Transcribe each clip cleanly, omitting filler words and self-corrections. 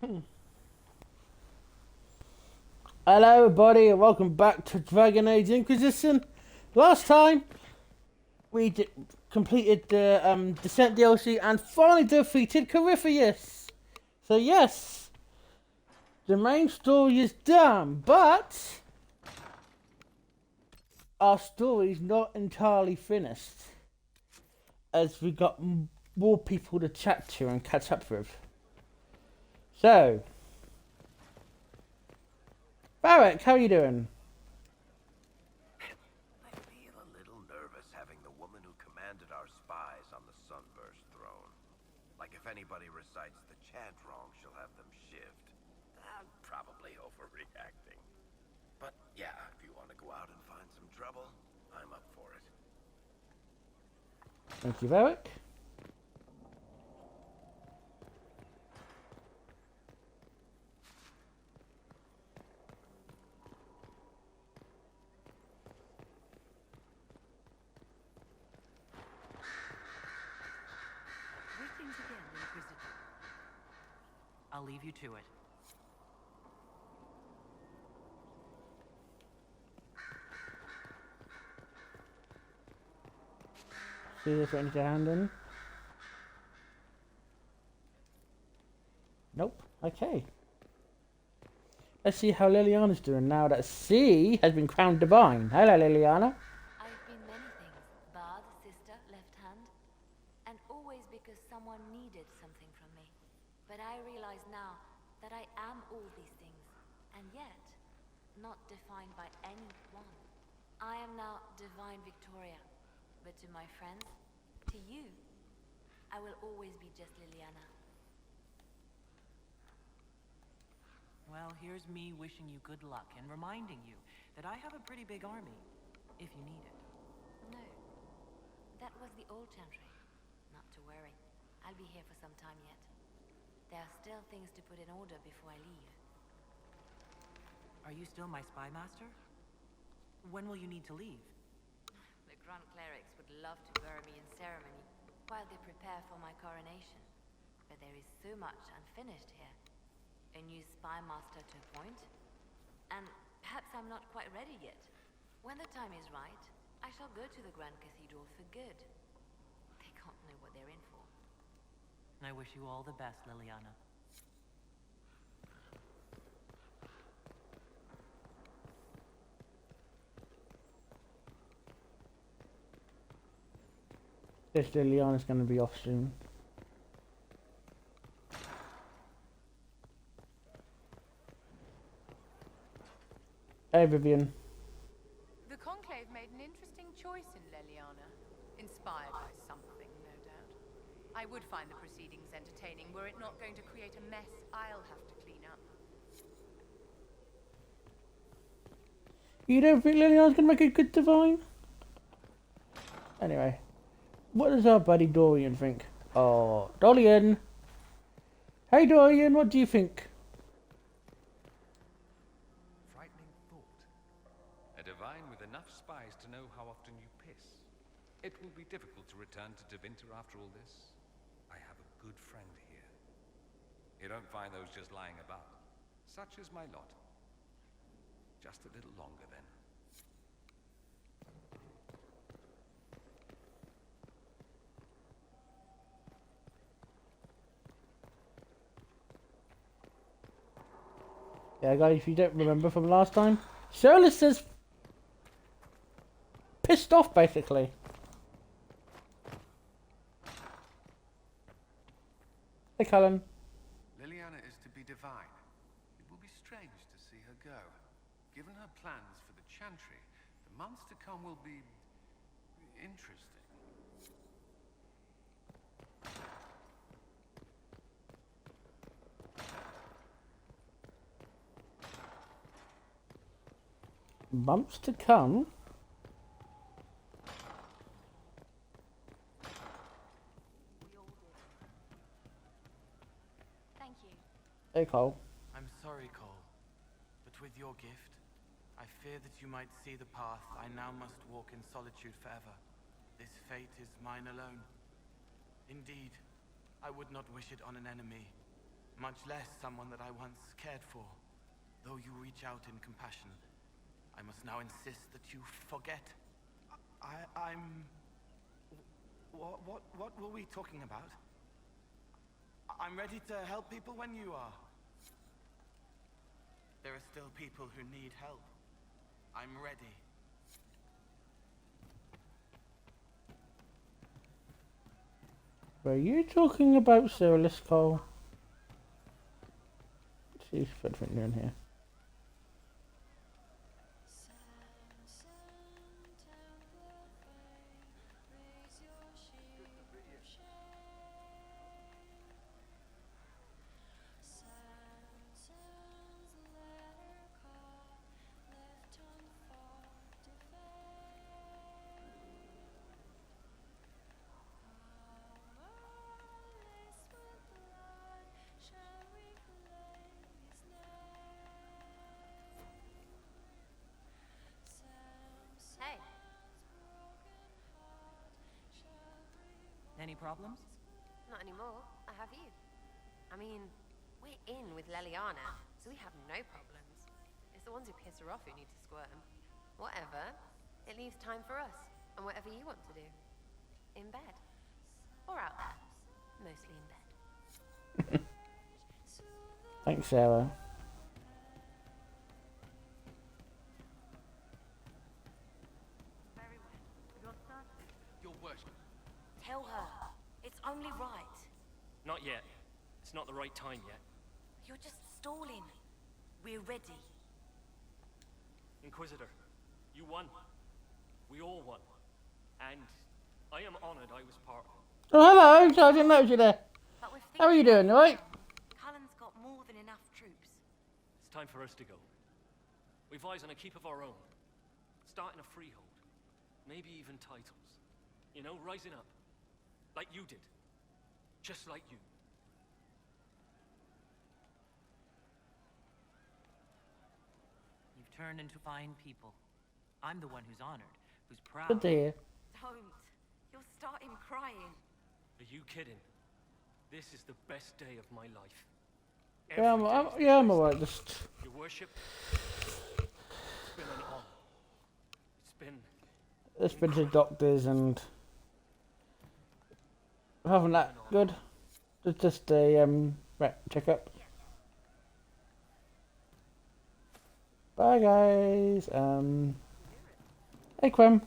Hello everybody and welcome back to Dragon Age Inquisition. Last time we completed the Descent DLC and finally defeated Corypheus. So yes, the main story is done, but our story's not entirely finished as we got more people to chat to and catch up with. So, Barrett, how are you doing? I feel a little nervous having the woman who commanded our spies on the Sunburst throne. Like if anybody recites the chant wrong, she'll have them shivved. I'm probably overreacting. But yeah, if you want to go out and find some trouble, I'm up for it. Thank you, Barrett. Greetings again, Inquisitor. I'll leave you to it. See if anything to hand in. Nope. Okay. Let's see how Liliana's doing now that C has been crowned divine. Hello, Liliana. I've been many things. Bard, sister, left hand. And always because someone needed something from me. But I realize now that I am all these things. And yet, not defined by any one. I am now Divine Victoria. But to my friends, to you, I will always be just Liliana. Well, here's me wishing you good luck and reminding you that I have a pretty big army, if you need it. No, that was the old Chantry. Not to worry, I'll be here for some time yet. There are still things to put in order before I leave. Are you still my spy master? When will you need to leave? The Grand Clerics would love to bury me in ceremony while they prepare for my coronation. But there is so much unfinished here. A new spy master to appoint. And perhaps I'm not quite ready yet. When the time is right, I shall go to the Grand Cathedral for good. They can't know what they're in for. I wish you all the best, Liliana. This Liliana's going to be off soon. Hey, Vivian. The Conclave made an interesting choice in Leliana. Inspired by something, no doubt. I would find the proceedings entertaining were it not going to create a mess I'll have to clean up. You don't think Liliana's going to make a good divine? Anyway. What does our buddy Dorian think? Oh, Dorian! Hey Dorian, what do you think? Frightening thought. A divine with enough spies to know how often you piss. It will be difficult to return to Tevinter after all this. I have a good friend here. You don't find those just lying about. Such is my lot. Just a little longer then. Yeah, guys, if you don't remember from last time, Solus is pissed off, basically. Hey, Cullen. Liliana is to be divine. It will be strange to see her go. Given her plans for the Chantry, the months to come will be interesting. Months to come. Thank you. Hey, Cole. I'm sorry, Cole, but with your gift, I fear that you might see the path I now must walk in solitude forever. This fate is mine alone. Indeed, I would not wish it on an enemy, much less someone that I once cared for. Though you reach out in compassion, I must now insist that you forget. I'm... What were we talking about? I'm ready to help people when you are. There are still people who need help. I'm ready. Were you talking about Cyrillus, Cole? Let's see if there's anything in here. Hey, Any problems? not anymore. I have you. I mean, we're in with Leliana, so we have no problems. It's the ones who piss her off who need to squirm. Whatever. It leaves time for us, and whatever you want to do. In bed. Or out there. Mostly in bed. Thanks, Sarah. Your worship. Tell her. It's only right. Not yet. It's not the right time yet. You're just stalling. We're ready. Inquisitor, you won. We all won. And I am honored I was part of it. Oh, hello! I didn't notice you there. But with How are you things doing, like alright? now, Cullen's got more than enough troops. It's time for us to go. We've eyes on a keep of our own. Starting a freehold. Maybe even titles. You know, rising up. Like you did. Just like you. You've turned into fine people. I'm the one who's honored, who's proud. Good to hear. Don't. You'll start him crying. Are you kidding? This is the best day of my life. Yeah, Every day is the I'm best alright. day. Just Your worship, it's been an honor. It's been been to doctors and having that good. It's just a right checkup. Bye guys. Hey Quim.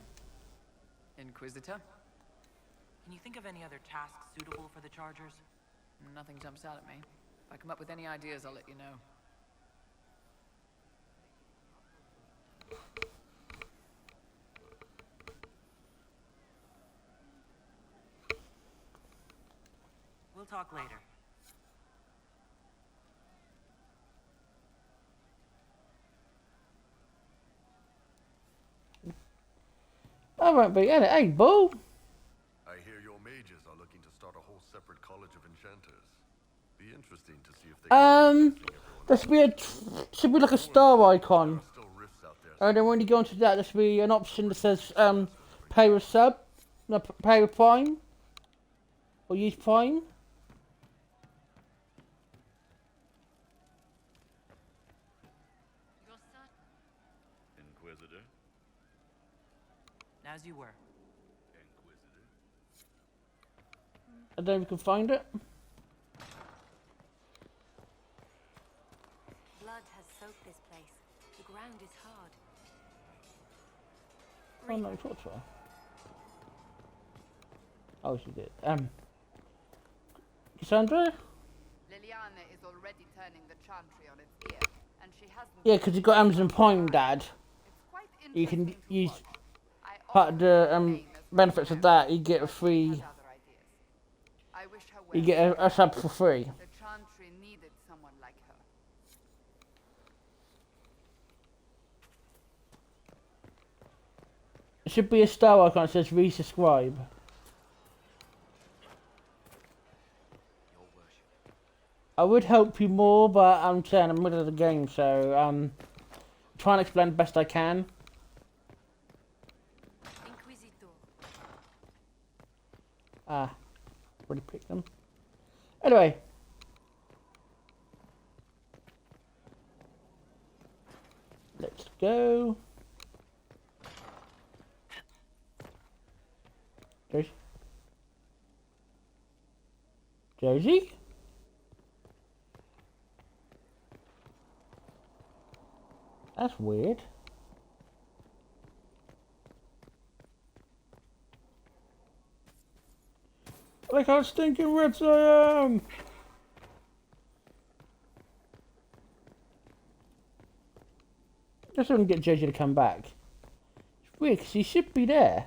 Inquisitor? Can you think of any other tasks suitable for the Chargers? Nothing jumps out at me. If I come up with any ideas, I'll let you know. We'll talk later. I won't be in it. Hey, Bull. I hear your mages are looking to start a whole separate college of enchanters. Be interesting to see if they There should be like a star icon. still rifts out there. And then when you go into that, there should be an option that says pay with sub, no, pay with Prime, or use Prime. Inquisitor. As you were. Inquisitor. I don't know if you can find it. Blood has soaked this place. The ground is hard. Oh no, it's not. Oh, she did. Cassandra? Liliana is already turning the chantry on its ear, and she hasn't... Yeah, because you've got Amazon Prime, Dad. It's quite You can interesting to use watch. I part of often the complain as benefits of that. You get a has free. other ideas. I wish her well. You get a sub for free. The chantry needed someone like her. It should be a star icon that says resubscribe. your worship. I would help you more, but I'm saying I'm middle of the game, so trying to explain the best I can. Inquisitor. Ah, already picked them. Anyway, Let's go. Josie? That's weird. Look how stinking rich I am! Just so we can get Josie to come back. It's weird because he should be there.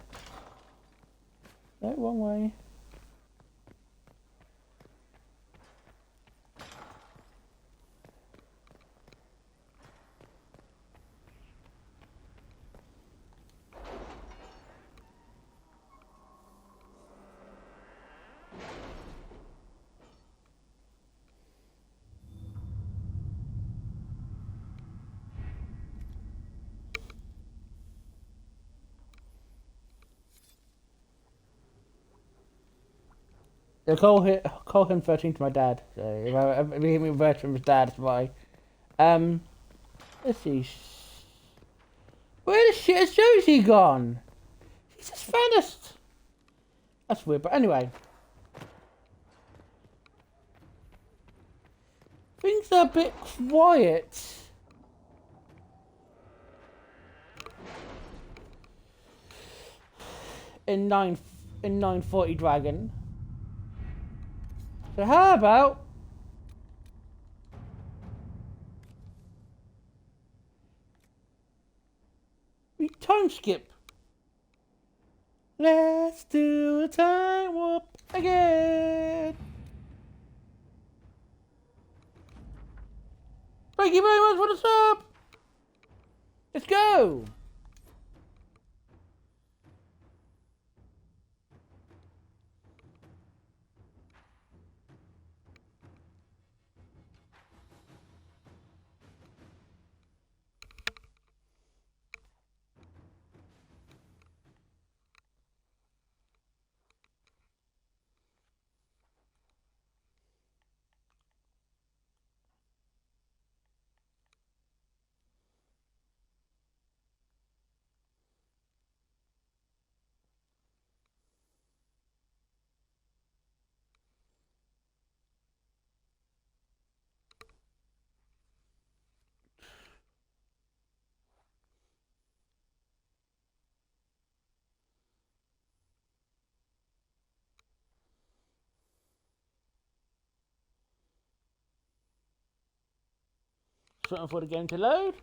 No, wrong way. They call him 13 to my dad. So if I hear me refer to him as dad, that's why. Let's see. Where the shit has Josie gone? She's just vanished. That's weird, but anyway. Things are a bit quiet. In 940 Dragon. So how about we time skip? Let's do a time warp again. Thank you very much for the sub. Let's go. Waiting for the game to load.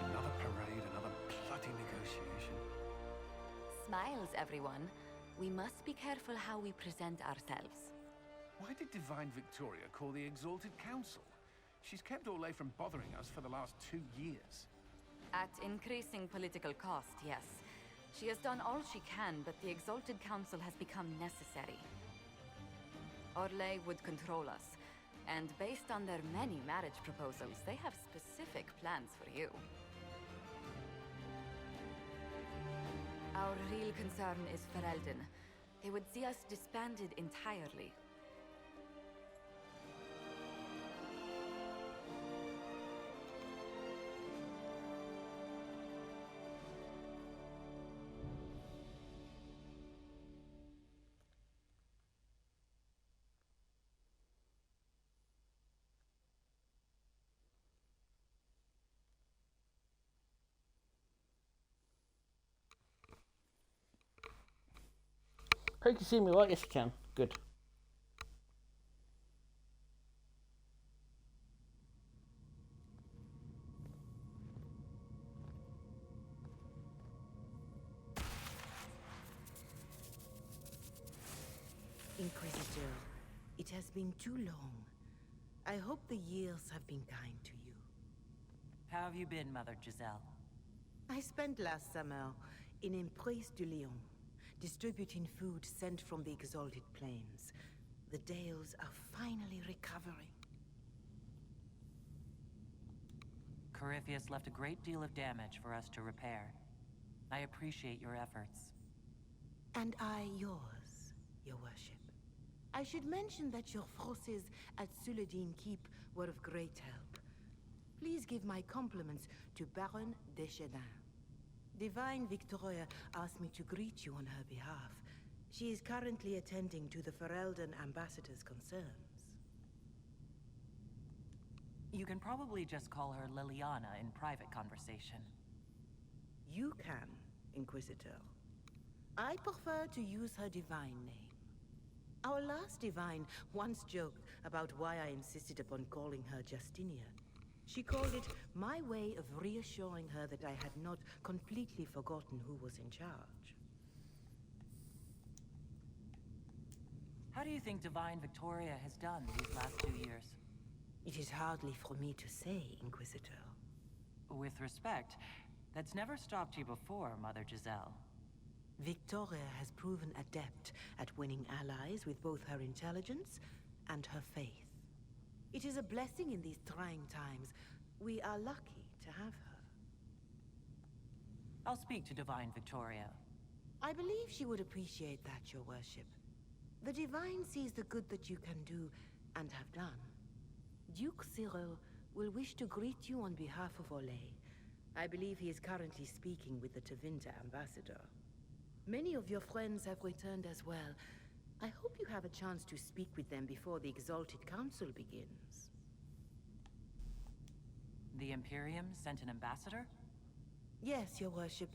Another parade, another bloody negotiation. Smiles, everyone. We must be careful how we present ourselves. Why did Divine Victoria call the Exalted Council? She's kept Orlais from bothering us for the last 2 years. At increasing political cost, yes. She has done all she can, but the Exalted Council has become necessary. Orlais would control us, and based on their many marriage proposals, they have specific plans for you. Our real concern is Ferelden. They would see us disbanded entirely. Hope you can see me right? Yes, you can. Good. Inquisitor, it has been too long. I hope the years have been kind to you. How have you been, Mother Giselle? I spent last summer in Emprise de Lyon, distributing food sent from the exalted plains. The Dales are finally recovering. Corypheus left a great deal of damage for us to repair. I appreciate your efforts. And I yours, your worship. I should mention that your forces at Suladin Keep were of great help. Please give my compliments to Baron Deschedin. Divine Victoria asked me to greet you on her behalf. She is currently attending to the Ferelden ambassador's concerns. You can probably just call her Liliana in private conversation. You can, Inquisitor. I prefer to use her divine name. Our last divine once joked about why I insisted upon calling her Justinia. She called it my way of reassuring her that I had not completely forgotten who was in charge. How do you think Divine Victoria has done these last 2 years? It is hardly for me to say, Inquisitor. With respect, that's never stopped you before, Mother Giselle. Victoria has proven adept at winning allies with both her intelligence and her faith. It is a blessing in these trying times. We are lucky to have her. I'll speak to Divine Victoria. I believe she would appreciate that, your worship. The Divine sees the good that you can do and have done. Duke Cyril will wish to greet you on behalf of Olay. I believe he is currently speaking with the Tevinter ambassador. Many of your friends have returned as well. I hope you have a chance to speak with them before the Exalted Council begins. The Imperium sent an ambassador? Yes, your worship.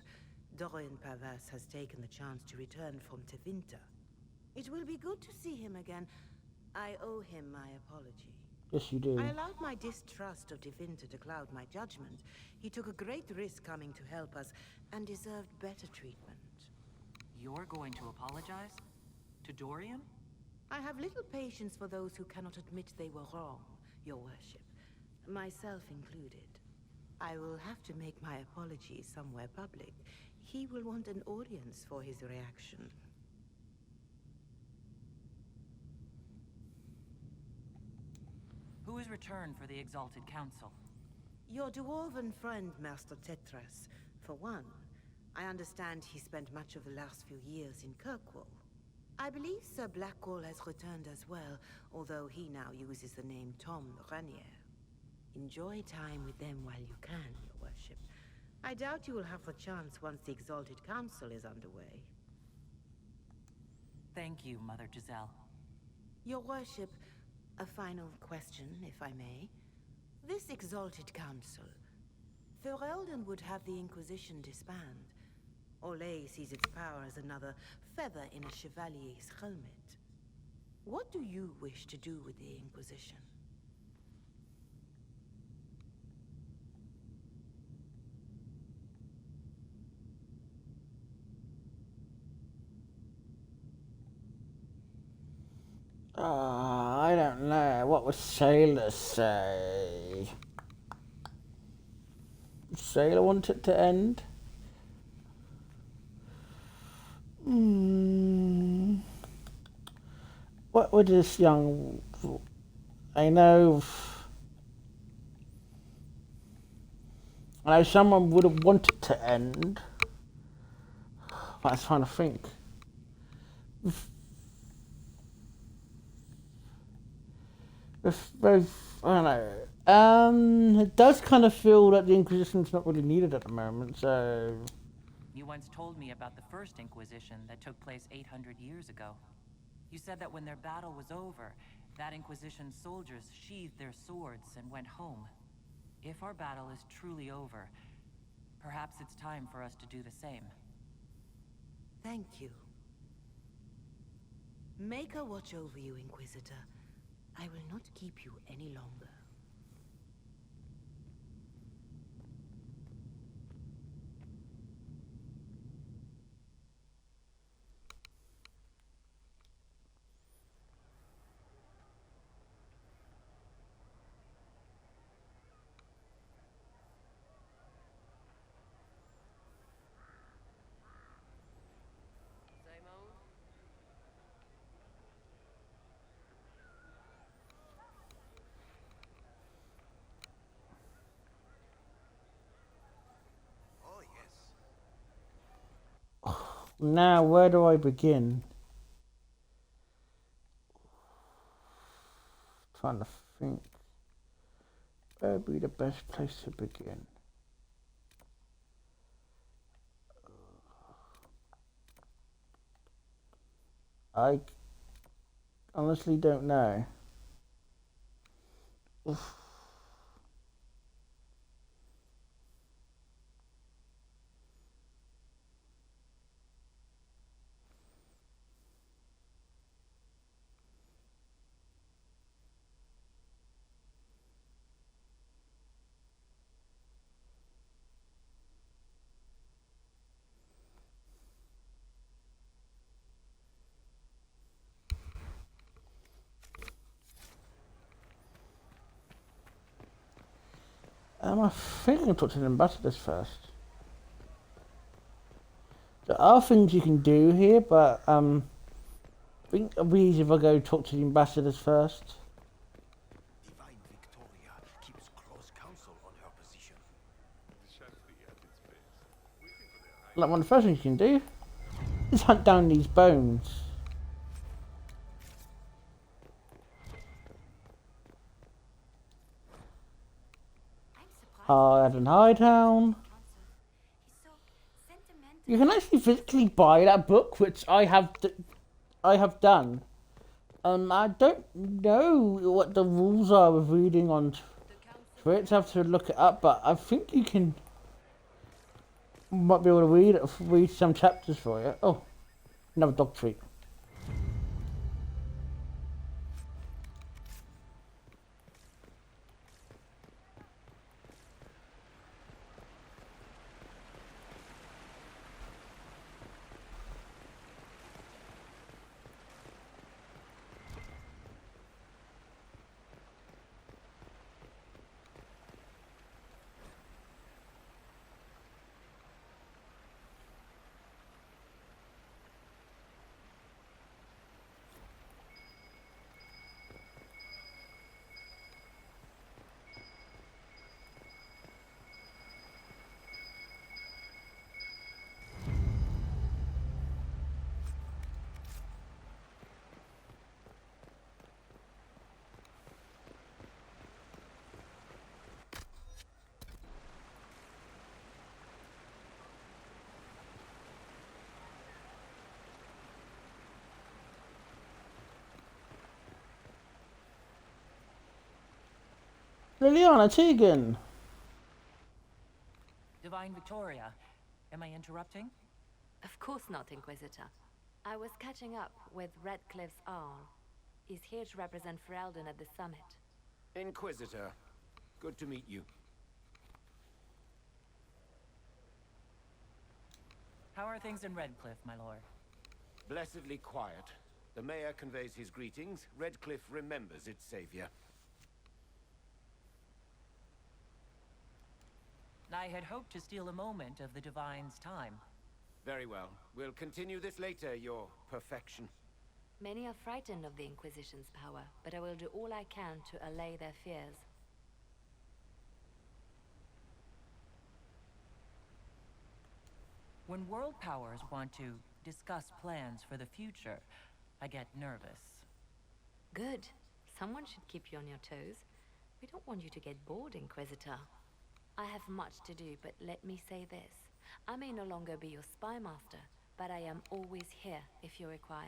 Dorian Pavas has taken the chance to return from Tevinter. It will be good to see him again. I owe him my apology. Yes, you do. I allowed my distrust of Tevinter to cloud my judgment. He took a great risk coming to help us, and deserved better treatment. You're going to apologize? To Dorian? I have little patience for those who cannot admit they were wrong, your worship. Myself included. I will have to make my apologies somewhere public. He will want an audience for his reaction. Who is returned for the Exalted Council? Your dwarven friend, Master Tetras, for one. I understand he spent much of the last few years in Kirkwall. I believe Sir Blackwall has returned as well, although he now uses the name Tom Ranier. Enjoy time with them while you can, your worship. I doubt you will have the chance once the Exalted Council is underway. Thank you, Mother Giselle. Your worship, a final question, if I may. This Exalted Council, Ferelden would have the Inquisition disband. Olay sees its power as another feather in a chevalier's helmet. What do you wish to do with the Inquisition? I don't know. What would Sailor say? Sailor want it to end? What would this young... I know someone would have wanted to end. But I was trying to think. I don't know. It does kind of feel that the Inquisition's not really needed at the moment, so... You once told me about the first Inquisition that took place 800 years ago. You said that when their battle was over, that Inquisition's soldiers sheathed their swords and went home. If our battle is truly over, perhaps it's time for us to do the same. Thank you. Maker watch over you, Inquisitor. I will not keep you any longer. Now, where do I begin? Trying to think. Where would be the best place to begin? I honestly don't know. Oof. I think I'll talk to the ambassadors first. There are things you can do here, but I think it'll be easier if I go talk to the ambassadors first. Divine Victoria keeps close counsel on her position. Like one of the first things you can do is hunt down these bones. Hide and Hidedown. You can actually physically buy that book, which I have done. I don't know what the rules are with reading on Twitch. I have to look it up, but I think you can might be able to read some chapters for you. Oh, another dog treat. Liliana Tegan. Divine Victoria, am I interrupting? Of course not, Inquisitor. I was catching up with Redcliffe's Arl. He's here to represent Ferelden at the summit. Inquisitor, good to meet you. How are things in Redcliffe, my lord? Blessedly quiet. The mayor conveys his greetings. Redcliffe remembers its savior. I had hoped to steal a moment of the Divine's time. Very well. We'll continue this later, your perfection. Many are frightened of the Inquisition's power, but I will do all I can to allay their fears. When world powers want to discuss plans for the future, I get nervous. Good. Someone should keep you on your toes. We don't want you to get bored, Inquisitor. I have much to do, but let me say this. I may no longer be your spy master, but I am always here if you require.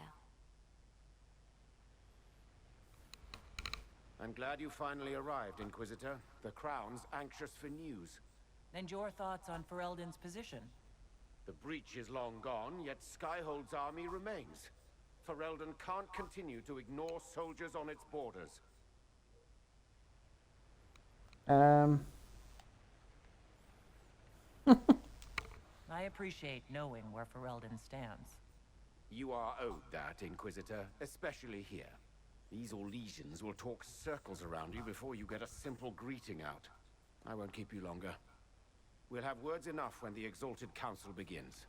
I'm glad you finally arrived, Inquisitor. The Crown's anxious for news. And your thoughts on Ferelden's position? The breach is long gone, yet Skyhold's army remains. Ferelden can't continue to ignore soldiers on its borders. I appreciate knowing where Ferelden stands. You are owed that, Inquisitor, especially here. These Orlesians will talk circles around you before you get a simple greeting out. I won't keep you longer. We'll have words enough when the Exalted Council begins.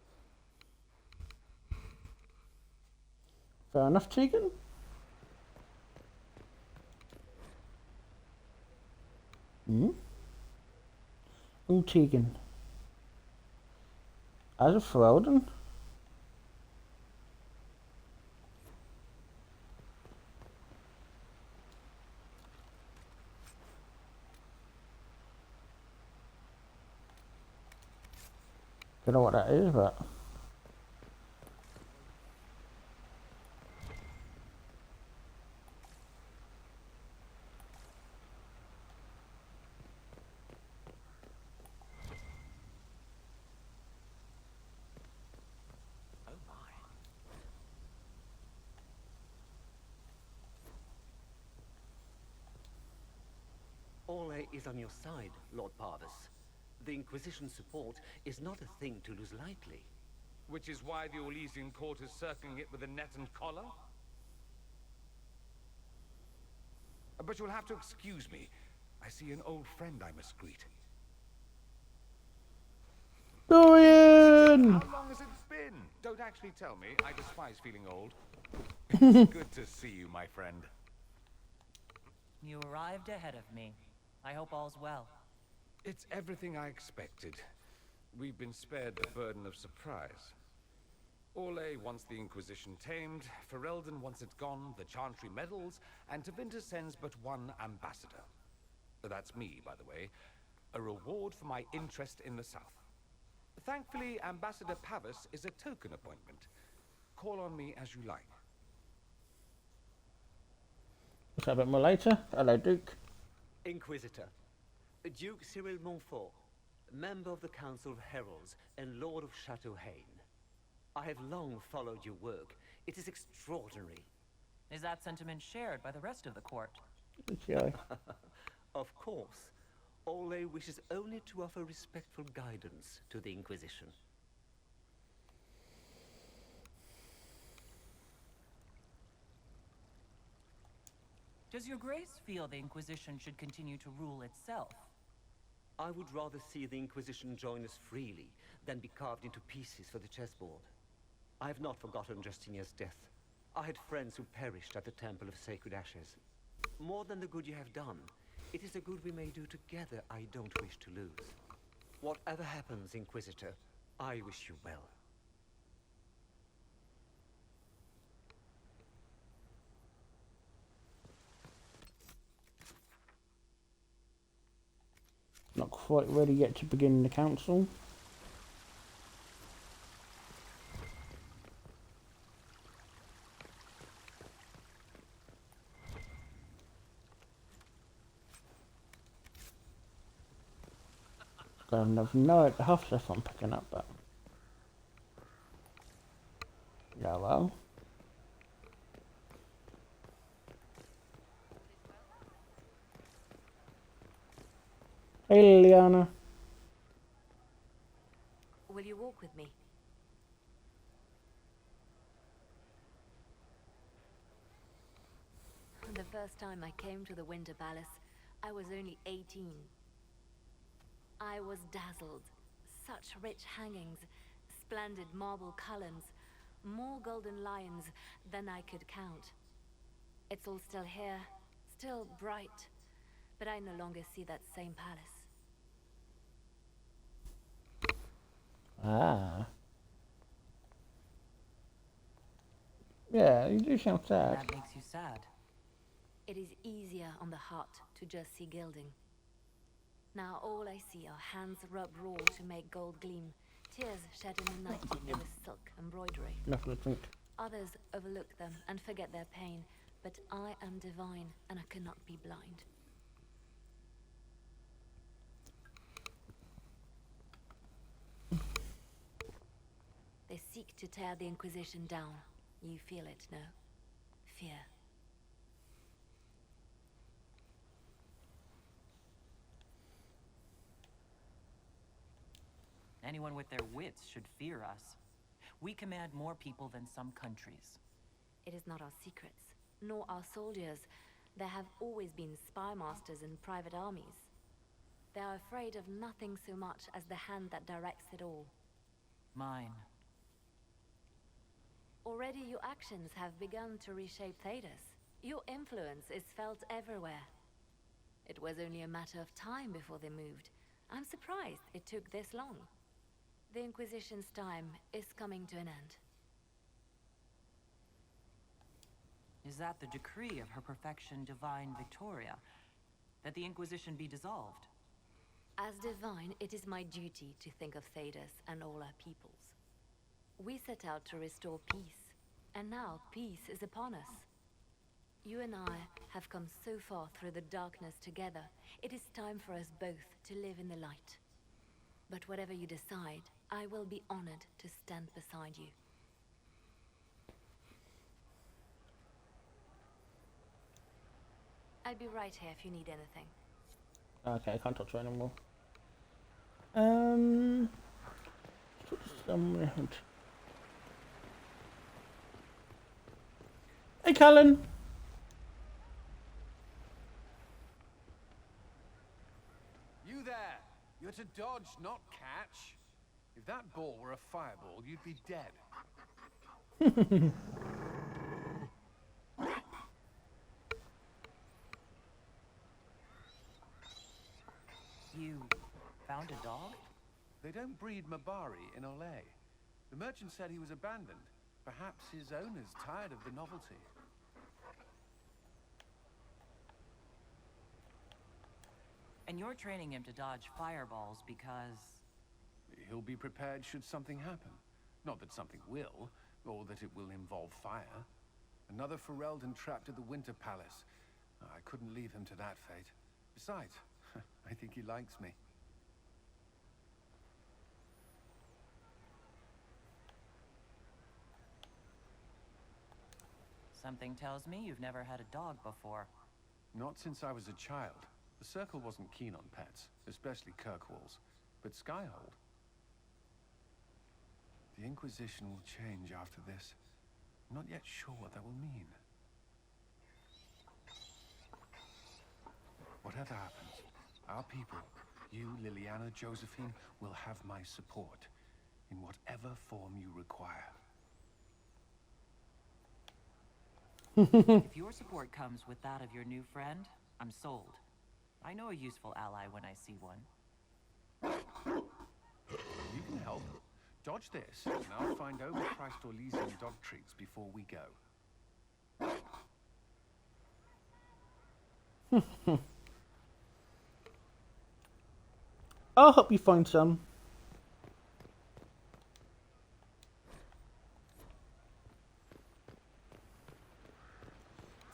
Fair enough, Tegan. Oh, Tegan. As a Ferelden? Don't know what that is, but Oh my. Ole is on your side, Lord Parvis. The Inquisition's support is not a thing to lose lightly. Which is why the Orlesian court is circling it with a net and collar? But you'll have to excuse me. I see an old friend I must greet. Dorian! How long has it been? Don't actually tell me. I despise feeling old. It's good to see you, my friend. You arrived ahead of me. I hope all's well. It's everything I expected. We've been spared the burden of surprise. Orlais wants the Inquisition tamed, Ferelden wants it gone, the Chantry meddles, and Tevinter sends but one ambassador. That's me, by the way. A reward for my interest in the South. Thankfully, Ambassador Pavis is a token appointment. Call on me as you like. What's that a bit more later? Hello, Duke. Inquisitor, Duke Cyril Montfort, member of the Council of Heralds and Lord of Chateau Haine. I have long followed your work. It is extraordinary. Is that sentiment shared by the rest of the court? Okay. Of course. Ole wishes only to offer respectful guidance to the Inquisition. Does your grace feel the Inquisition should continue to rule itself? I would rather see the Inquisition join us freely than be carved into pieces for the chessboard. I have not forgotten Justinian's death. I had friends who perished at the Temple of Sacred Ashes. More than the good you have done, it is the good we may do together I don't wish to lose. Whatever happens, Inquisitor, I wish you well. Not quite ready yet to begin the council. I have no half stuff I'm picking up, but yeah, well. Hey, Liliana. Will you walk with me? The first time I came to the Winter Palace, I was only 18. I was dazzled. Such rich hangings, splendid marble columns, more golden lions than I could count. It's all still here, still bright, but I no longer see that same palace. Ah. Yeah, you do sound sad. That makes you sad. It is easier on the heart to just see gilding. Now all I see are hands rubbed raw to make gold gleam, tears shed in the night over silk embroidery. Nothing to think. Others overlook them and forget their pain, but I am divine and I cannot be blind. They seek to tear the Inquisition down. You feel it, no? Fear. Anyone with their wits should fear us. We command more people than some countries. It is not our secrets, nor our soldiers. There have always been spy masters and private armies. They are afraid of nothing so much as the hand that directs it all. Mine. Already your actions have begun to reshape Thedas. Your influence is felt everywhere. It was only a matter of time before they moved. I'm surprised it took this long. The Inquisition's time is coming to an end. Is that the decree of Her Perfection Divine Victoria? That the Inquisition be dissolved? As divine, it is my duty to think of Thedas and all our peoples. We set out to restore peace, and now peace is upon us. You and I have come so far through the darkness together. It is time for us both to live in the light. But whatever you decide, I will be honored to stand beside you. I'll be right here if you need anything. Okay, I can't talk to her anymore. Somewhere. Hey, Cullen. You there! You're to dodge, not catch. If that ball were a fireball, you'd be dead. You found a dog? They don't breed Mabari in Olay. The merchant said he was abandoned. Perhaps his owner's tired of the novelty. And you're training him to dodge fireballs because... He'll be prepared should something happen. Not that something will, or that it will involve fire. Another Ferelden trapped at the Winter Palace. I couldn't leave him to that fate. Besides, I think he likes me. Something tells me you've never had a dog before. Not since I was a child. The Circle wasn't keen on pets, especially Kirkwalls. But Skyhold... The Inquisition will change after this. I'm not yet sure what that will mean. Whatever happens, our people, you, Liliana, Josephine, will have my support. In whatever form you require. If your support comes with that of your new friend, I'm sold. I know a useful ally when I see one. You can help. Dodge this, and I'll find overpriced Orlesian dog treats before we go. I'll help you find some.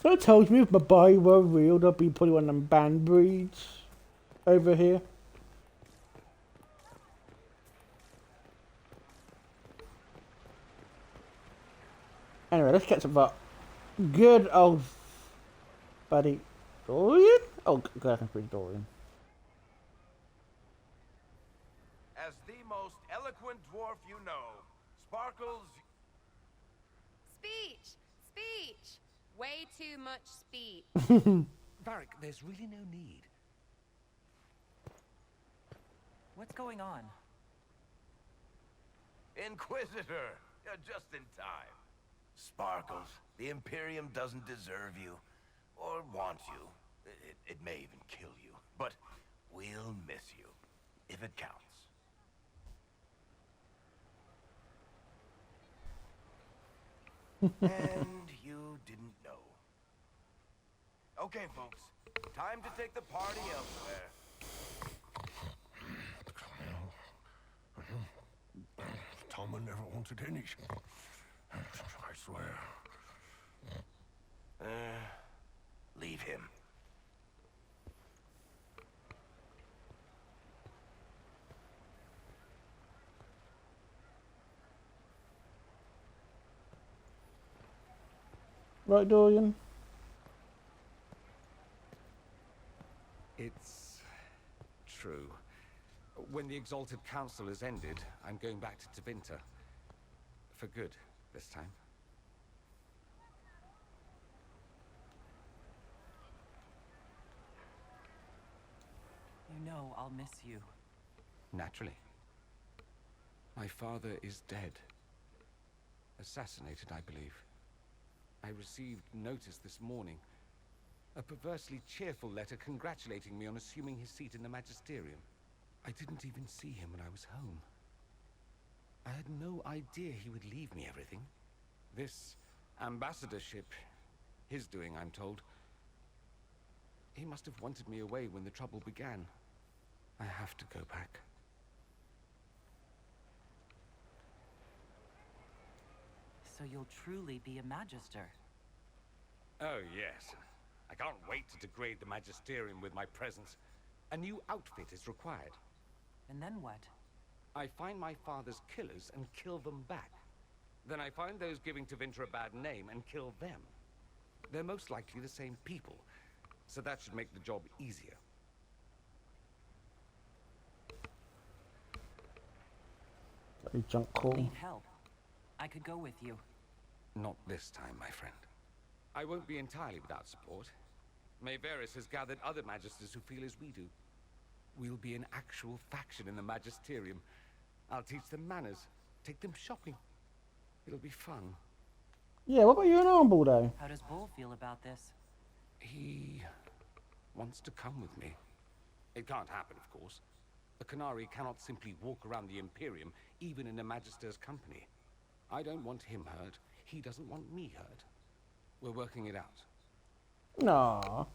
So it tells me if my body were real, there'll be probably one of them banned breeds over here. Anyway, let's get to that good old buddy Dorian. Oh, God, I can speak Dorian. As the most eloquent dwarf you know, Sparkles... Speech! Speech! Way too much speech. Varric, there's really no need. What's going on? Inquisitor! You're just in time. Sparkles, the Imperium doesn't deserve you. Or want you. It may even kill you. But we'll miss you. If it counts. And you didn't know. Okay, folks. Time to take the party elsewhere. Toma never wanted anything. I swear. Leave him. Right, Dorian? It's true. When the Exalted Council has ended, I'm going back to Tevinter. For good, this time. You know I'll miss you. Naturally. My father is dead. Assassinated, I believe. I received notice this morning. A perversely cheerful letter congratulating me on assuming his seat in the Magisterium. I didn't even see him when I was home. I had no idea he would leave me everything. This ambassadorship, his doing, I'm told. He must have wanted me away when the trouble began. I have to go back. So you'll truly be a Magister. Oh, yes. I can't wait to degrade the Magisterium with my presence. A new outfit is required. And then what? I find my father's killers and kill them back. Then I find those giving Tevinter a bad name and kill them. They're most likely the same people, so that should make the job easier. Junk call. Need help? I could go with you. Not this time, my friend. I won't be entirely without support. Mayveris has gathered other Magisters who feel as we do. We'll be an actual faction in the Magisterium. I'll teach them manners, take them shopping. It'll be fun. Yeah, what about you and Armble, though? How does Bull feel about this? He wants to come with me. It can't happen, of course. A Canary cannot simply walk around the Imperium, even in a Magister's company. I don't want him hurt. He doesn't want me hurt. We're working it out. Aww.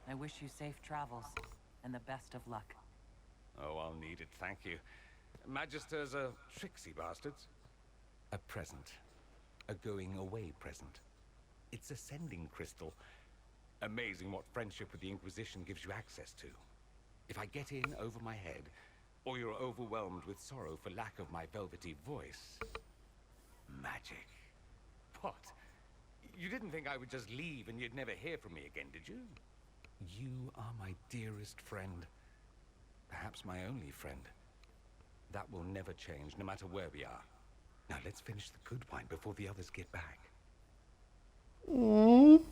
I wish you safe travels, and the best of luck. Oh, I'll need it, thank you. Magisters are tricksy bastards. A present. A going-away present. It's a sending crystal. Amazing what friendship with the Inquisition gives you access to. If I get in over my head, or you're overwhelmed with sorrow for lack of my velvety voice... Magic. What? You didn't think I would just leave and you'd never hear from me again, did you? You are my dearest friend. Perhaps my only friend. That will never change, no matter where we are. Now let's finish the good wine before the others get back. Mm.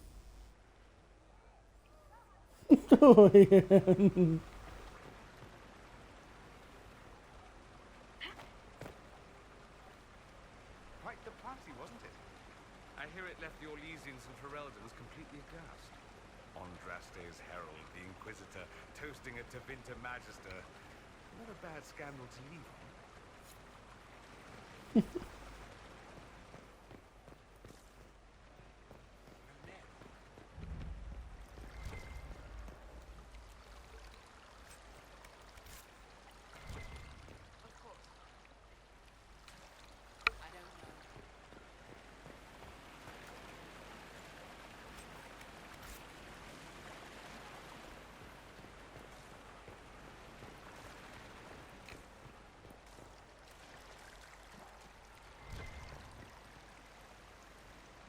Oh, yeah. Quite the party, wasn't it? I hear it left the Orlesians and Fereldans completely aghast. Andraste's herald, the Inquisitor, toasting a Tevinter Magister. Not a bad scandal to leave on.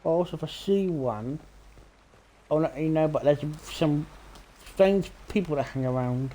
Also, if I see one, I'll let you know, but there's some strange people that hang around.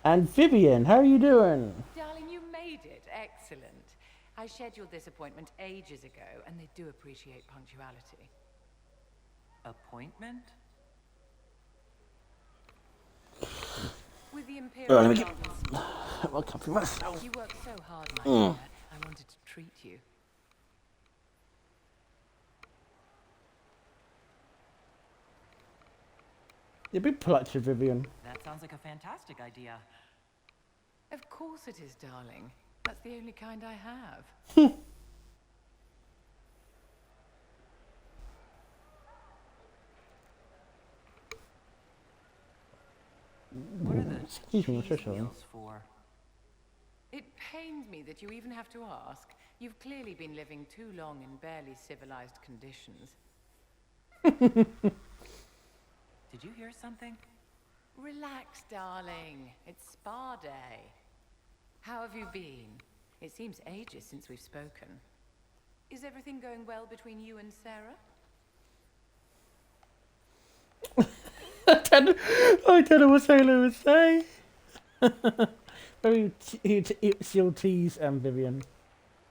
And Vivian, how are you doing? Darling, you made it. Excellent. I scheduled this appointment ages ago, and they do appreciate punctuality. Appointment? With the Imperial Let me get Gardens. I'll copy myself. You work so hard, my dear. I wanted to treat you. You're a bit polite to Vivian. That sounds like a fantastic idea. Of course it is, darling. That's the only kind I have. What are the Excuse me, I'm so cheese sorry. wheels for? It pains me that you even have to ask. You've clearly been living too long in barely civilized conditions. Did you hear something? Relax, darling. It's spa day. How have you been? It seems ages since we've spoken. Is everything going well between you and Sarah? I don't know what Sailor would say. Maybe she'll tease Vivian.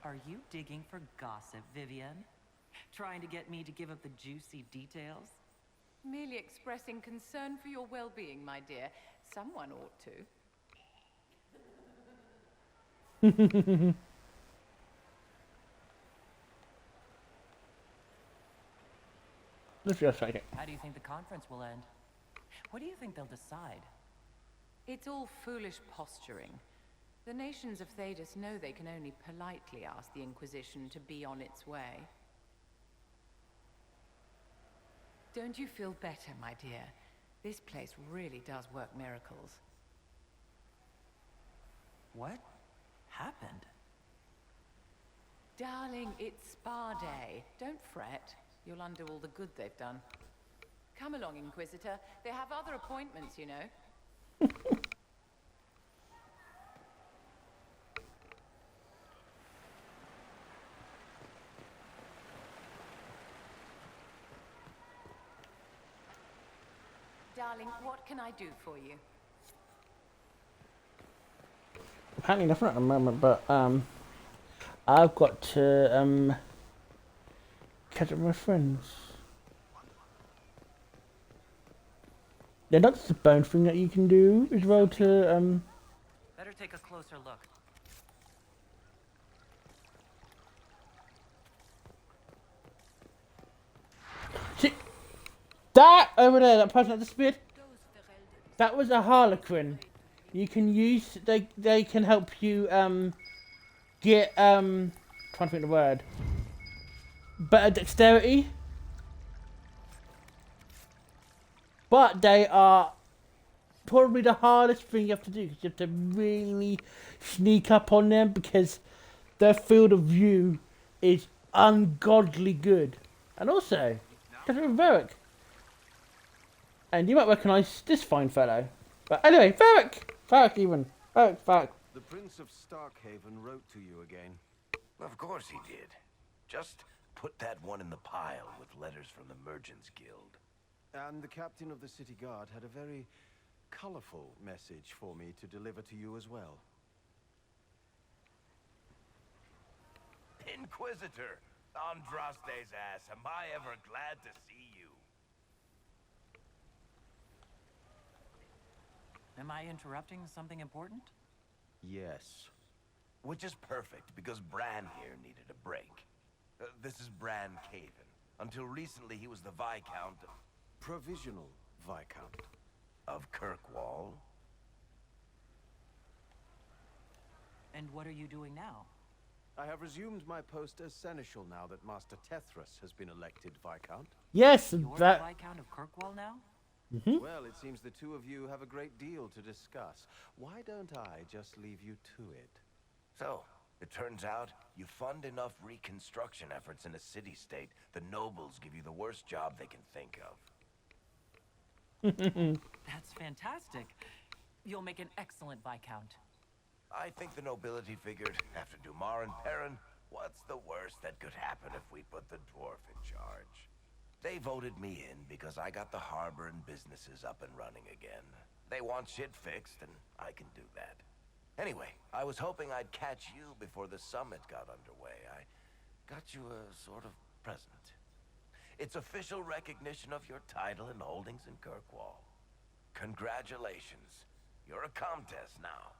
Are you digging for gossip, Vivian? Trying to get me to give up the juicy details? Merely expressing concern for your well-being, my dear. Someone ought to. Let's just take it. How do you think the conference will end? What do you think they'll decide? It's all foolish posturing. The nations of Thedas know they can only politely ask the Inquisition to be on its way. Don't you feel better, my dear? This place really does work miracles. What happened? Darling, it's Spa Day. Don't fret. You'll undo all the good they've done. Come along, Inquisitor. They have other appointments, you know. Darling, what can I do for you? Apparently nothing at the moment, but I've got to catch up with my friends. Yeah, that's the bone thing that you can do as well to Better take a closer look. see that over there, that person that disappeared. That was a harlequin. You can use they can help you get trying to think of the word. Better dexterity. But they are probably the hardest thing you have to do because you have to really sneak up on them because their field of view is ungodly good. And also, catch up with Varric. And you might recognise this fine fellow. But anyway, Varric! Varric. The Prince of Starkhaven wrote to you again. Of course he did. Just put that one in the pile with letters from the Merchants Guild. And the captain of the city guard had a very colorful message for me to deliver to you as well. Inquisitor! Andraste's ass, am I ever glad to see you? Am I interrupting something important? Yes. Which is perfect, because Bran here needed a break. This is Bran Caven. Until recently, he was the Viscount of... Provisional Viscount. Of Kirkwall. And what are you doing now? I have resumed my post as Seneschal now that Master Tethras has been elected Viscount. Yes, You're that... the Viscount of Kirkwall now? Well, it seems the two of you have a great deal to discuss. Why don't I just leave you to it? So, it turns out, you fund enough reconstruction efforts in a city-state, the nobles give you the worst job they can think of. That's fantastic. You'll make an excellent Viscount. I think the nobility figured, after Dumar and Perrin, what's the worst that could happen if we put the dwarf in charge? They voted me in because I got the harbor and businesses up and running again. They want shit fixed, and I can do that. Anyway, I was hoping I'd catch you before the summit got underway. I got you a sort of present. It's official recognition of your title and holdings in Kirkwall. Congratulations. You're a Comtesse now.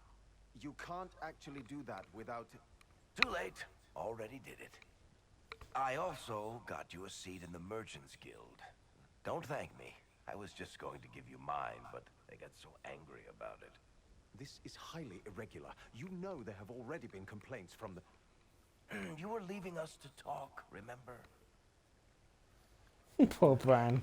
You can't actually do that without... Too late. Already did it. I also got you a seat in the Merchants Guild. Don't thank me. I was just going to give you mine, but they got so angry about it. This is highly irregular. You know there have already been complaints from the... You were leaving us to talk, remember? Poor Bran.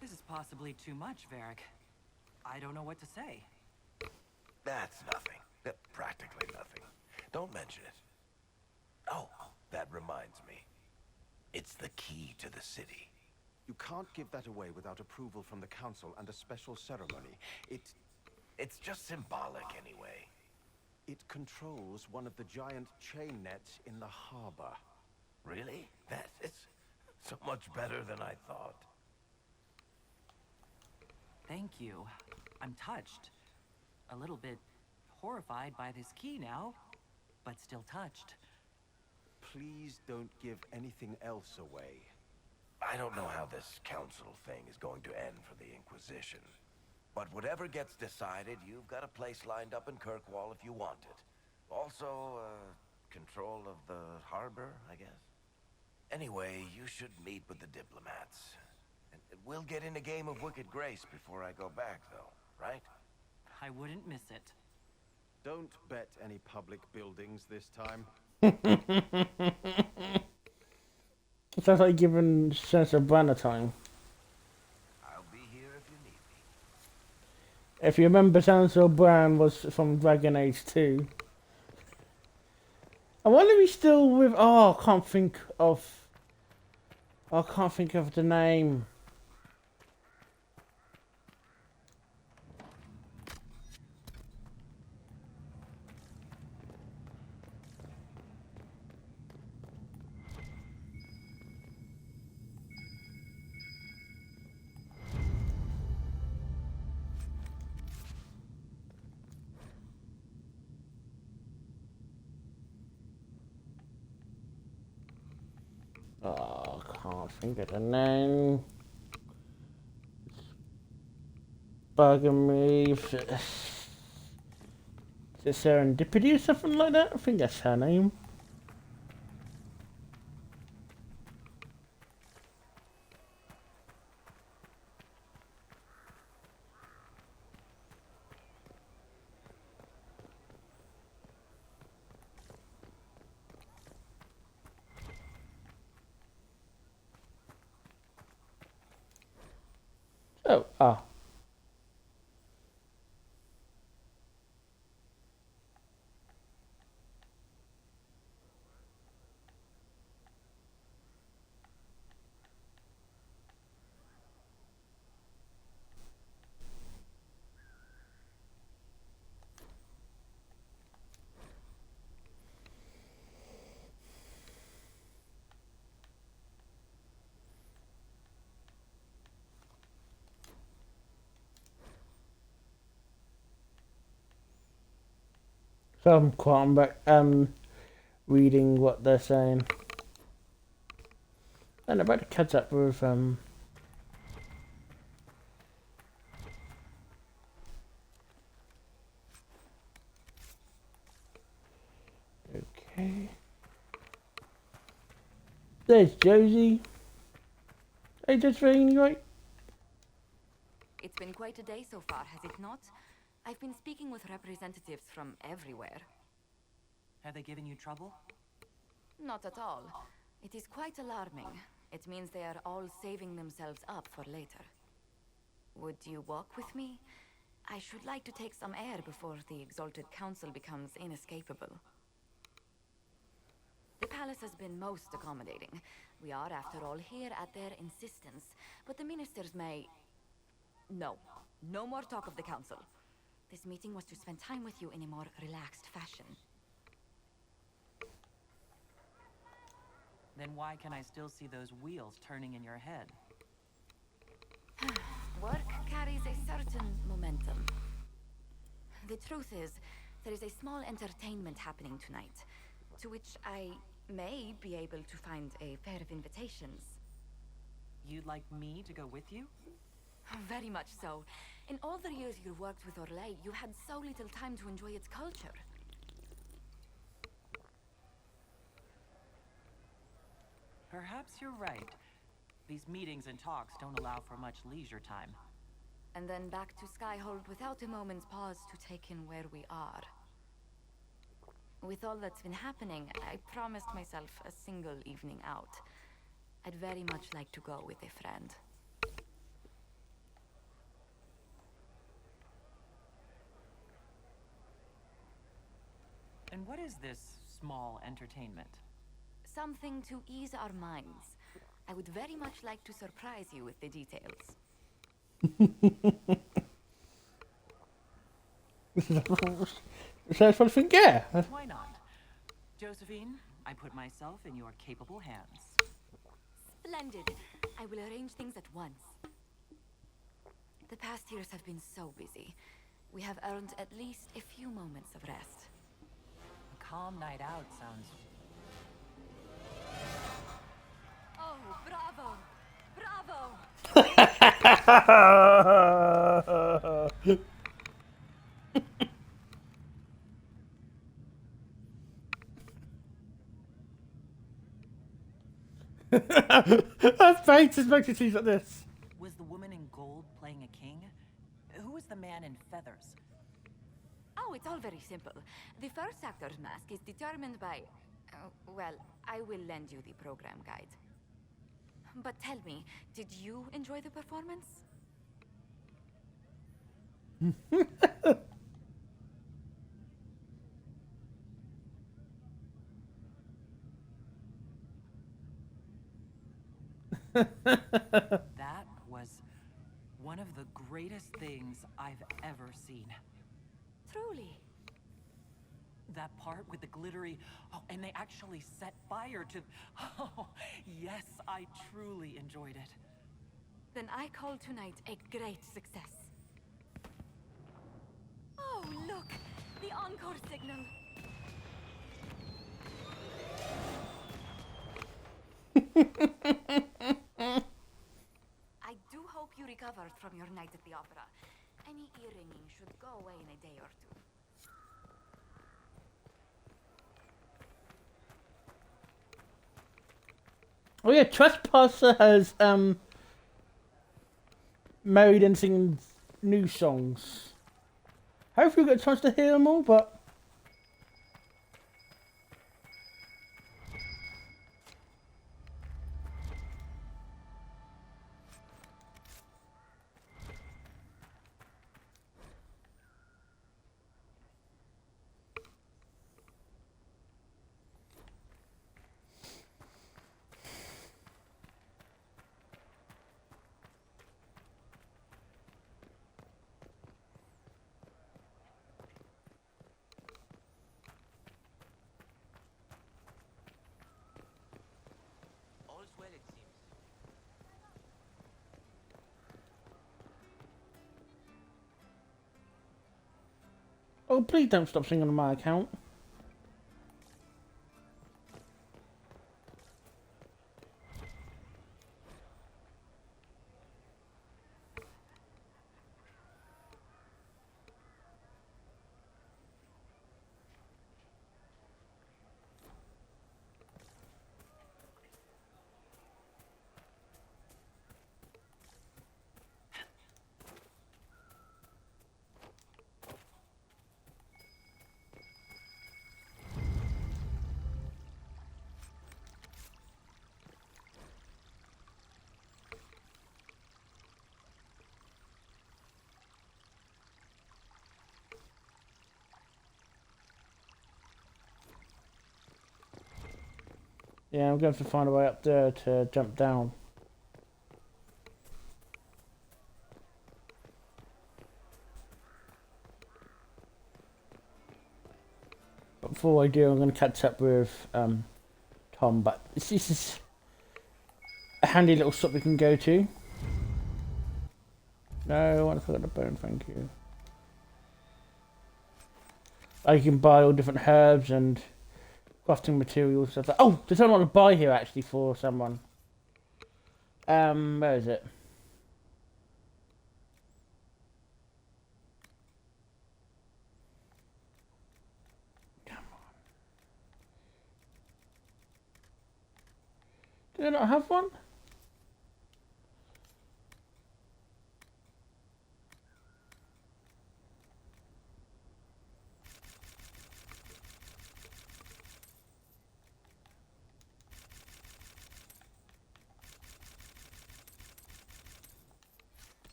This is possibly too much, Varric. I don't know what to say. That's nothing. Practically nothing. Don't mention it. Oh, that reminds me. It's the key to the city. You can't give that away without approval from the council and a special ceremony. It's just symbolic anyway. It controls one of the giant chain nets in the harbor. Really? That is so much better than I thought. Thank you. I'm touched. A little bit horrified by this key now, but still touched. Please don't give anything else away. I don't know how this council thing is going to end for the Inquisition. But whatever gets decided, you've got a place lined up in Kirkwall if you want it. Also, control of the harbor, I guess. Anyway, you should meet with the diplomats. And we'll get in a game of Wicked Grace before I go back, though, right? I wouldn't miss it. Don't bet any public buildings this time. Sounds like giving Senator Bran a time. I'll be here if you need me. If you remember, Senator Bran was from Dragon Age 2. I wonder if he's still with... Oh, I can't think of the name. Oh, I can't think of the name. It's bugging me. Is it Serendipity or something like that? I think that's her name. Oh, ah. So I'm quite back reading what they're saying. And about to catch up with okay. There's Josie. Hey Josephine, you right? It's been quite a day so far, has it not? I've been speaking with representatives from everywhere. Have they given you trouble? Not at all. It is quite alarming. It means they are all saving themselves up for later. Would you walk with me? I should like to take some air before the Exalted Council becomes inescapable. The palace has been most accommodating. We are, after all, here at their insistence. But the ministers may... No. No more talk of the council. This meeting was to spend time with you in a more relaxed fashion. Then why can I still see those wheels turning in your head? Work carries a certain momentum. The truth is, there is a small entertainment happening tonight, to which I may be able to find a pair of invitations. You'd like me to go with you? Very much so. In all the years you worked with Orlais, you had so little time to enjoy its culture. Perhaps you're right. These meetings and talks don't allow for much leisure time. And then back to Skyhold without a moment's pause to take in where we are. With all that's been happening, I promised myself a single evening out. I'd very much like to go with a friend. And what is this small entertainment? Something to ease our minds. I would very much like to surprise you with the details. So I think, yeah. Why not? Josephine, I put myself in your capable hands. Splendid. I will arrange things at once. The past years have been so busy. We have earned at least a few moments of rest. A calm night out sounds... Oh, bravo! Bravo! Her face is making teeth like this. Was the woman in gold playing a king? Who was the man in feathers? Oh, it's all very simple. The first actor's mask is determined by... well, I will lend you the program guide. But tell me, did you enjoy the performance? That was one of the greatest things I've ever seen. Truly. That part with the glittery... Oh, and they actually set fire to... Oh, yes, I truly enjoyed it. Then I call tonight a great success. Oh, look! The encore signal! I do hope you recovered from your night at the opera. Any ear-ringing should go away in a day or two. Oh yeah, Trespasser has married and singing new songs. Hopefully we get a chance to hear them all, but All's well, it seems. oh please don't stop singing on my account. Yeah, I'm going to have to find a way up there to jump down. But before I do, I'm going to catch up with Tom. But this is a handy little stop we can go to. No, I want to forget the bone, thank you. You can buy all different herbs and crafting materials, stuff like. Oh, there's something I want to buy here actually for someone. Where is it? Come on. Do I not have one?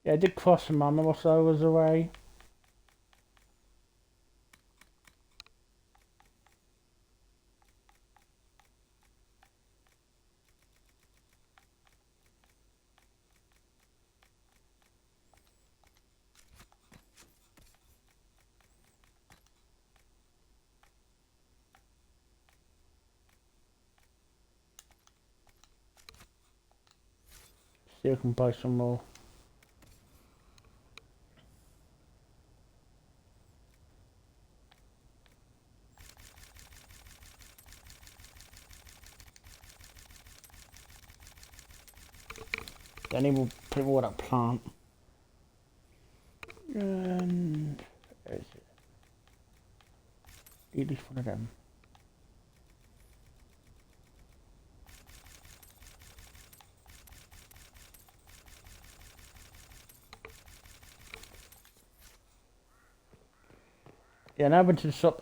Yeah, I did cross Mama whilst I was away. See if I can buy some more. I need more, put more of that plant. And At least one of them. Yeah, now I've been to the shop.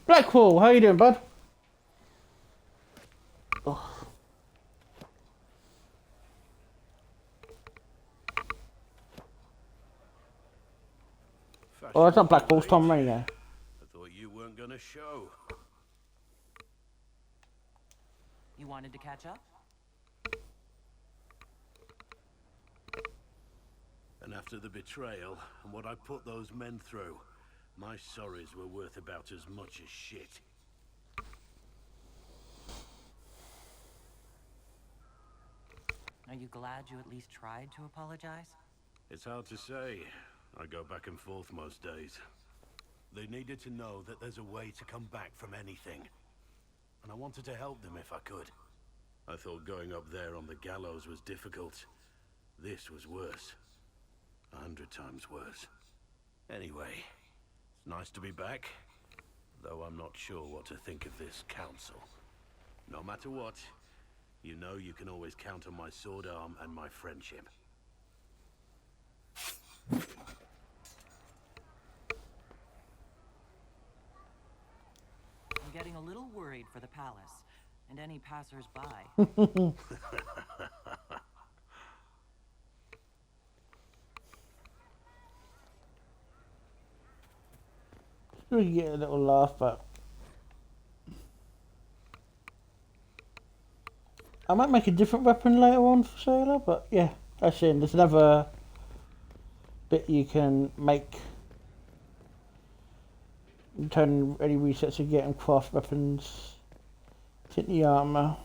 Blackwall, how you doing, bud? Oh. Oh, it's not Blackwall, it's Tom Rainier. I thought you weren't gonna show. You wanted to catch up? And after the betrayal and what I put those men through, my sorries were worth about as much as shit. Are you glad you at least tried to apologize? It's hard to say. I go back and forth most days. They needed to know that there's a way to come back from anything. And I wanted to help them if I could. I thought going up there on the gallows was difficult. This was worse. 100 times worse. Anyway, it's nice to be back. Though I'm not sure what to think of this council. No matter what, you know you can always count on my sword arm and my friendship. I'm getting a little worried for the palace and any passers-by. We get a little laugh, but I might make a different weapon later on for Sailor, but yeah, that's it. There's another bit you can make. Turn any resets you get and craft weapons. Tint the armor.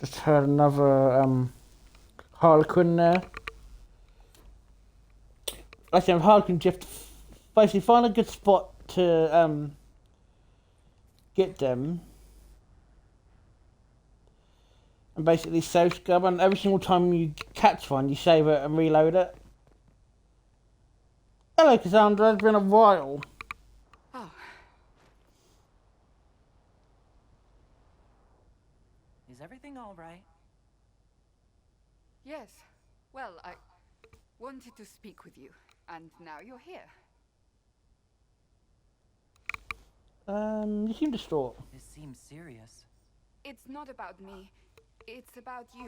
Just heard another Harlequin there. I think Harlequin just basically find a good spot to get them. And basically save scrub, and every single time you catch one you save it and reload it. Hello Cassandra, it's been a while. Oh. Is everything all right? Yes. Well, I wanted to speak with you, and now you're here. You seem distraught. This seems serious. It's not about me. It's about you.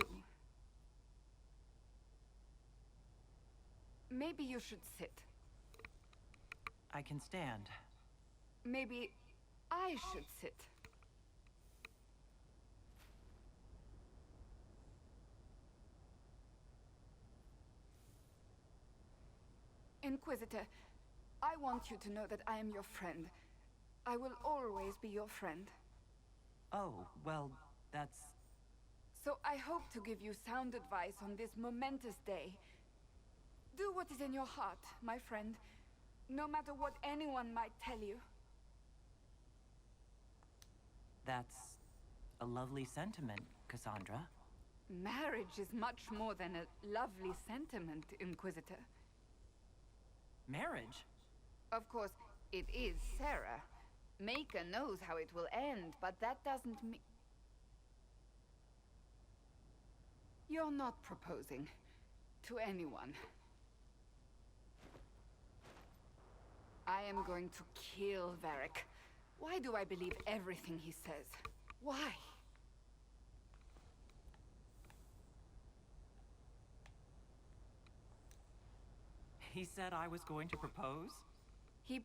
Maybe you should sit. I can stand. Maybe I should sit. Inquisitor, I want you to know that I am your friend. I will always be your friend. Oh, well, that's... So I hope to give you sound advice on this momentous day. Do what is in your heart, my friend, no matter what anyone might tell you. That's a lovely sentiment, Cassandra. Marriage is much more than a lovely sentiment, Inquisitor. Marriage? Of course, it is Sarah. Maker knows how it will end, but that doesn't mean... You're not proposing to anyone. I am going to kill Varric. Why do I believe everything he says? Why? He said I was going to propose? He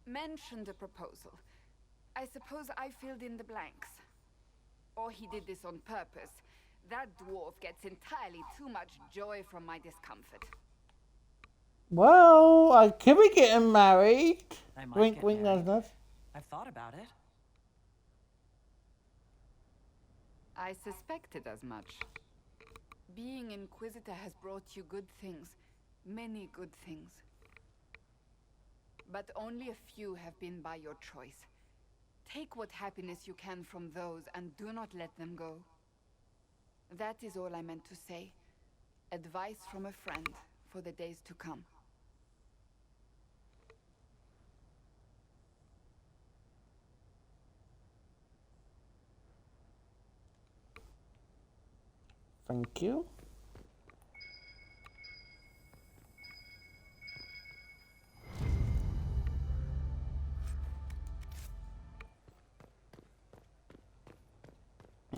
mentioned a proposal. I suppose I filled in the blanks. Or he did this on purpose. That dwarf gets entirely too much joy from my discomfort. Well, can we get him married? I might Wink, get wink, married. nudge, nudge. I've thought about it. I suspected as much. Being Inquisitor has brought you good things. Many good things. But only a few have been by your choice. Take what happiness you can from those and do not let them go. That is all I meant to say. Advice from a friend for the days to come. Thank you.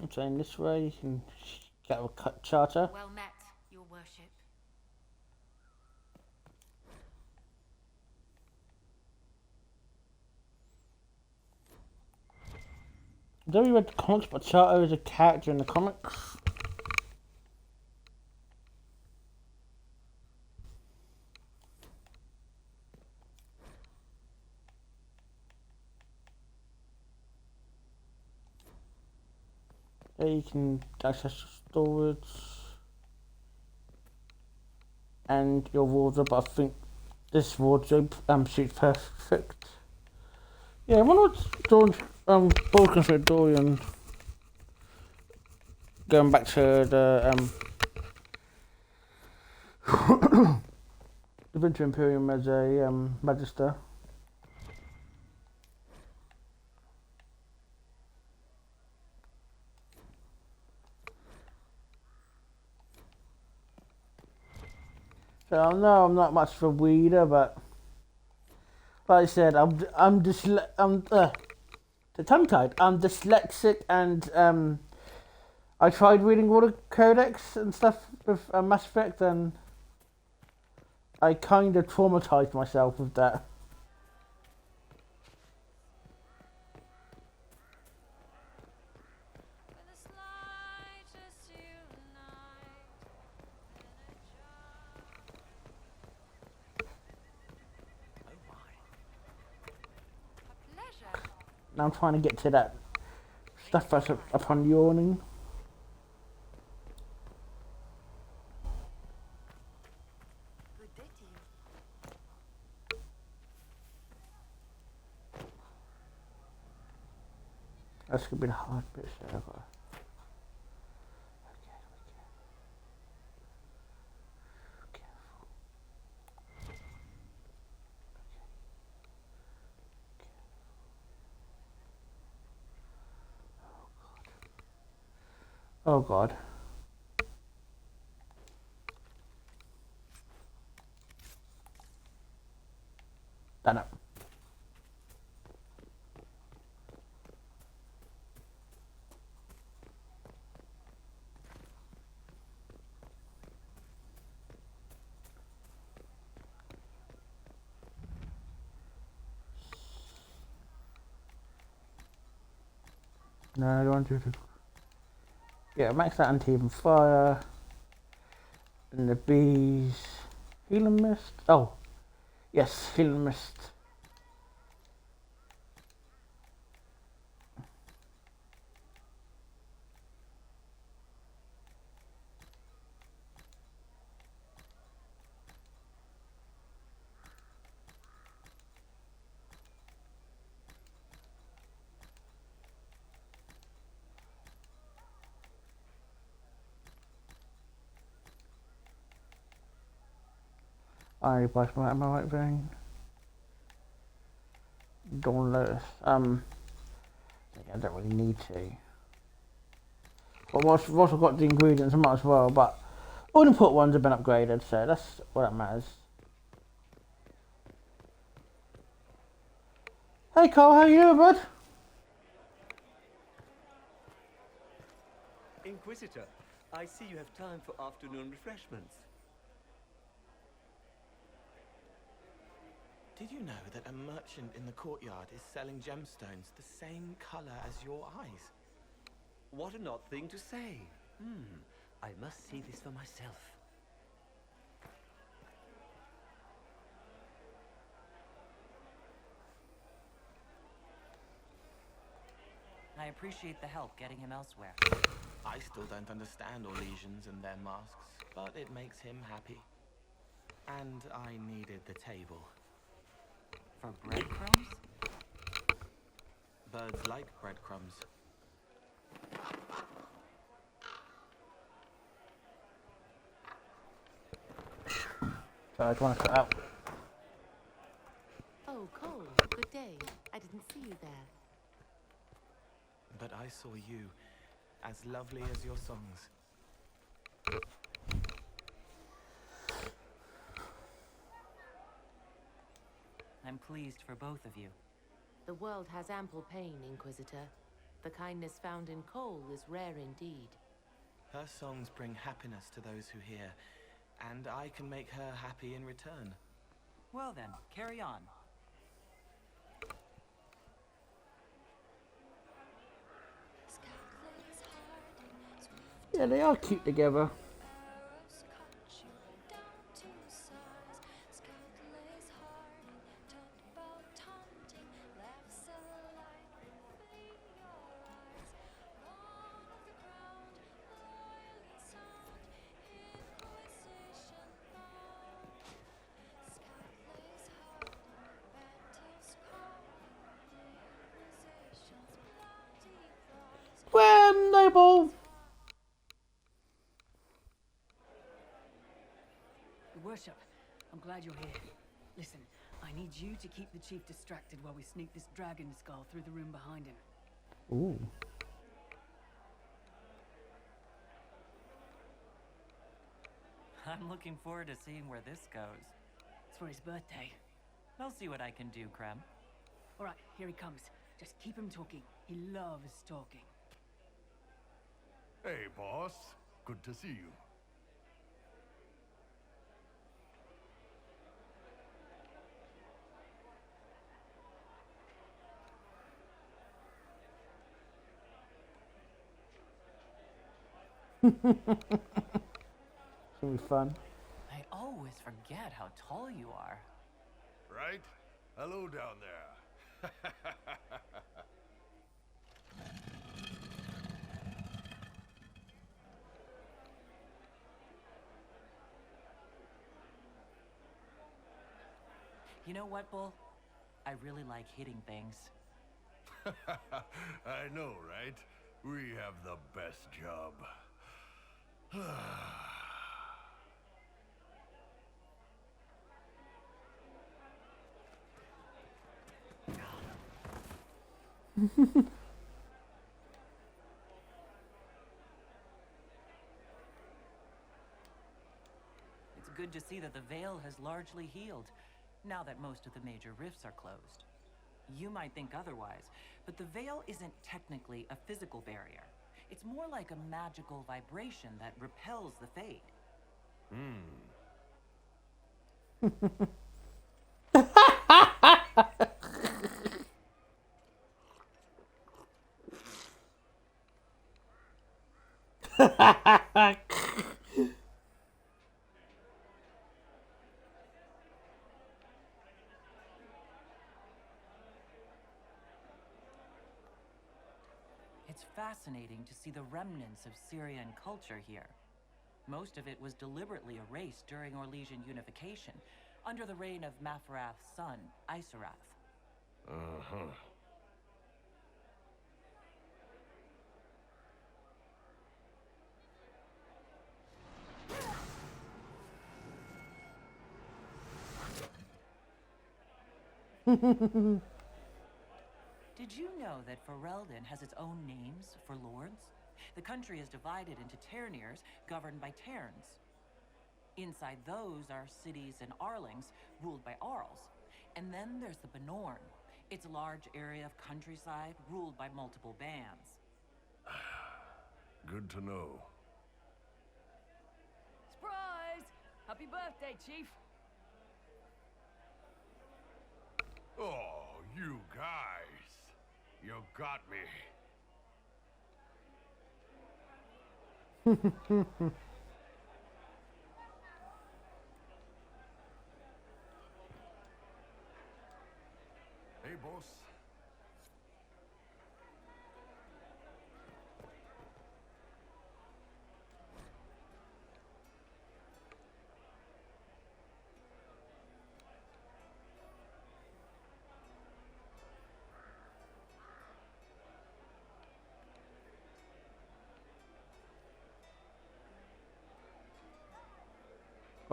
I'm saying this way, you can get a cut charter. Well met, your worship. I don't read the comics, but Charter is a character in the comics. There you can access storage and your wardrobe. I think this wardrobe suits perfect. Yeah, I wonder what's George Balkan for Dorian. Going back to the the Winter Imperium as a Magister. So I know I'm not much of a reader, but like I said, I'm the tongue-tied. I'm dyslexic, and I tried reading all the codex and stuff with Mass Effect, and I kind of traumatized myself with that. Now I'm trying to get to that stuff that's upon yawning. Good day to you. That's gonna be the hard bit, so oh god. Done it. No, I don't want to. Yeah, max that anti-even fire. And the bees. Healing mist. Oh, yes, healing mist. I passed my right vein. Don't let I don't really need to. But I've also got the ingredients, I might as well, but all the input ones have been upgraded, so that's what that matters. Hey Cole, how you doing, bud? Inquisitor, I see you have time for afternoon refreshments. Did you know that a merchant in the courtyard is selling gemstones the same color as your eyes? What an odd thing to say. I must see this for myself. I appreciate the help getting him elsewhere. I still don't understand Orlesians and their masks, but it makes him happy. And I needed the table. For breadcrumbs? Birds like breadcrumbs. So I just want to cut out. Oh, Cole, good day. I didn't see you there. But I saw you, as lovely as your songs. I'm pleased for both of you. The world has ample pain, Inquisitor. The kindness found in Cole is rare indeed. Her songs bring happiness to those who hear, and I can make her happy in return. Well then, carry on. Yeah, they are cute together. Well, noble. Your Worship, I'm glad you're here. Listen, I need you to keep the chief distracted while we sneak this dragon skull through the room behind him. Ooh. I'm looking forward to seeing where this goes. It's for his birthday. I'll see what I can do, Krem. All right, here he comes. Just keep him talking. He loves talking. Hey, boss. Good to see you. It's gonna be fun. I always forget how tall you are. Right? Hello down there. You know what, Bull? I really like hitting things. I know, right? We have the best job. It's good to see that the Veil has largely healed, now that most of the major rifts are closed. You might think otherwise, but the Veil isn't technically a physical barrier. It's more like a magical vibration that repels the Fade. It's fascinating to see the remnants of Syrian culture here. Most of it was deliberately erased during Orlesian unification, under the reign of Mafarath's son, Isarath. Uh-huh. Did you know that Ferelden has its own names for lords? The country is divided into Ternirs, governed by Terns. Inside those are cities and Arlings, ruled by Arls. And then there's the Benorn. It's a large area of countryside, ruled by multiple bands. Good to know. Surprise! Happy birthday, Chief! Oh, you guys. You got me. Hey, boss.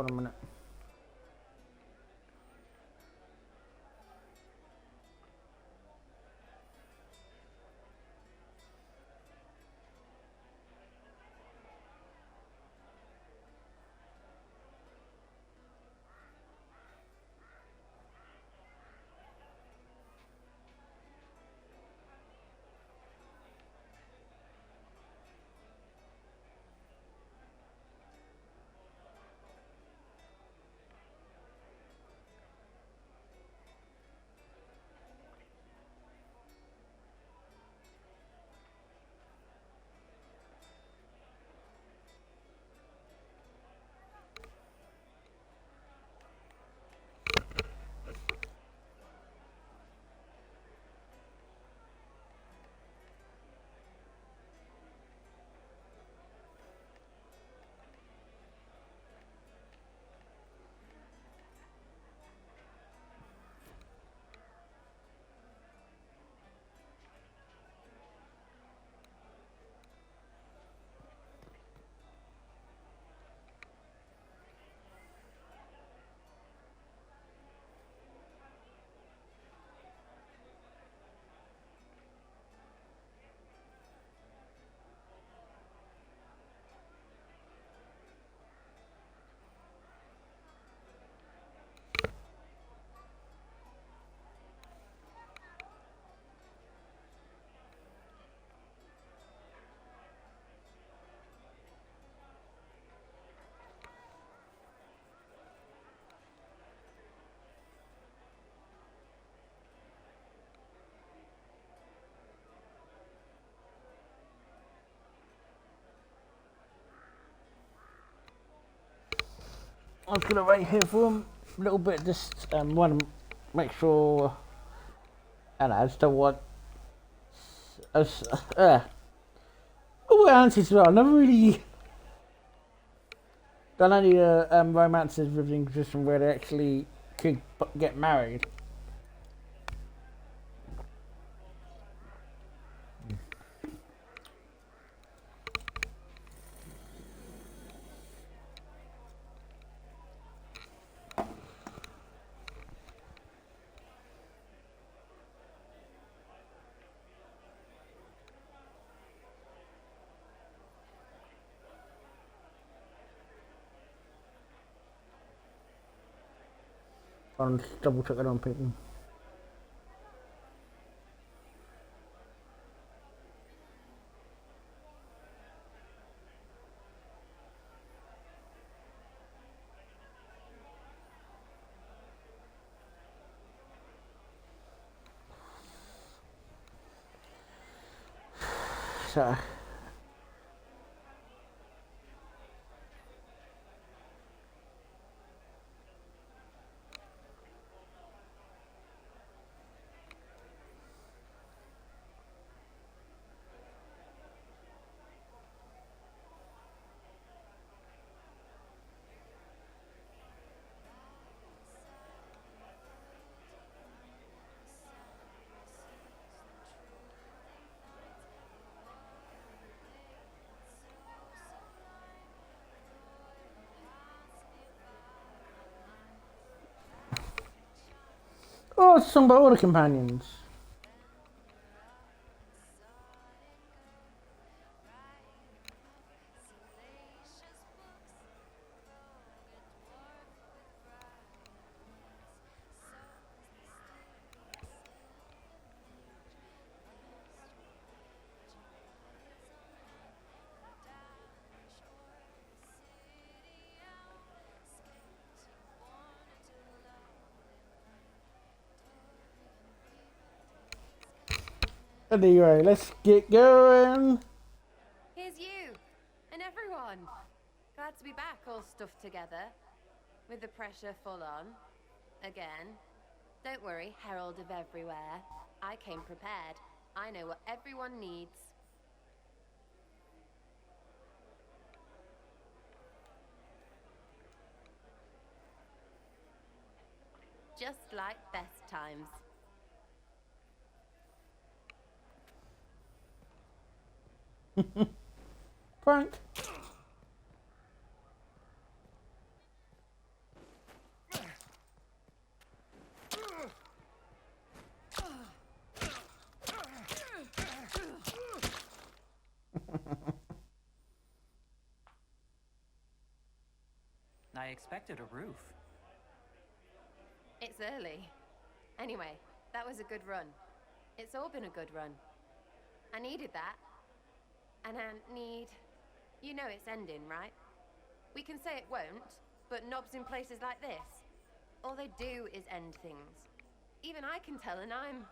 Hold on a minute. I was gonna wait here for him a little bit. Just want to make sure. And I just don't want. Oh, aunties as well. I never really done any romances with the Inquisition where they actually could get married. I'll just double check it on people. So. Oh, it's a song by all the companions. Anyway, let's get going. Here's you and everyone. Glad to be back, all stuffed together, with the pressure full on. Again. Don't worry, Herald of Everywhere. I came prepared. I know what everyone needs. Just like best times. Prank. expected a roof. It's early. Anyway, that was a good run. It's all been a good run. I needed that. And I need... You know it's ending, right? We can say it won't, but knobs in places like this, all they do is end things. Even I can tell, and I'm...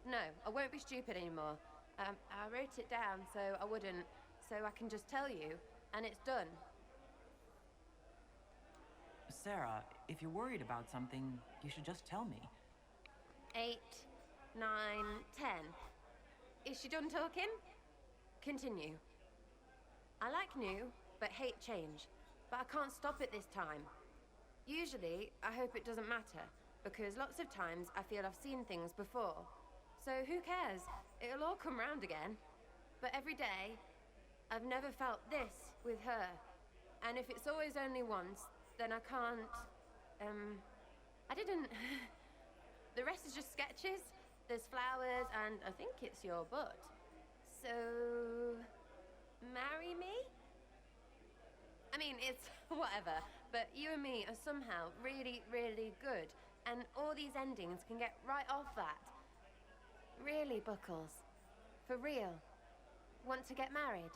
No, I won't be stupid anymore. I wrote it down so I wouldn't, so I can just tell you, and it's done. Sarah, if you're worried about something, you should just tell me. 8, 9, 10. Is she done talking? Continue. I like new, but hate change. But I can't stop it this time. Usually, I hope it doesn't matter, because lots of times I feel I've seen things before. So who cares? It'll all come round again. But every day, I've never felt this with her. And if it's always only once, then I can't... I didn't... The rest is just sketches. There's flowers, and I think it's your butt. So... marry me? I mean, it's whatever, but you and me are somehow really, really good, and all these endings can get right off that. Really, Buckles? For real? Want to get married?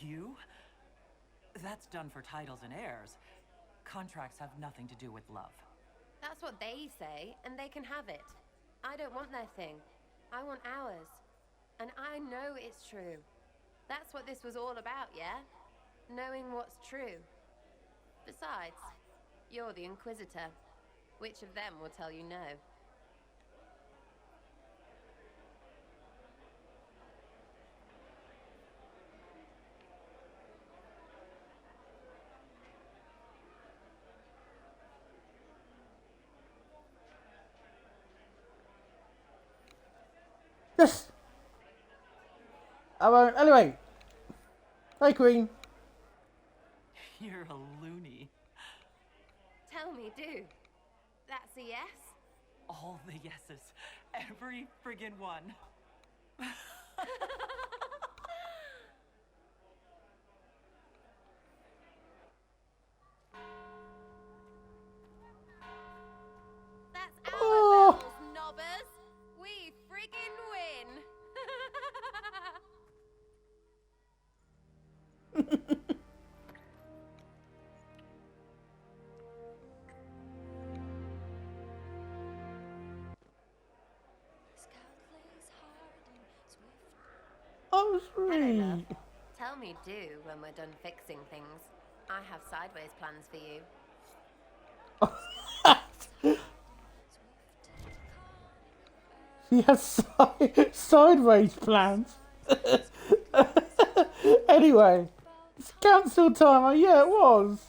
You? That's done for titles and heirs. Contracts have nothing to do with love. That's what they say, and they can have it. I don't want their thing. I want ours. And I know it's true. That's what this was all about, yeah? Knowing what's true. Besides, you're the Inquisitor. Which of them will tell you no? Yes! I won't. Anyway. Hey, Queen. You're a loony. Tell me, do. That's a yes? All the yeses. Every friggin' one. That's our bells, knobbers. We friggin' win. Oh, Hello, sweet. love. Tell me do when we're done fixing things. I have sideways plans for you. He has sideways plans. Anyway, it's council time. Oh, yeah, it was.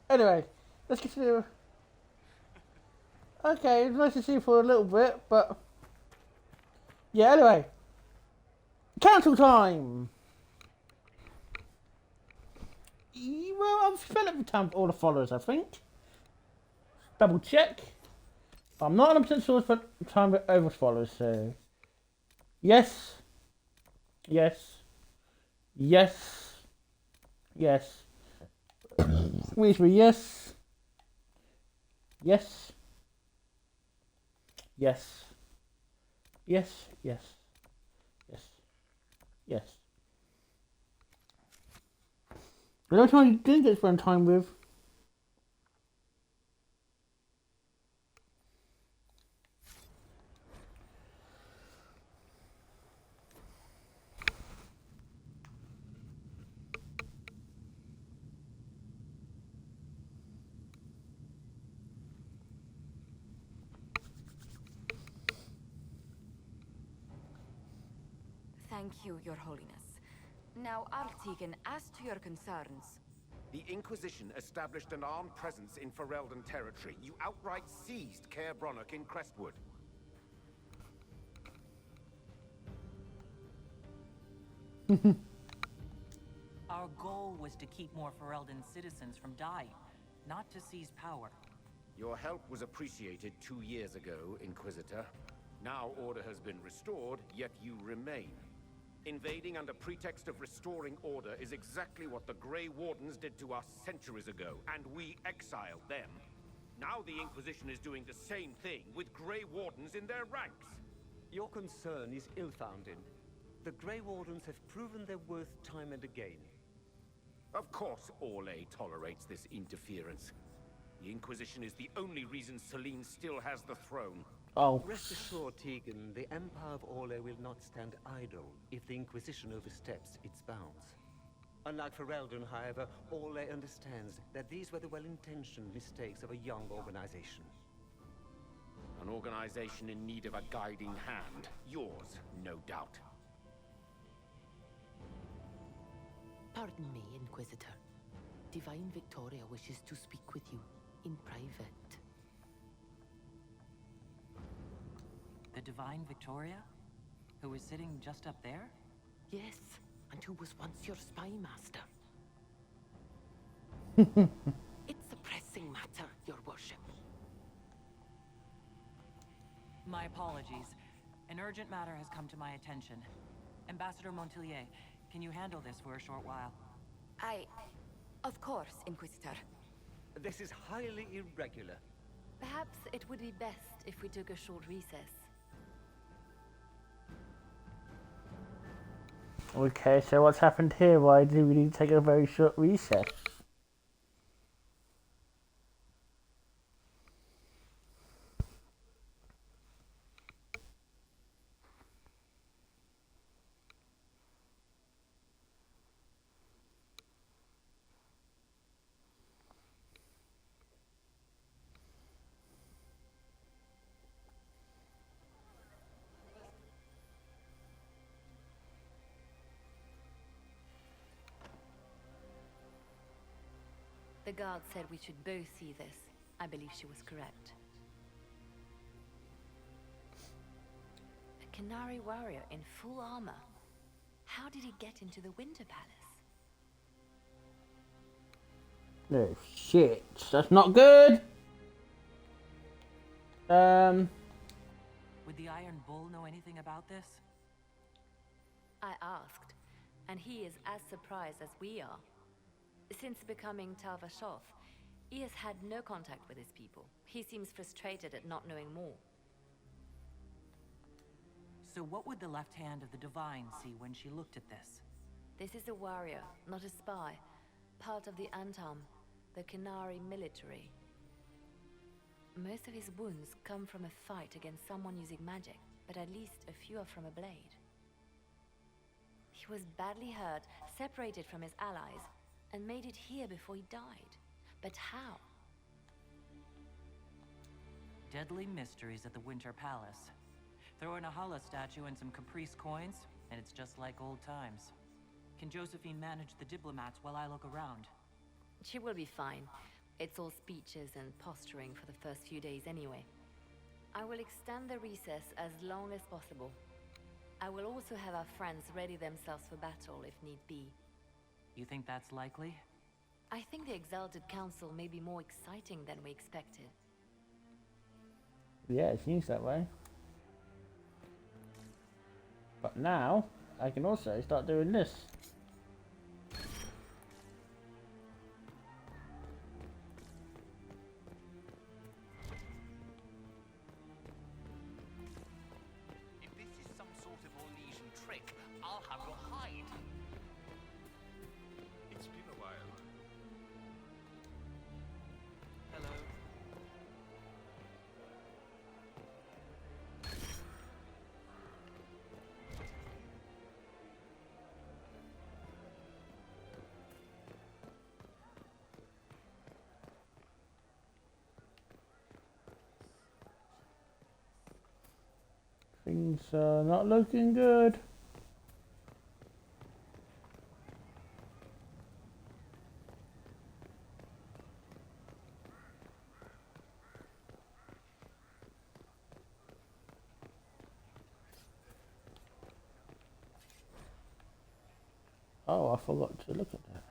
Anyway, let's continue. Okay, it's nice to see you for a little bit, but... Yeah, anyway. Council time! Well, I've spent every time for all the followers, I think. Double check. I'm not 100% sure I spent time with over followers, so... Yes. Yes. Yes. Yes. Weasley, yes. Yes. Yes. Yes. Yes. Yes. Yes. The only time you didn't get to spend time with. Thank you, Your Holiness. Now, Artigan, as to your concerns... The Inquisition established an armed presence in Ferelden territory. You outright seized Caer Bronach in Crestwood. Our goal was to keep more Ferelden citizens from dying, not to seize power. Your help was appreciated 2 years ago, Inquisitor. Now order has been restored, yet you remain. Invading under pretext of restoring order is exactly what the Grey Wardens did to us centuries ago, and we exiled them. Now the Inquisition is doing the same thing with Grey Wardens in their ranks. Your concern is ill-founded. The Grey Wardens have proven their worth time and again. Of course Orlais tolerates this interference. The Inquisition is the only reason Selene still has the throne. Oh. Rest assured, Tegan, the Empire of Orlais will not stand idle if the Inquisition oversteps its bounds. Unlike Ferelden, however, Orlais understands that these were the well-intentioned mistakes of a young organization. An organization in need of a guiding hand. Yours, no doubt. Pardon me, Inquisitor. Divine Victoria wishes to speak with you in private. The Divine Victoria? Who was sitting just up there? Yes, and who was once your spy master. It's a pressing matter, your worship. My apologies. An urgent matter has come to my attention. Ambassador Montilier, can you handle this for a short while? Of course, Inquisitor. This is highly irregular. Perhaps it would be best if we took a short recess. Okay, so what's happened here? Why do we need to take a very short recess? The guard said we should both see this. I believe she was correct. A Canary warrior in full armor. How did he get into the Winter Palace? No shit, that's not good. Would the Iron Bull know anything about this? I asked, and he is as surprised as we are. Since becoming Tal Vashoth, he has had no contact with his people. He seems frustrated at not knowing more. So what would the left hand of the Divine see when she looked at this? This is a warrior, not a spy. Part of the Antam, the Canary military. Most of his wounds come from a fight against someone using magic, but at least a few are from a blade. He was badly hurt, separated from his allies, and made it here before he died. But how? Deadly mysteries at the Winter Palace. Throw in a Hala statue and some Caprice coins, and it's just like old times. Can Josephine manage the diplomats while I look around? She will be fine. It's all speeches and posturing for the first few days anyway. I will extend the recess as long as possible. I will also have our friends ready themselves for battle if need be. You think that's likely? I think the Exalted Council may be more exciting than we expected. Yeah, it seems that way. But now, I can also start doing this. If this is some sort of Orlesian trick, I'll have your hide. It's been a while. Hello. Things are not looking good. Oh, I forgot to look at that.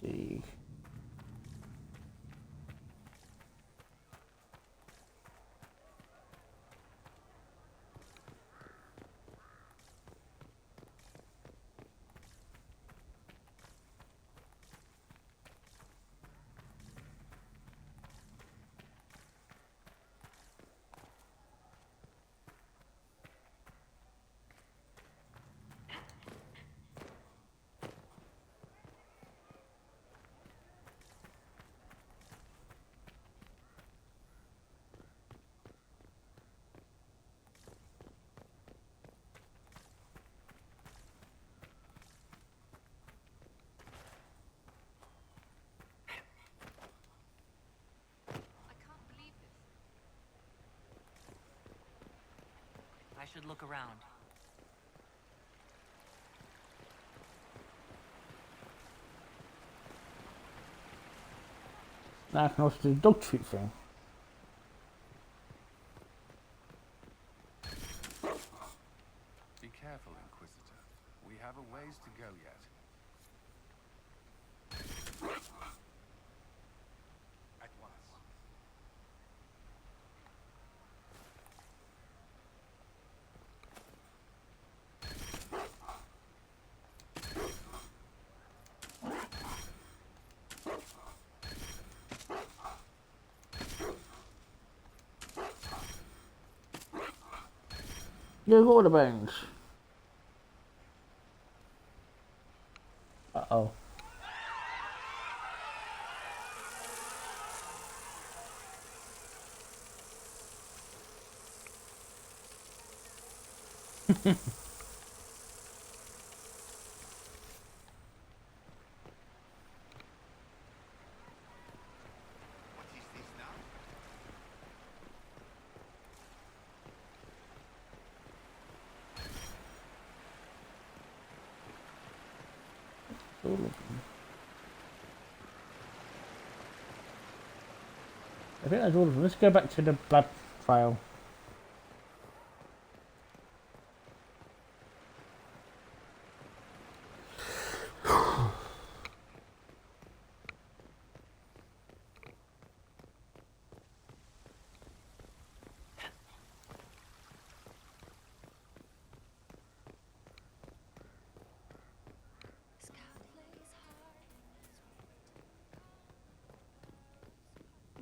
See. I should look around. Now I can also do the dog treat thing. Be careful, Inquisitor. We have a ways to go yet. At once. You've got all the bones. Uh-oh. All of them. I think that's all of them. Let's go back to the blood trail.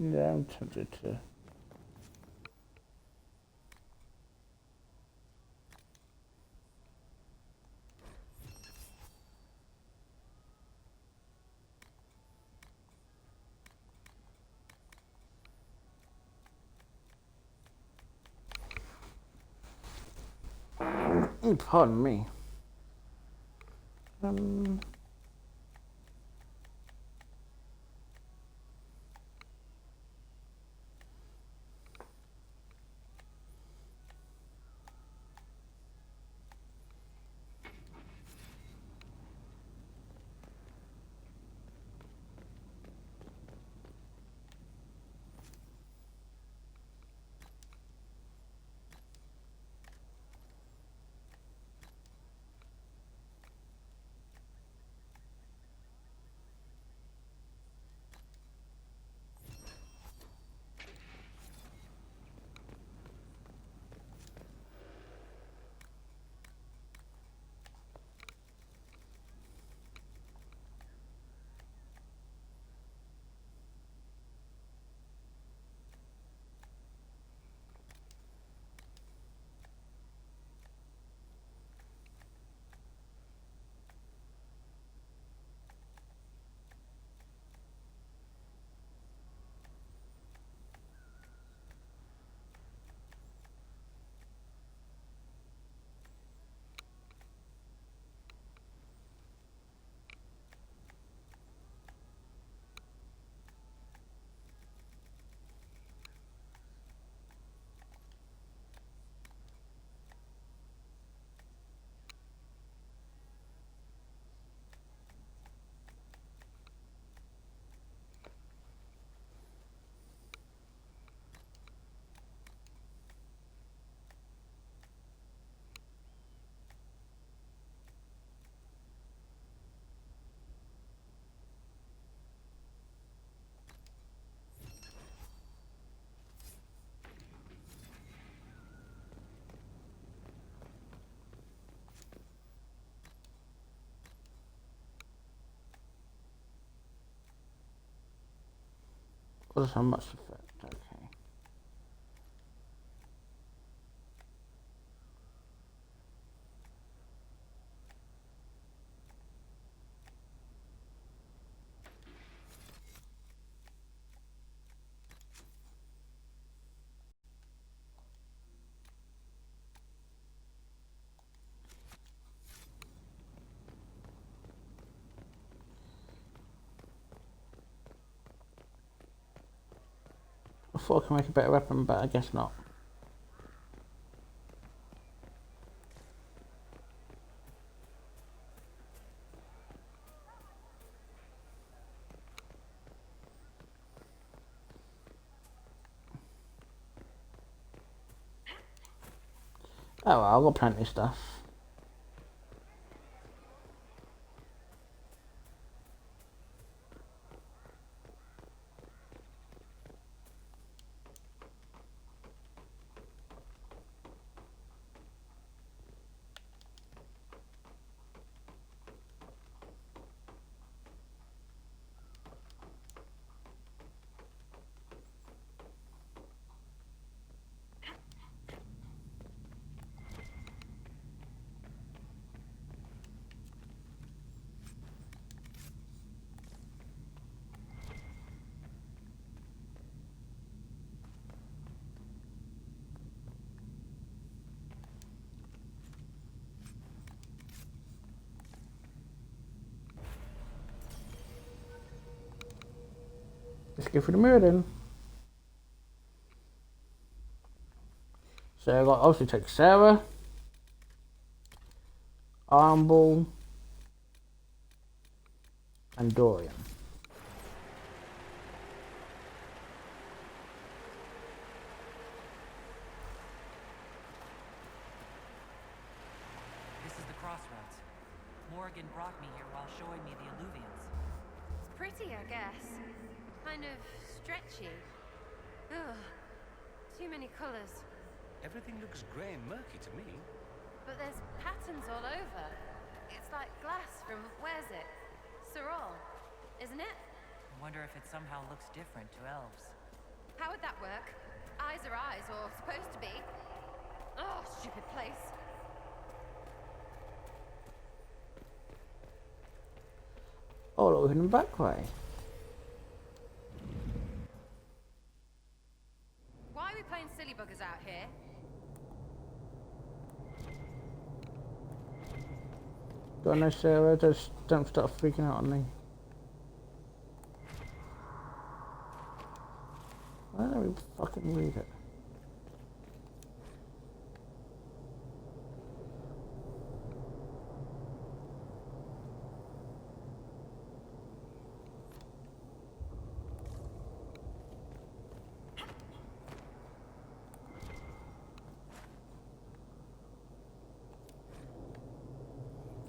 Yeah, I'm tempted to. Pardon me. Doesn't have much effect, okay. I thought I could make a better weapon, but I guess not. Oh well, I've got plenty of stuff. Let's go for the mirror then. So I've got obviously take Sarah, Armball, and Dorian. This is the crossroads. Morgan brought me here while showing me the alluvions. It's pretty, I guess. Kind of stretchy. Ugh. Too many colors. Everything looks grey and murky to me. But there's patterns all over. It's like glass from, where's it? Sorol, isn't it? I wonder if it somehow looks different to elves. How would that work? Eyes are eyes, or supposed to be. Oh, stupid place. Oh, look, we're in the back way. Why are we playing silly buggers out here? Don't know, Sarah, just don't start freaking out on me. Why don't we fucking read it?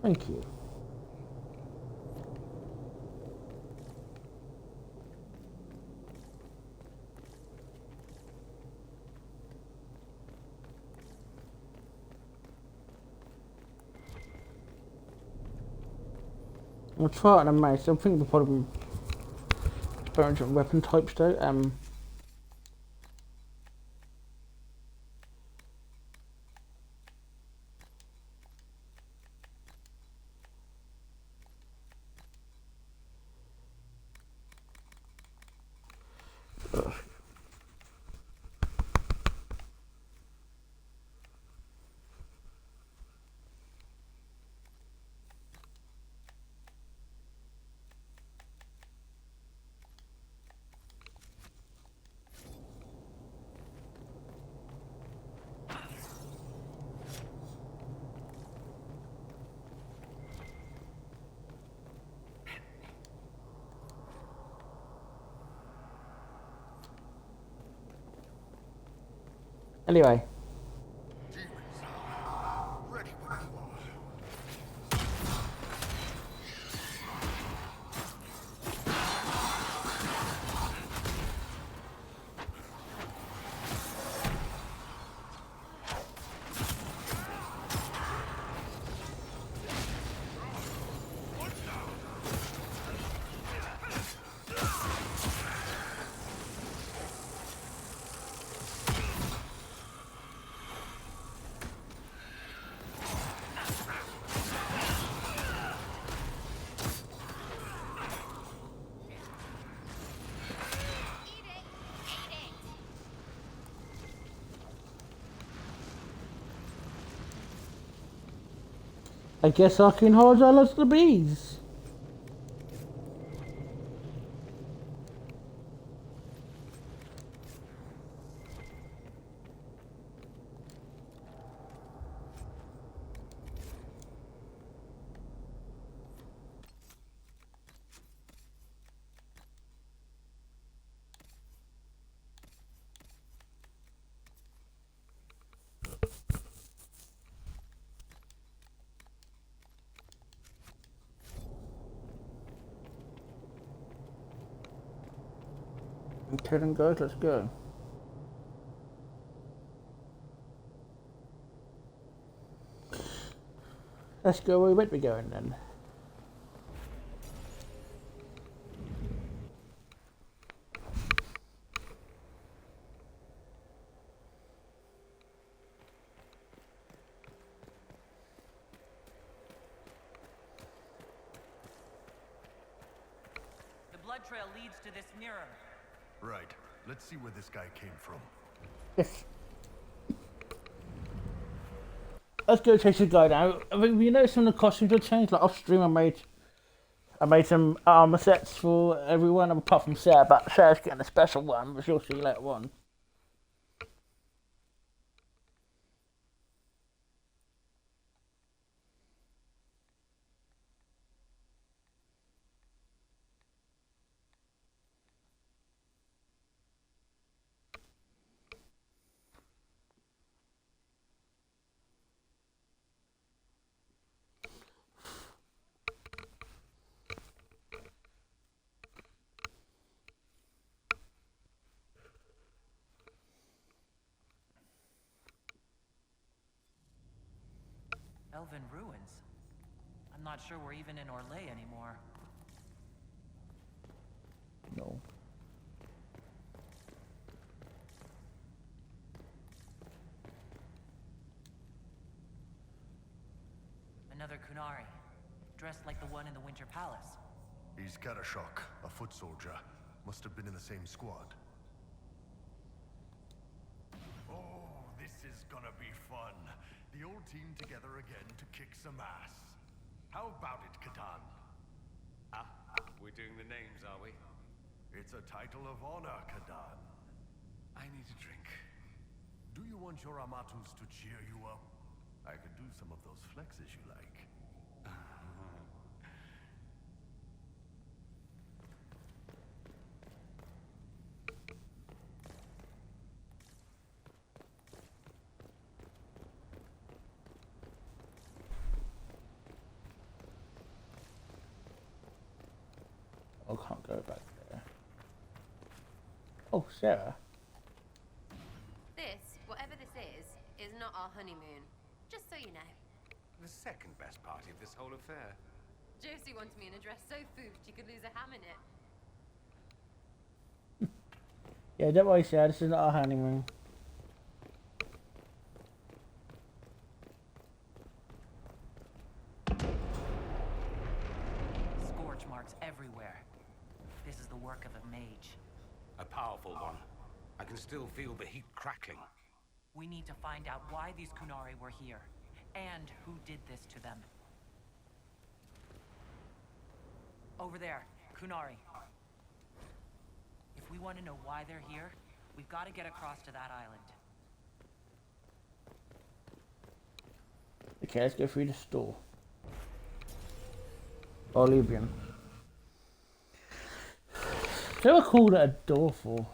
Thank you. I'll try it on a mace. I think we'll probably very different weapon types though. Anyway. I guess I can hold on to the bees. Okay then guys, let's go. Let's go where we meant to be going then. The blood trail leads to this mirror. Right. Let's see where this guy came from. Yes. Let's go chase the guy down. I mean, you know some of the costumes have changed. Like off stream, I made some armor sets for everyone apart from Sarah, but Sarah's getting a special one, which you'll see later on. Elven ruins. I'm not sure we're even in Orlais anymore. No. Another Kunari, dressed like the one in the Winter Palace. He's Karashok, a foot soldier. Must have been in the same squad. Oh, this is gonna be fun. The old team together again to kick some ass. How about it, Katan? Ah, we're doing the names, are we? It's a title of honor, Kadan. I need a drink. Do you want your Amatus to cheer you up? I could do some of those flexes you like. I can't go back there. Oh, Sarah. This, whatever this is not our honeymoon. Just so you know. The second best party of this whole affair. Josie wanted me in a dress so foofed you could lose a ham in it. Yeah, don't worry, Sarah. This is not our honeymoon. Scorch marks everywhere. This is the work of a mage. A powerful one. I can still feel the heat crackling. We need to find out why these Kunari were here, and who did this to them. Over there, Kunari. If we want to know why they're here, we've got to get across to that island. Okay, let's go through the store. Olivian. They were called a door for.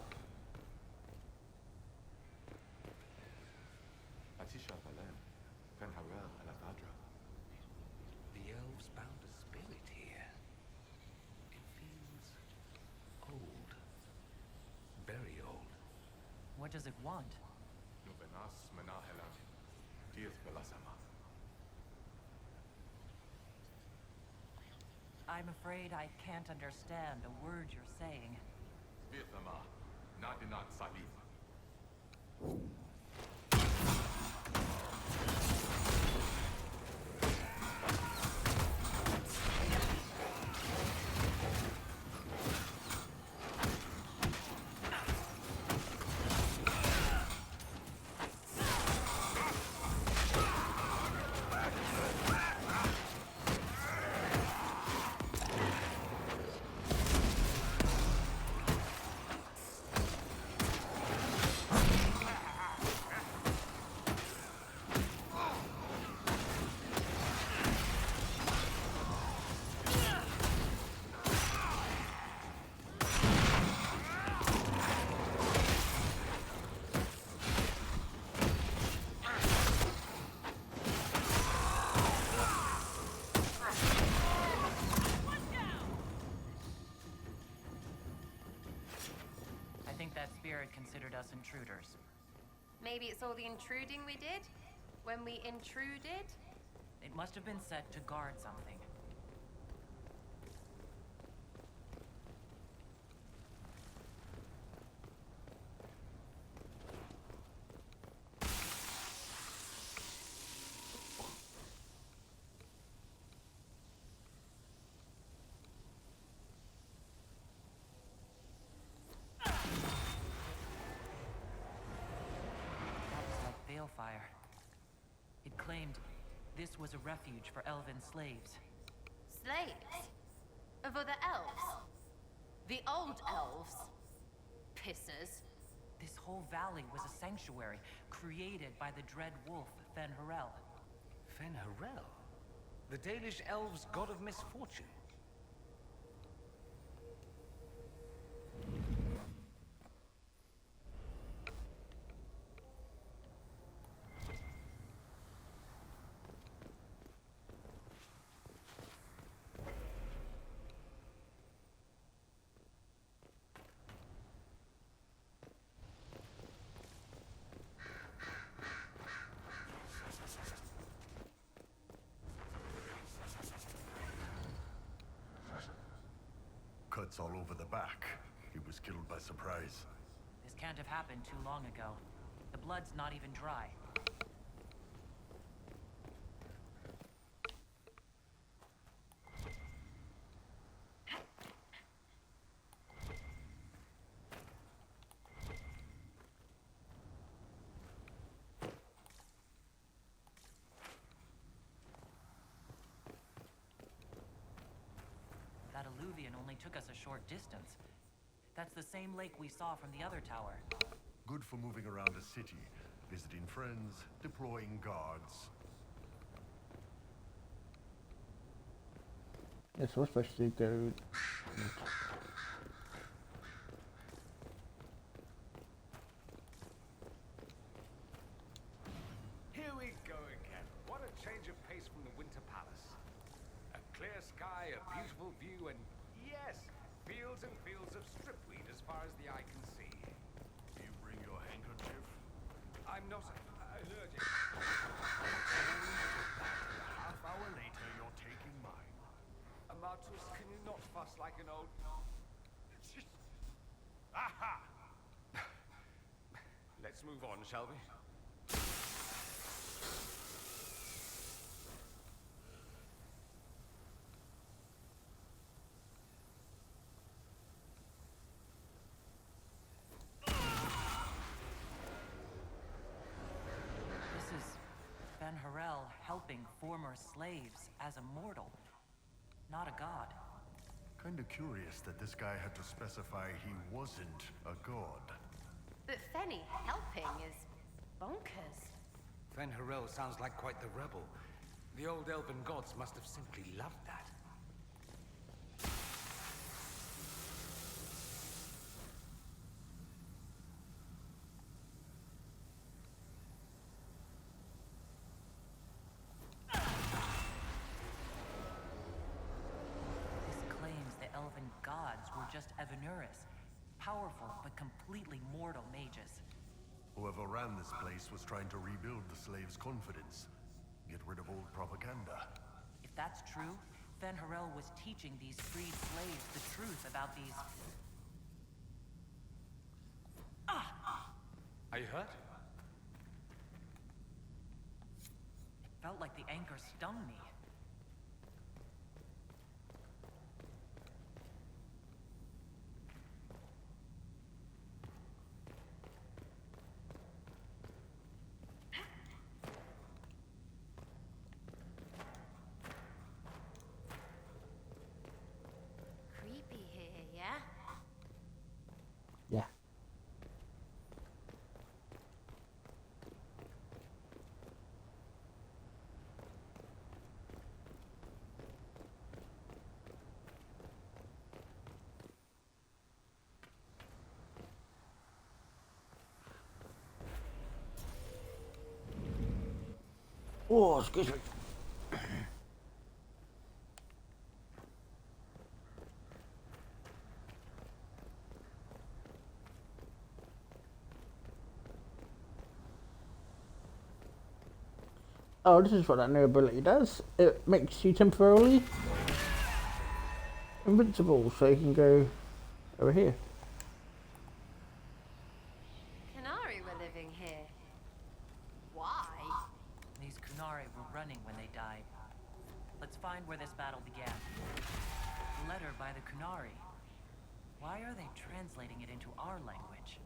The elves bound a spirit here. It feels old. Very old. What does it want? I'm afraid I can't understand a word you're saying. Spirit considered us intruders. Maybe it's all the intruding we did? When we intruded? It must have been set to guard something. Balefire. It claimed this was a refuge for elven slaves. Slaves? Of other elves? The old elves? Pissers. This whole valley was a sanctuary created by the dread wolf, Fen-Harel. Fen-Harel? The Dalish elves' god of misfortune? Cuts all over the back. He was killed by surprise. This can't have happened too long ago. The blood's not even dry. That alluvion only took us a short distance. That's the same lake we saw from the other tower. Good for moving around a city, visiting friends, deploying guards. Yes, we're supposed to go. Here we go again. What a change of pace from the Winter Palace. A clear sky, a beautiful view, and yes, fields and fields of stripweed as far as the eye can see. You bring your handkerchief? I'm not allergic. Half hour later, you're taking mine. Amatus, can you not fuss like an old... Aha! Let's move on, shall we? This is Fen-Harel helping former slaves as a mortal, not a god. Kinda curious that this guy had to specify he wasn't a god. But Fenny helping is bonkers. Fen-Harel sounds like quite the rebel. The old elven gods must have simply loved that. This claims the elven gods were just Evanuris, powerful but completely mortal mages. Whoever ran this place was trying to rebuild the slaves' confidence. Get rid of old propaganda. If that's true, Fen-Harel was teaching these freed slaves the truth about these... Are you hurt? It felt like the anchor stung me. Creepy here, yeah? Yeah. Oh, excuse me. Oh, this is what that new ability does. It makes you temporarily invincible, so you can go over here. Canary were living here. Why? These Kunari were running when they died. Let's find where this battle began. A letter by the Kunari. Why are they translating it into our language?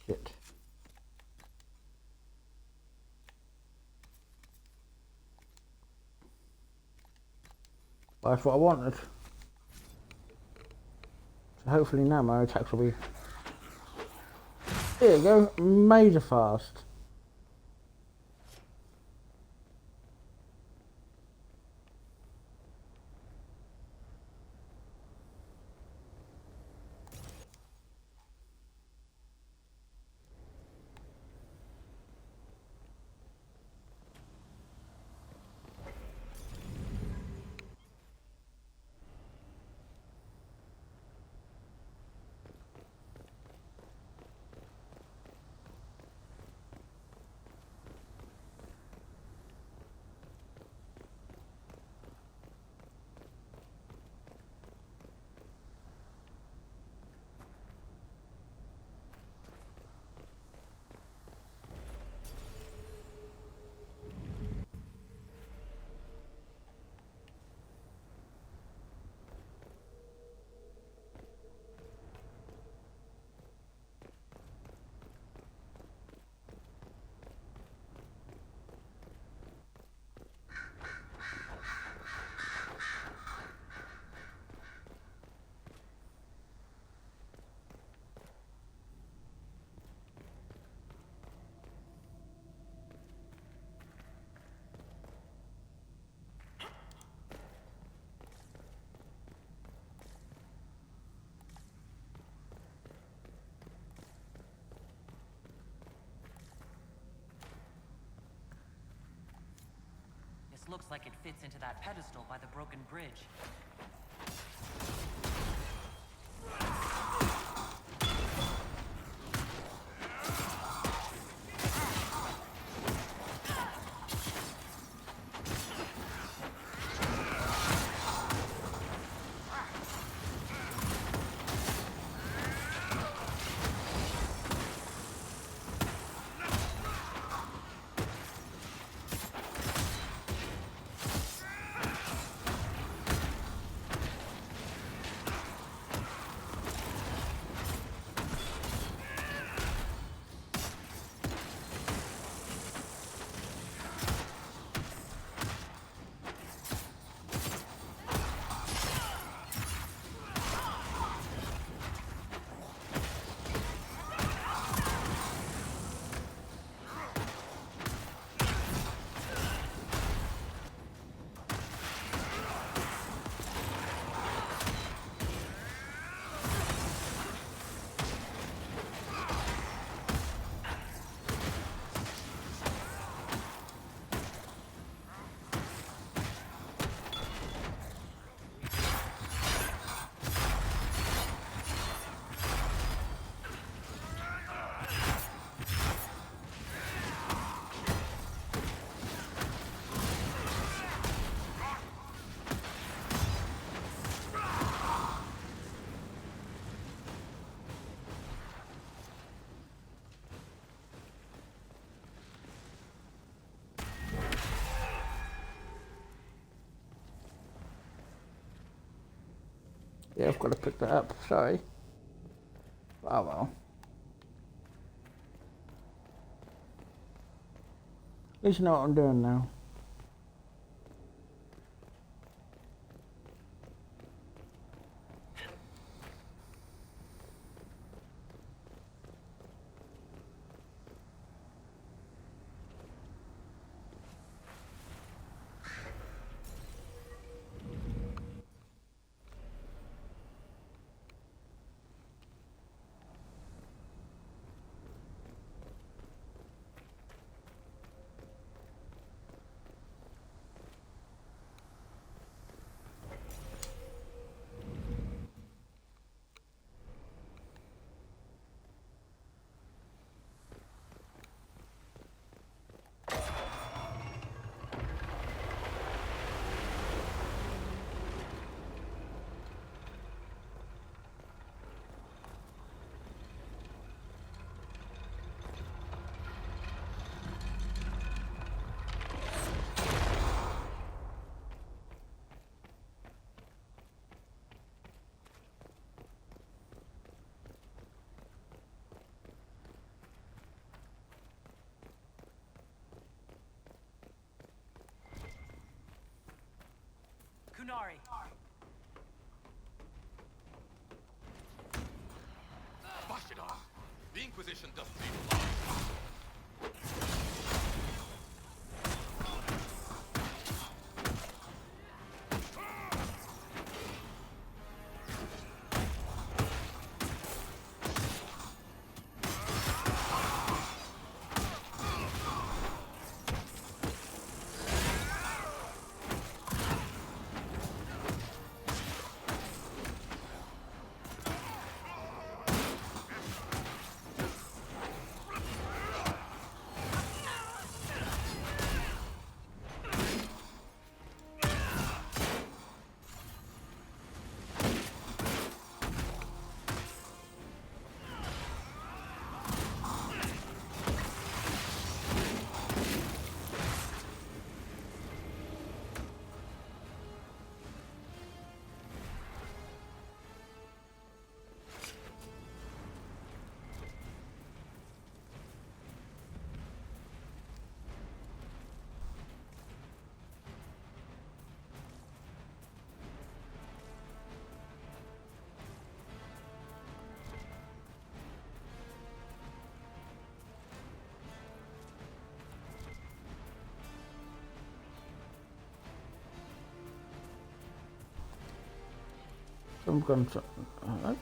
Shit. That's what I wanted. So hopefully now my attacks will be... There you go, major fast. This looks like it fits into that pedestal by the broken bridge. Yeah, I've got to pick that up. Sorry. Oh well. At least you know what I'm doing now. Kunari. Wash it off. The Inquisition doesn't need I'm going to. Alright.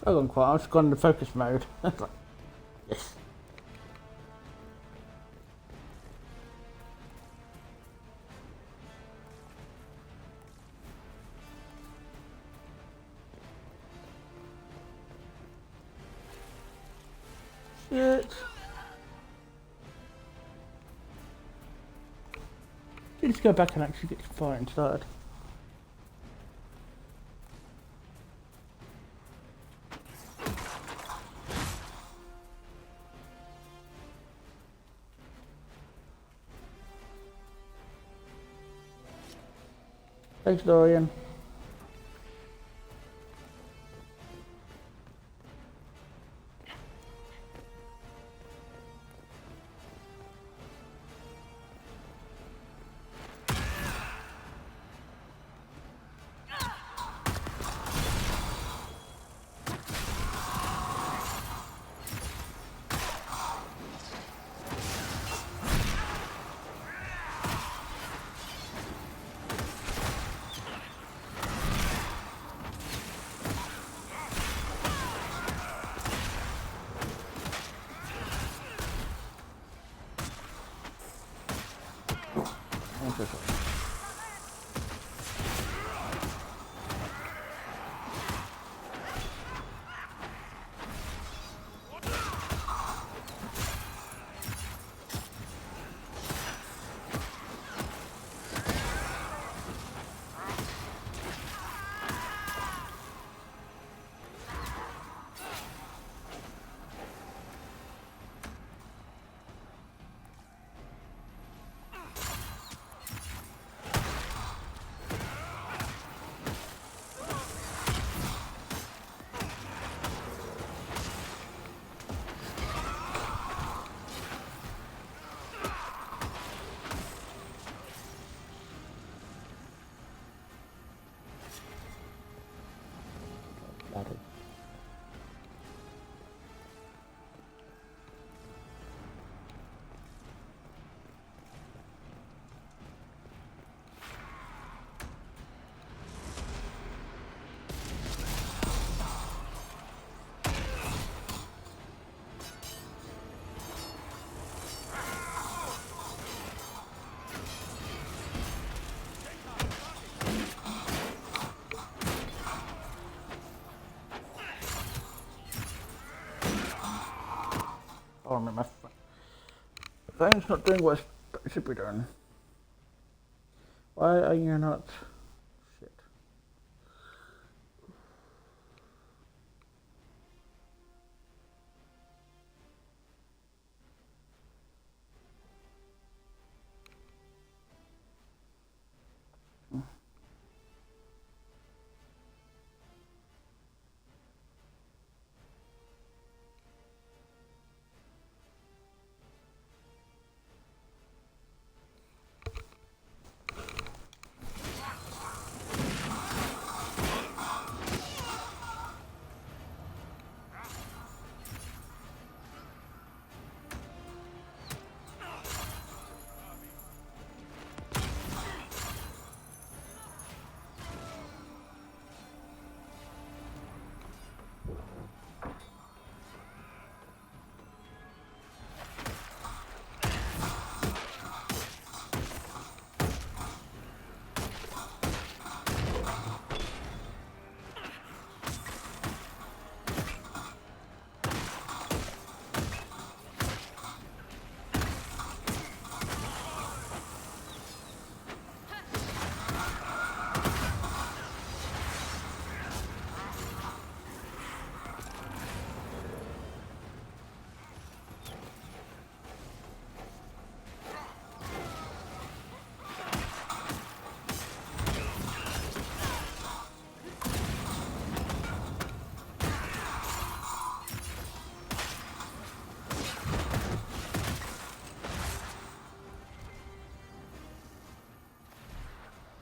Oh, gone quiet. I've just gone into focus mode. Yes. Shit. Let's go back and actually get some fire inside. Thanks, Dorian. Oh, my phone's not doing what it should be doing. Why are you not? Shit.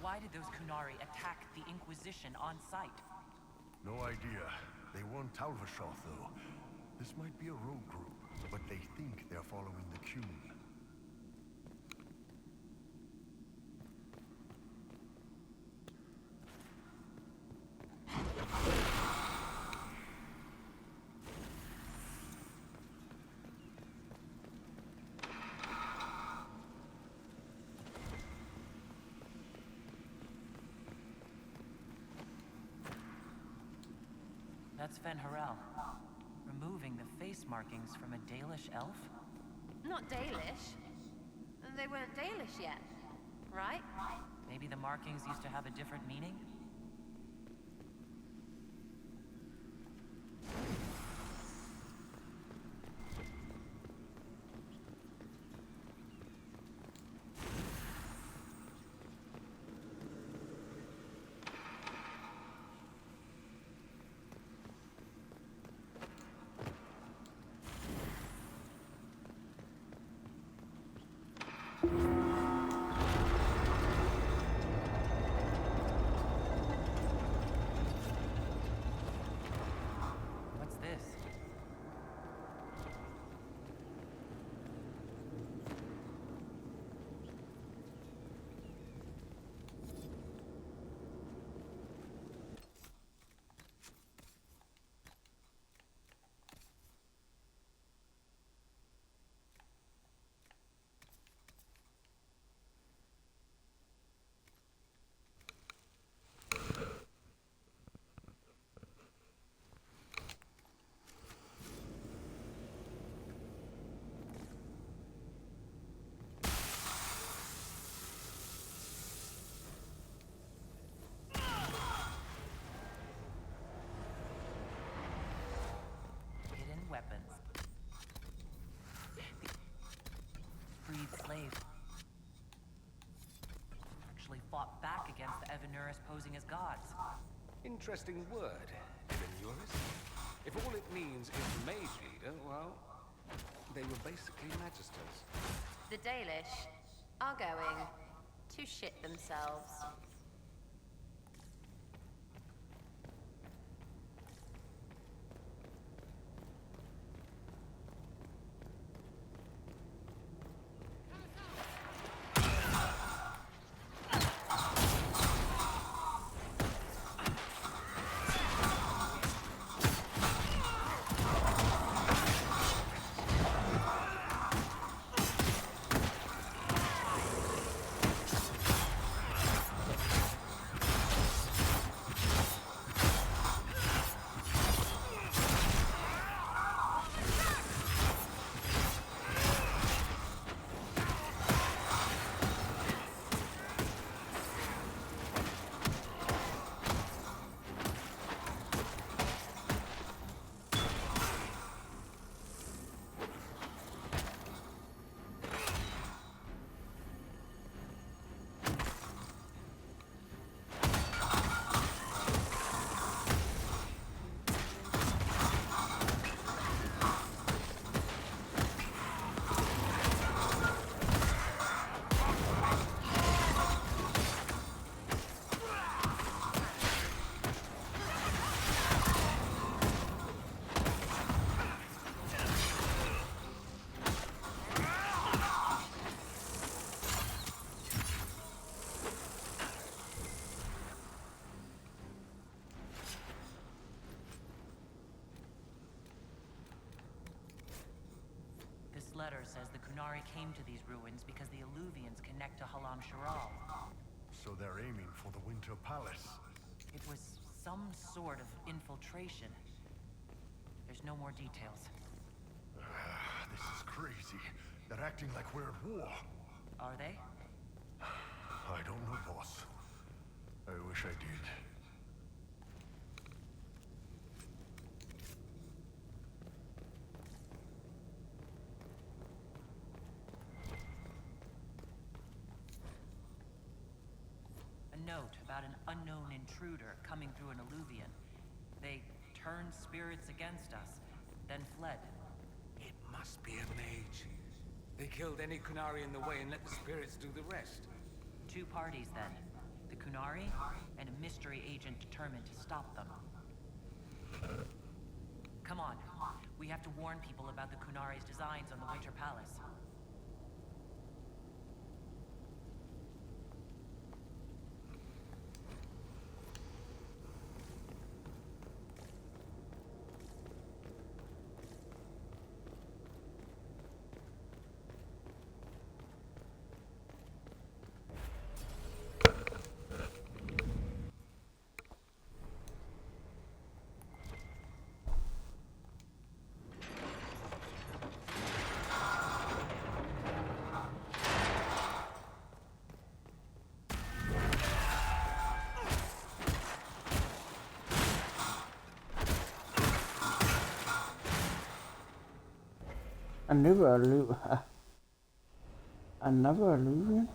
Why did those Kunari attack the Inquisition on sight? No idea. They weren't Talvashoth, though. This might be a rogue group, but they think they're following the Qun. That's Fen Harel. Removing the face markings from a Dalish elf? Not Dalish. They weren't Dalish yet, right? Maybe the markings used to have a different meaning? What's this? Hidden weapons. Freed slave. Actually fought back against the Evanuris posing as gods. Interesting word, Evanuris. If all it means is mage leader, well, they were basically magisters. The Dalish are going to shit themselves. This letter says the Kunari came to these ruins because the Alluvians connect to Halam Sharal. So they're aiming for the Winter Palace. It was some sort of infiltration. There's no more details. This is crazy. They're acting like we're at war. Are they? I don't know, boss. I wish I did. A note about an unknown intruder coming through an alluvian. They turned spirits against us, then fled. It must be a mage. They killed any Kunari in the way and let the spirits do the rest. Two parties then. The Kunari and a mystery agent determined to stop them. Come on. We have to warn people about the Kunari's designs on the Winter Palace. Another illusion?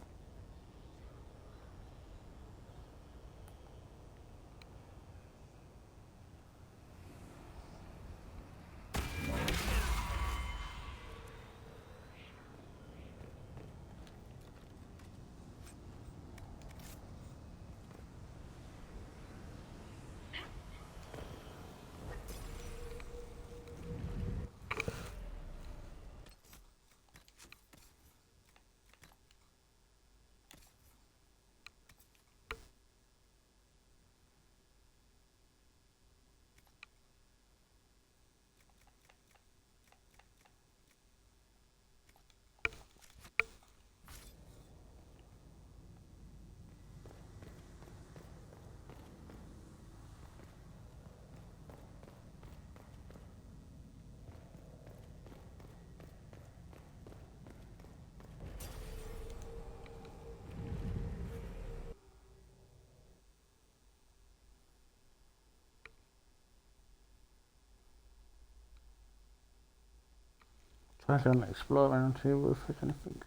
Try to explore and see if I can think.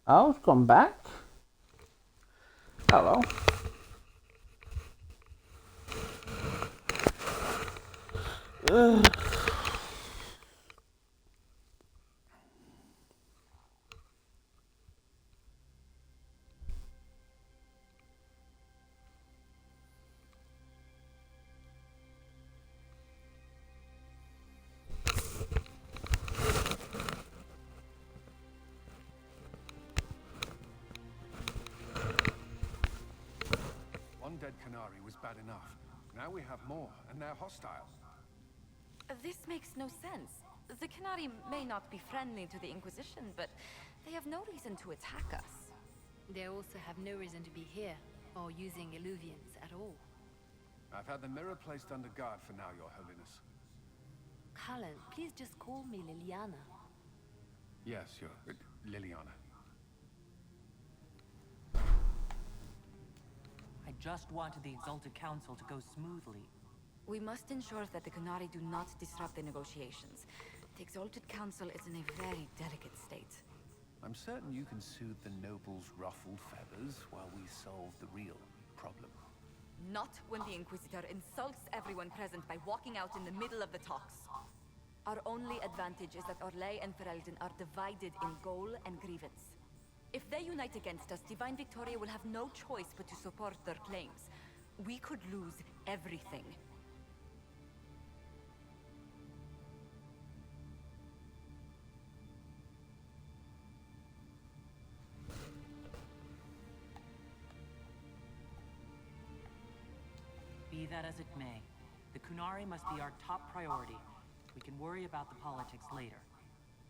Oh, it's gone back. Hello. Ugh. One dead Canary was bad enough. Now we have more, and they're hostile. This makes no sense. The Canary may not be friendly to the Inquisition, but they have no reason to attack us. They also have no reason to be here, or using illuvians at all. I've had the mirror placed under guard for now, Your Holiness. Cullen, please just call me Liliana. Yes, Your... Liliana. I just wanted the Exalted Council to go smoothly. We must ensure that the Canary do not disrupt the negotiations. The Exalted Council is in a very delicate state. I'm certain you can soothe the nobles' ruffled feathers while we solve the real problem. Not when the Inquisitor insults everyone present by walking out in the middle of the talks. Our only advantage is that Orlais and Ferelden are divided in goal and grievance. If they unite against us, Divine Victoria will have no choice but to support their claims. We could lose everything. Be that as it may, the Kunari must be our top priority. We can worry about the politics later.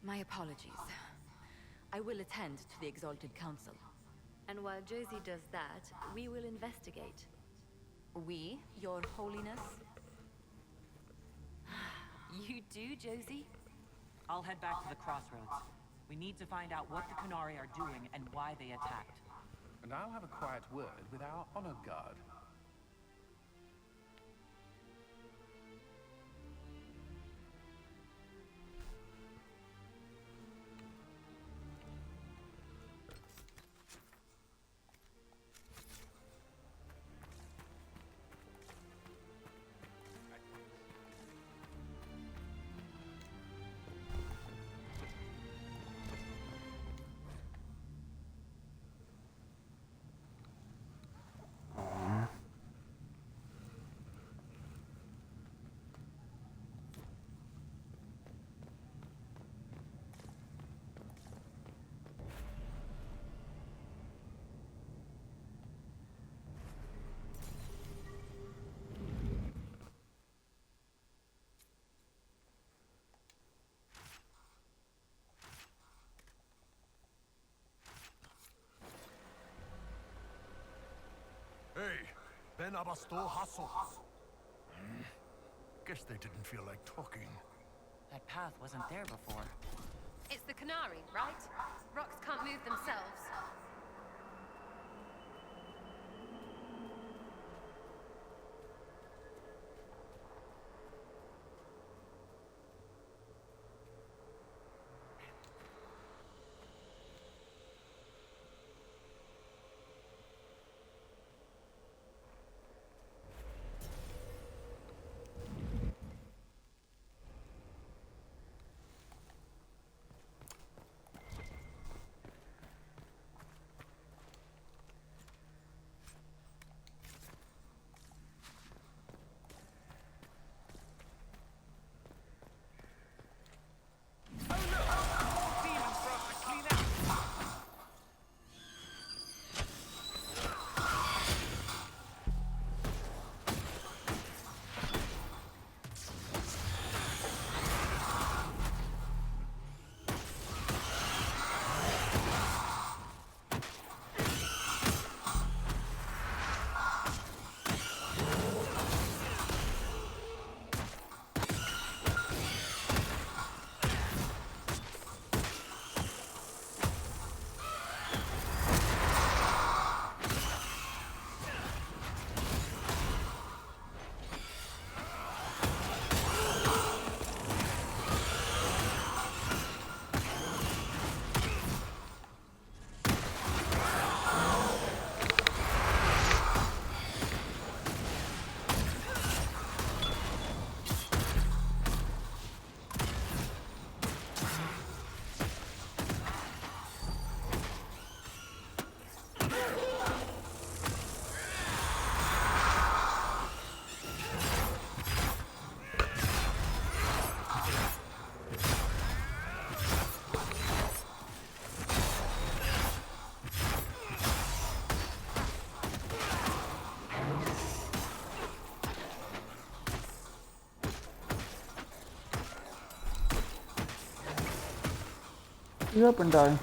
My apologies. I will attend to the Exalted Council. And while Josie does that, we will investigate. We, Your Holiness? You do, Josie? I'll head back to the crossroads. We need to find out what the Kunari are doing and why they attacked. And I'll have a quiet word with our honor guard. Hey, Ben Abasto Hasso. Guess they didn't feel like talking. That path wasn't there before. It's the Canary, right? Rocks can't move themselves. He's up and down.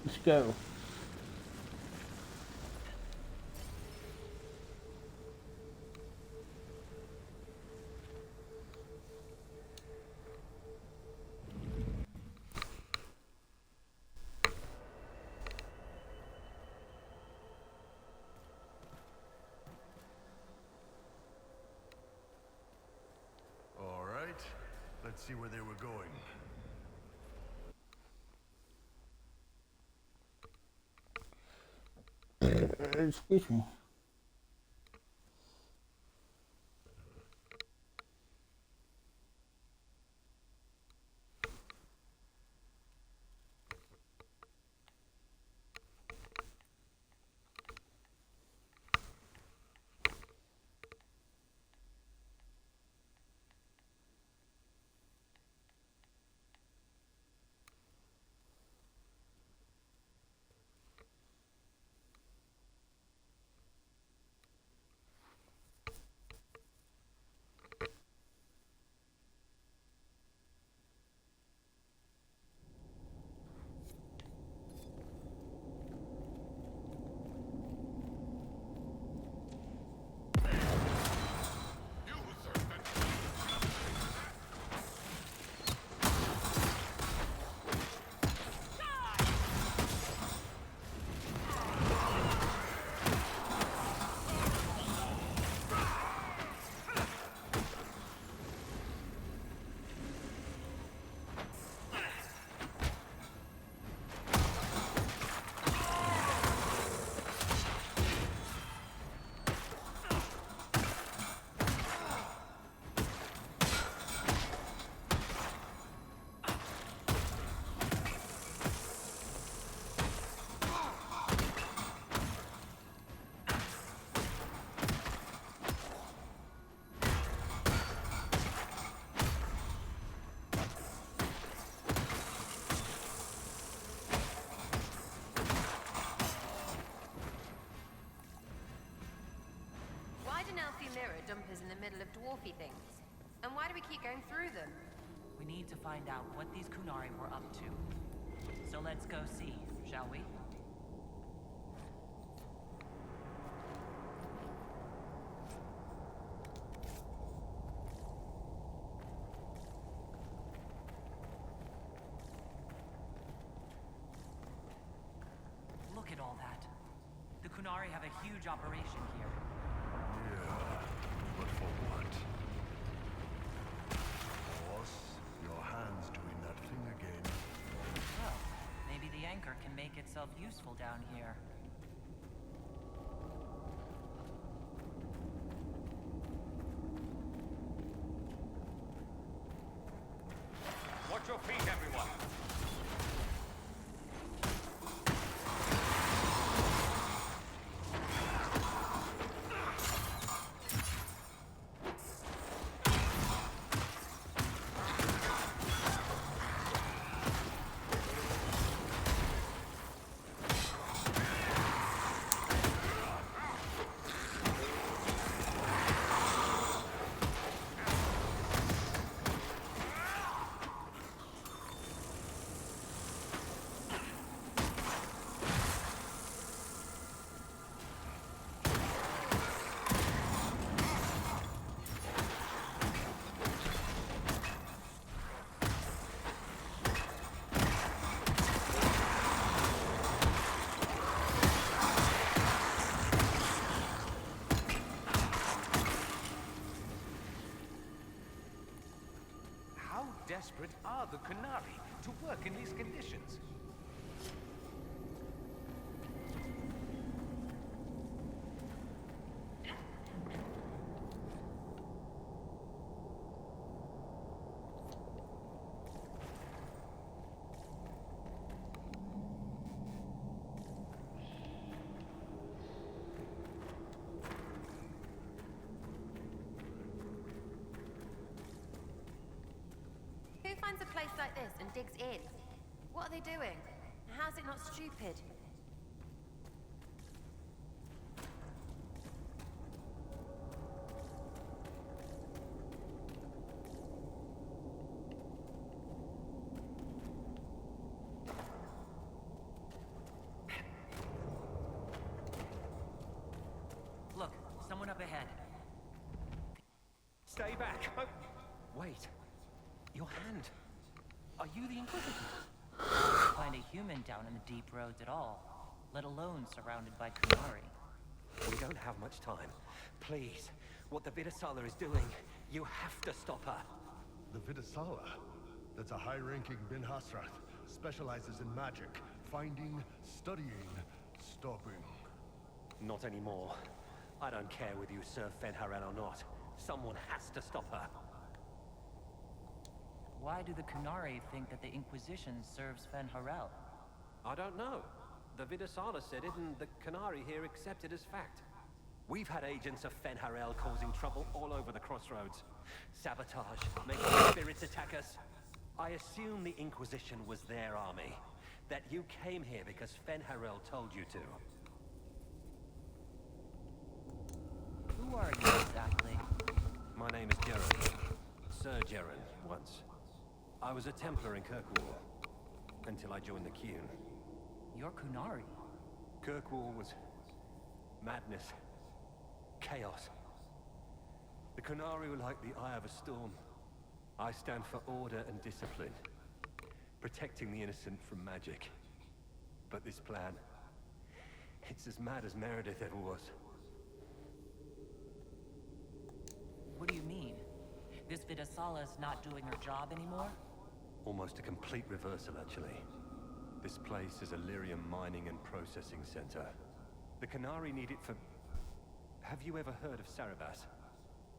Let's go. All right, let's see where they were going. Excuse me. Mirror dumpers in the middle of dwarfy things? And why do we keep going through them? We need to find out what these Kunari were up to. So let's go see, shall we? Look at all that. The Kunari have a huge operation here. Yeah, but for what? Boss, your hand's doing that thing again. Well, maybe the anchor can make it yourself useful down here. Watch your feet, everyone! How desperate are the Qunari to work in these conditions? Who finds a place like this and digs in? What are they doing? How's it not stupid? Look, someone up ahead. Stay back! Oh, wait. Your hand. Are you the Inquisitor? Find a human down in the deep roads at all, let alone surrounded by Qunari. We don't have much time. Please, what the Vidasala is doing, you have to stop her. The Vidasala? That's a high-ranking Bin Hasrath. Specializes in magic. Finding, studying, stopping. Not anymore. I don't care whether you serve Fenharel or not. Someone has to stop her. Why do the Qunari think that the Inquisition serves Fenharel? I don't know. The Vidasala said it, and the Qunari here accept it as fact. We've had agents of Fenharel causing trouble all over the crossroads. Sabotage, making spirits attack us. I assume the Inquisition was their army. That you came here because Fenharel told you to. Who are you exactly? My name is Jeren. Sir Jeren, once. I was a Templar in Kirkwall, until I joined the Qun. You're Qunari. Kirkwall was madness, chaos. The Qunari were like the eye of a storm. I stand for order and discipline, protecting the innocent from magic. But this plan, it's as mad as Meredith ever was. What do you mean? This Vidasala's not doing her job anymore? Almost a complete reversal, actually. This place is a lyrium mining and processing center. The Qunari need it for... Have you ever heard of Sarabas?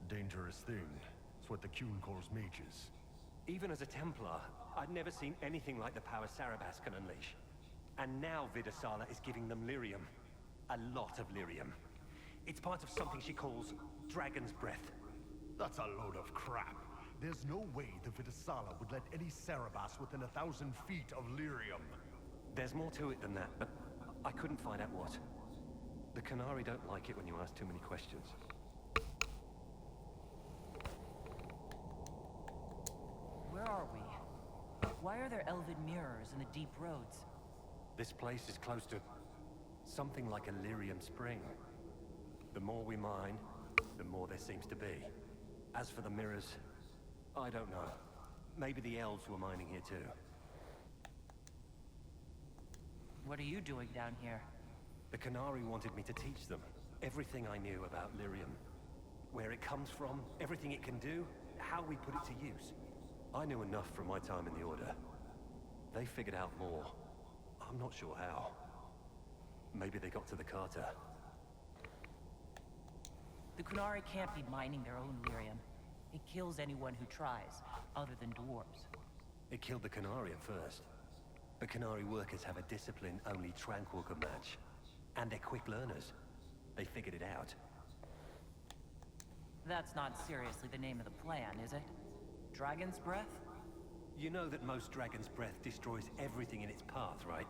Dangerous thing. It's what the Qun calls mages. Even as a Templar, I'd never seen anything like the power Sarabas can unleash. And now Vidasala is giving them lyrium. A lot of lyrium. It's part of something she calls Dragon's Breath. That's a load of crap. There's no way the Vidasala would let any Sarabas within 1,000 feet of lyrium. There's more to it than that, but I couldn't find out what. The Qunari don't like it when you ask too many questions. Where are we? Why are there elven mirrors in the deep roads? This place is close to something like a lyrium spring. The more we mine, the more there seems to be. As for the mirrors, I don't know. Maybe the elves were mining here too. What are you doing down here? The Qunari wanted me to teach them everything I knew about lyrium. Where it comes from, everything it can do, how we put it to use. I knew enough from my time in the Order. They figured out more. I'm not sure how. Maybe they got to the Carter. The Kunari can't be mining their own lyrium. It kills anyone who tries, other than dwarves. It killed the Kunari at first. But Kunari workers have a discipline only Tranquil can match. And they're quick learners. They figured it out. That's not seriously the name of the plan, is it? Dragon's Breath? You know that most Dragon's Breath destroys everything in its path, right?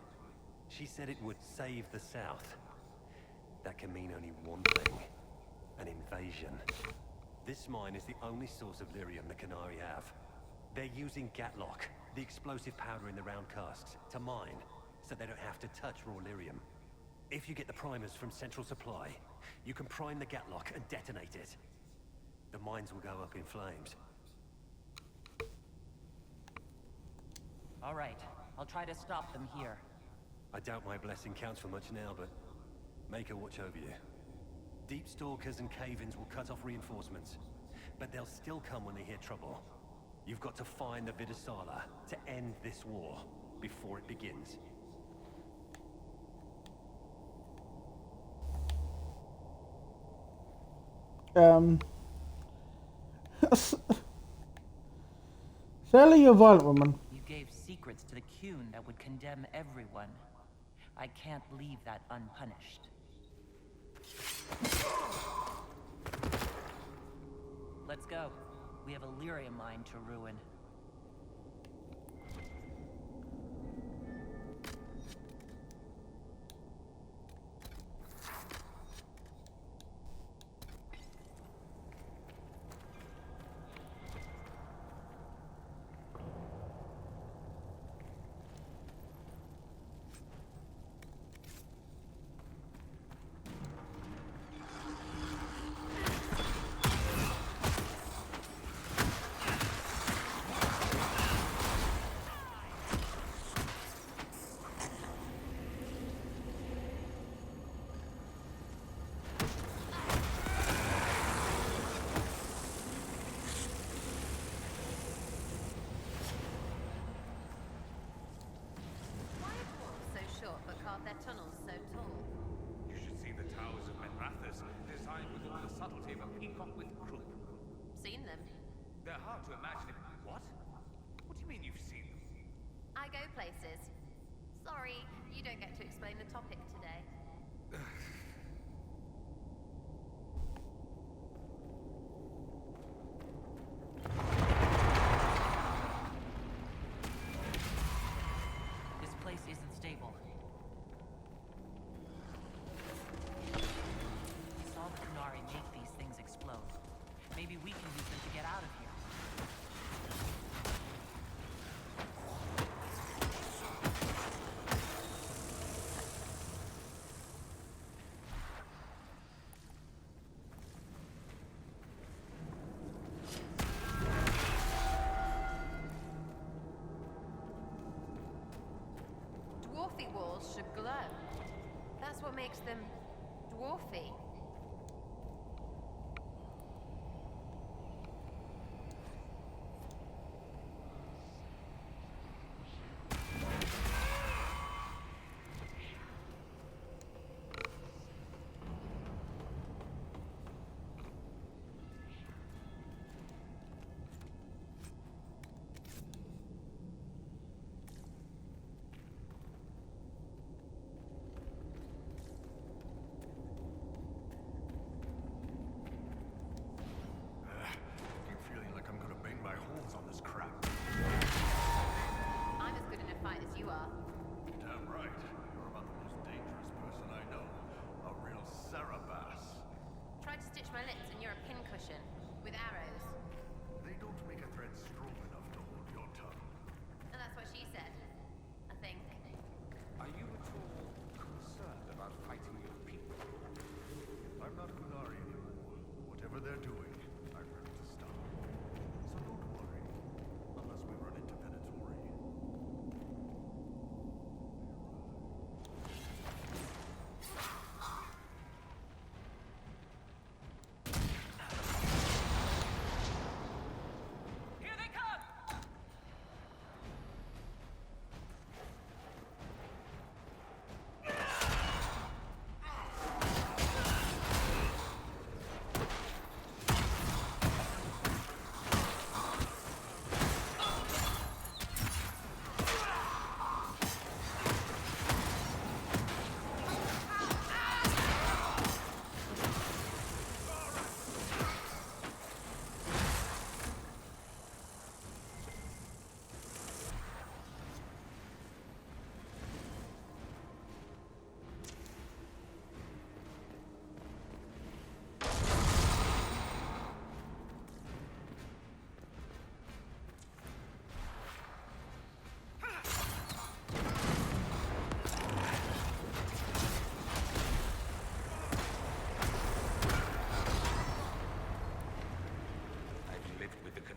She said it would save the South. That can mean only one thing. An invasion. This mine is the only source of lyrium the Kunari have. They're using Gatlock, the explosive powder in the round casks, to mine, so they don't have to touch raw lyrium. If you get the primers from Central Supply, you can prime the Gatlock and detonate it. The mines will go up in flames. All right, I'll try to stop them here. I doubt my blessing counts for much now, but make her watch over you. Deep stalkers and cave-ins will cut off reinforcements, but they'll still come when they hear trouble. You've got to find the Vidasala to end this war before it begins. Sally, you're a violent woman. You gave secrets to the Qun that would condemn everyone. I can't leave that unpunished. Let's go. We have a lyrium mine to ruin. Their tunnels so tall. You should see the towers of Menrathas, designed with all the subtlety of a peacock with croup. Seen them? They're hard to imagine if... What? What do you mean you've seen them? I go places. Sorry, you don't get to explain the topic today. This place isn't stable. Make these things explode. Maybe we can use them to get out of here. Dwarfy walls should glow. That's what makes them dwarfy.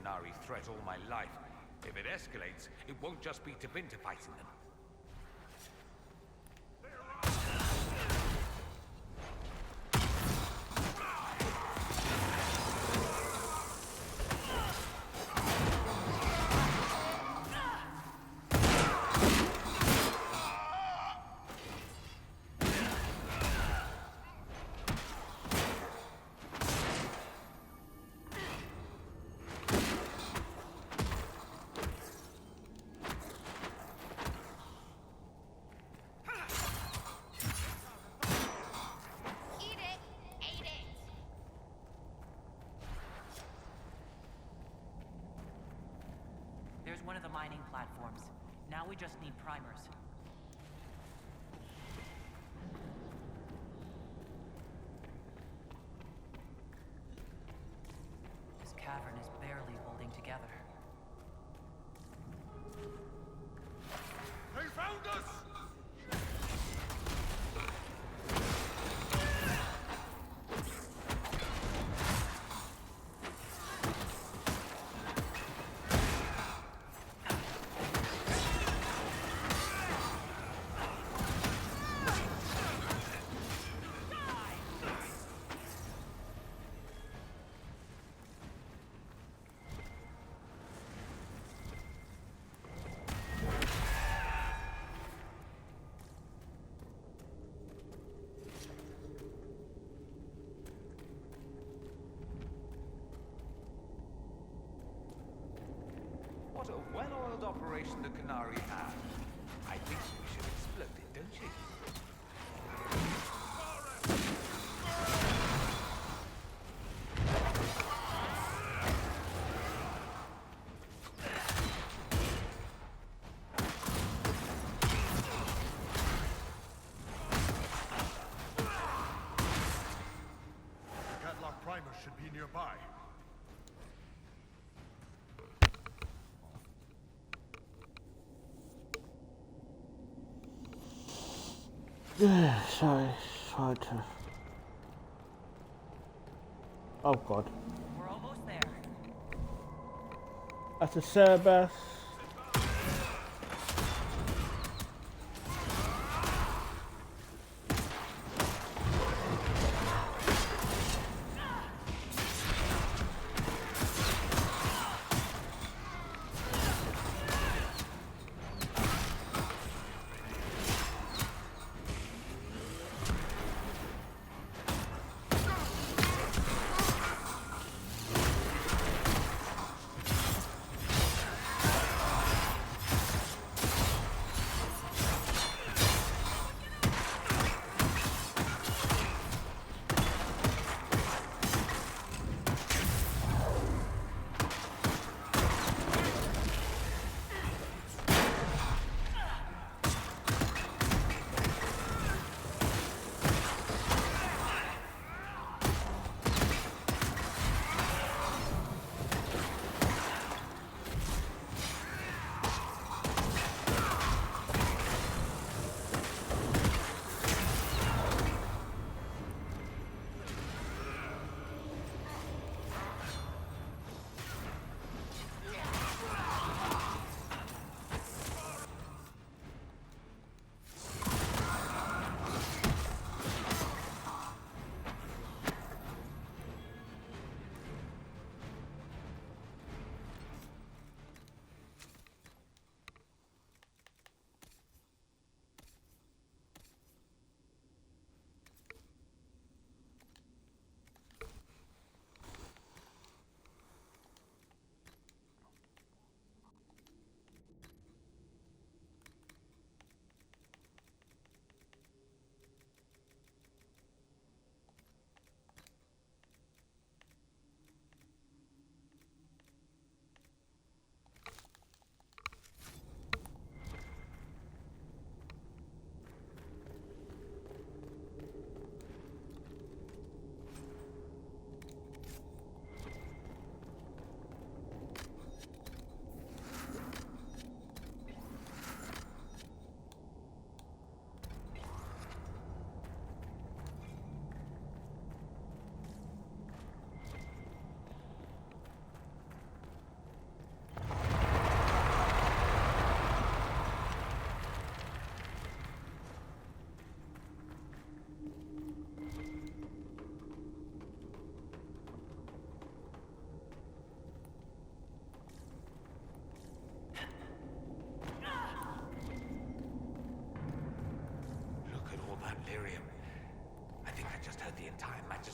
Qunari threat all my life. If it escalates, it won't just be Tevinter fighting them. There's one of the mining platforms. Now we just need primers. This cavern is barely holding together. They found us! What a well-oiled operation the Qunari have. I think we should explode it, don't you? The Gatlock primer should be nearby. Sorry, hard to. Oh god. We're almost there. That's a Cerebus.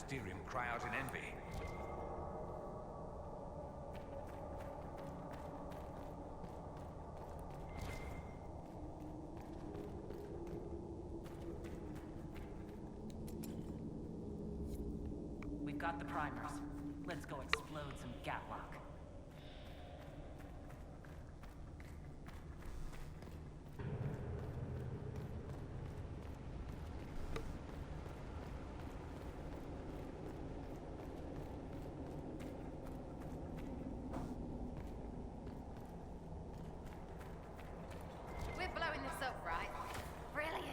Mysterium cry out in envy. We've got the primers. Let's go explode some Gatlock. We're blowing this up, right? Brilliant.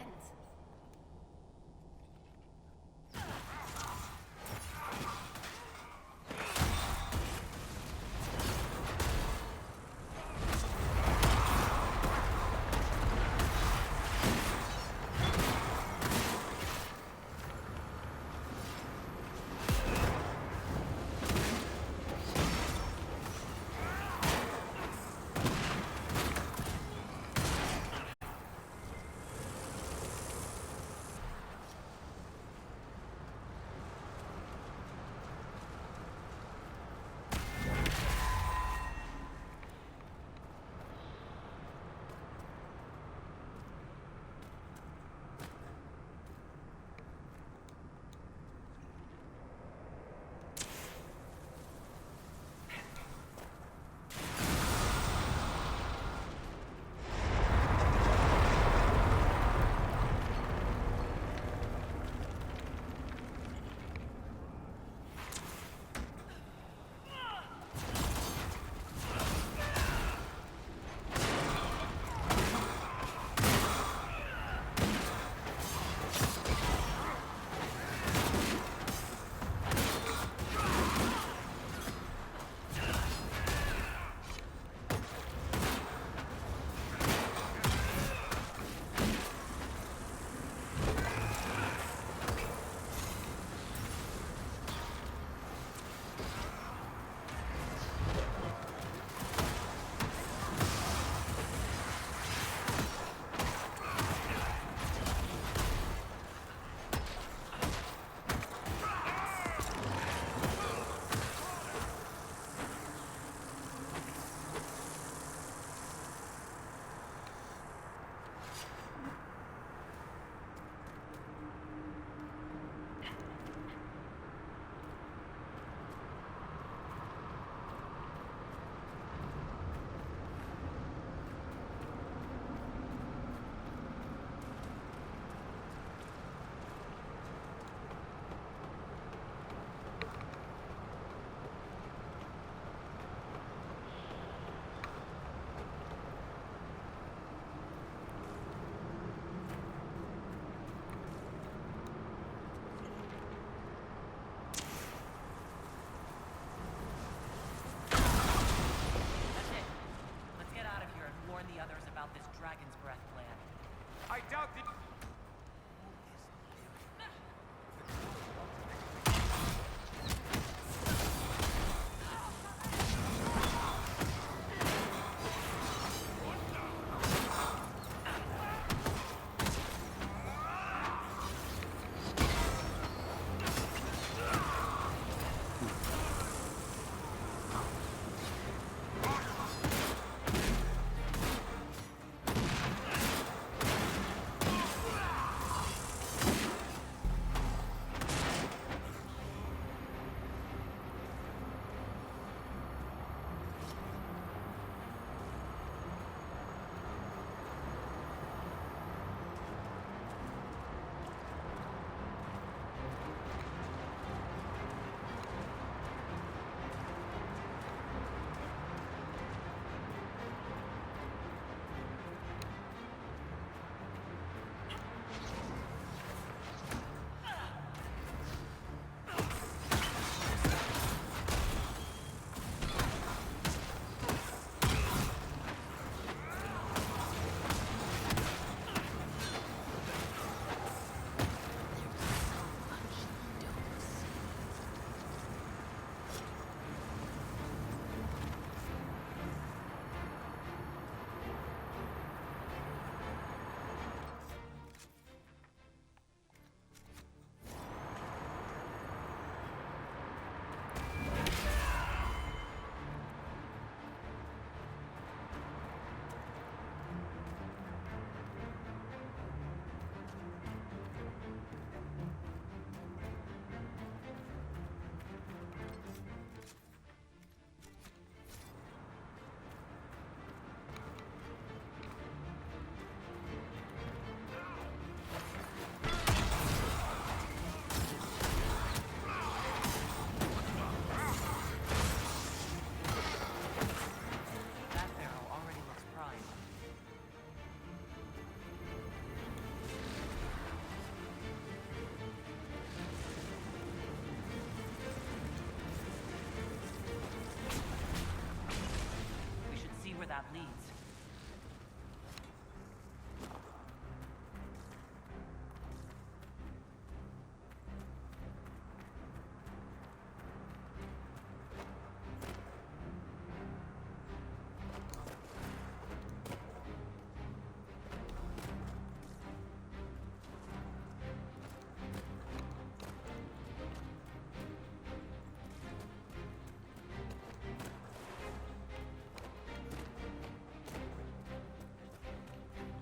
path leads.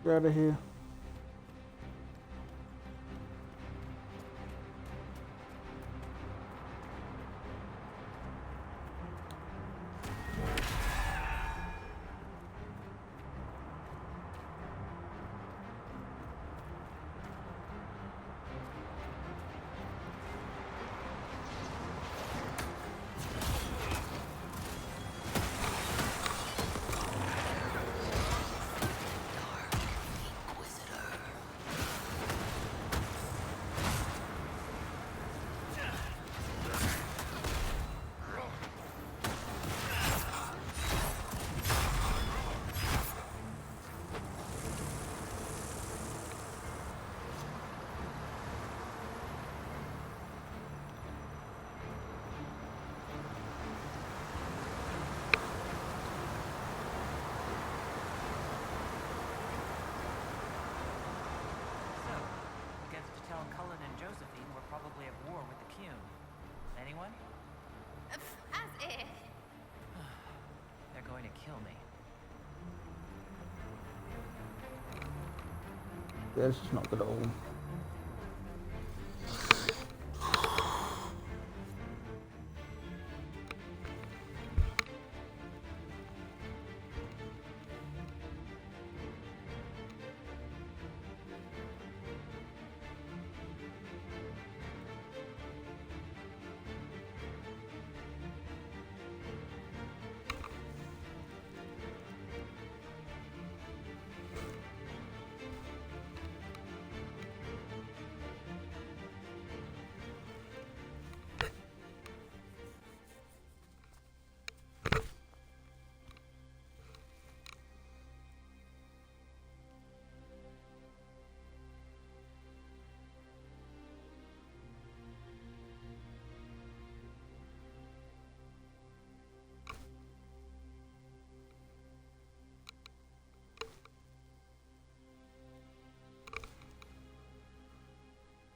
Get out of here. Anyone? As if. They're going to kill me. Yeah, this is not good at all.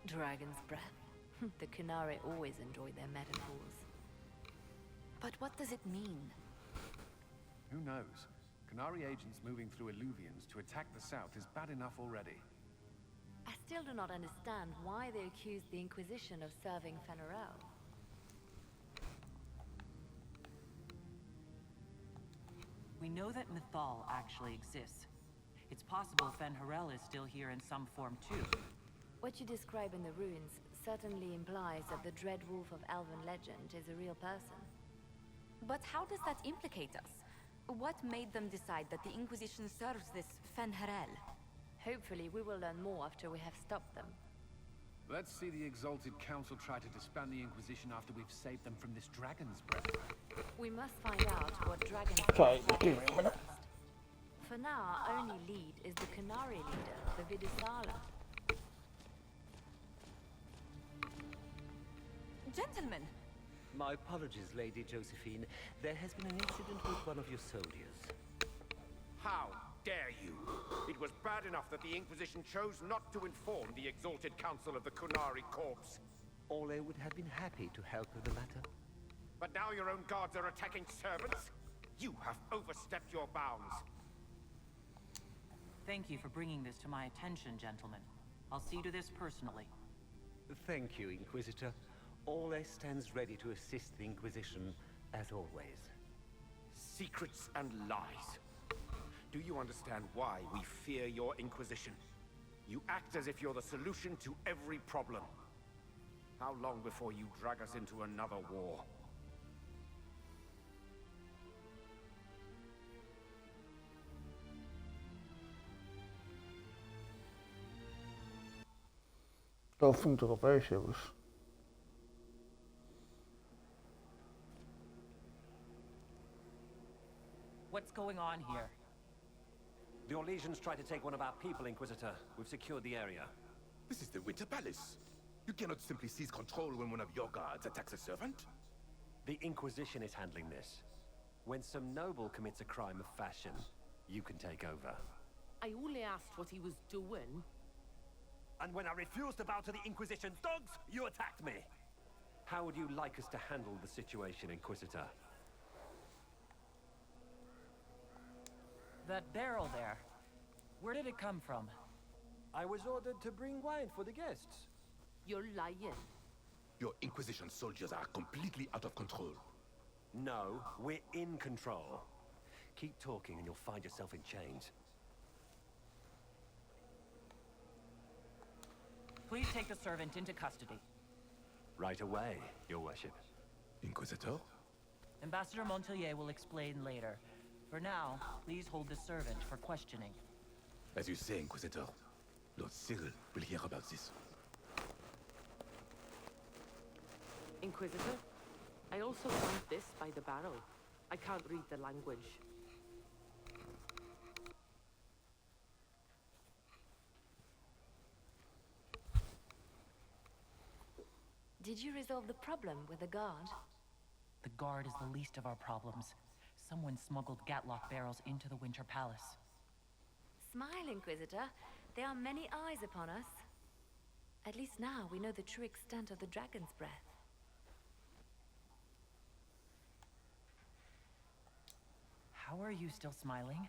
Dragon's breath. The Kunari always enjoy their metaphors. But what does it mean? Who knows? Kunari agents moving through Illuvians to attack the south is bad enough already. I still do not understand why they accused the Inquisition of serving Fenarel. We know that Mythal actually exists. It's possible Fenharel is still here in some form too. What you describe in the ruins certainly implies that the Dread Wolf of Elven legend is a real person. But how does that implicate us? What made them decide that the Inquisition serves this Fenharel? Hopefully we will learn more after we have stopped them. Let's see the Exalted Council try to disband the Inquisition after we've saved them from this dragon's breath. We must find out what dragon's Okay, breath give me a minute. For now, our only lead is the Kunari leader, the Vidisala. Gentlemen! My apologies, Lady Josephine. There has been an incident with one of your soldiers. How dare you? It was bad enough that the Inquisition chose not to inform the Exalted Council of the Kunari Corps. Ole would have been happy to help with the matter. But now your own guards are attacking servants? You have overstepped your bounds. Thank you for bringing this to my attention, gentlemen. I'll see to this personally. Thank you, Inquisitor. Ole stands ready to assist the Inquisition, as always. Secrets and lies. Do you understand why we fear your Inquisition? You act as if you're the solution to every problem. How long before you drag us into another war? Dat vond ik toch opeens, jongens. What's going on here? The Orlesians tried to take one of our people, Inquisitor. We've secured the area. This is the Winter Palace. You cannot simply seize control when one of your guards attacks a servant. The Inquisition is handling this. When some noble commits a crime of fashion, you can take over. I only asked what he was doing. And when I refused to bow to the Inquisition's dogs, you attacked me! How would you like us to handle the situation, Inquisitor? That barrel there. Where did it come from? I was ordered to bring wine for the guests. You're lying. Your Inquisition soldiers are completely out of control. No, we're in control. Keep talking and you'll find yourself in chains. Please take the servant into custody. Right away, Your Worship. Inquisitor? Ambassador Montelier will explain later. For now, please hold the servant for questioning. As you say, Inquisitor. Lord Cyril will hear about this. Inquisitor, I also found this by the barrel. I can't read the language. Did you resolve the problem with the guard? The guard is the least of our problems. Someone smuggled Gatlock barrels into the Winter Palace. Smile, Inquisitor. There are many eyes upon us. At least now we know the true extent of the dragon's breath. How are you still smiling?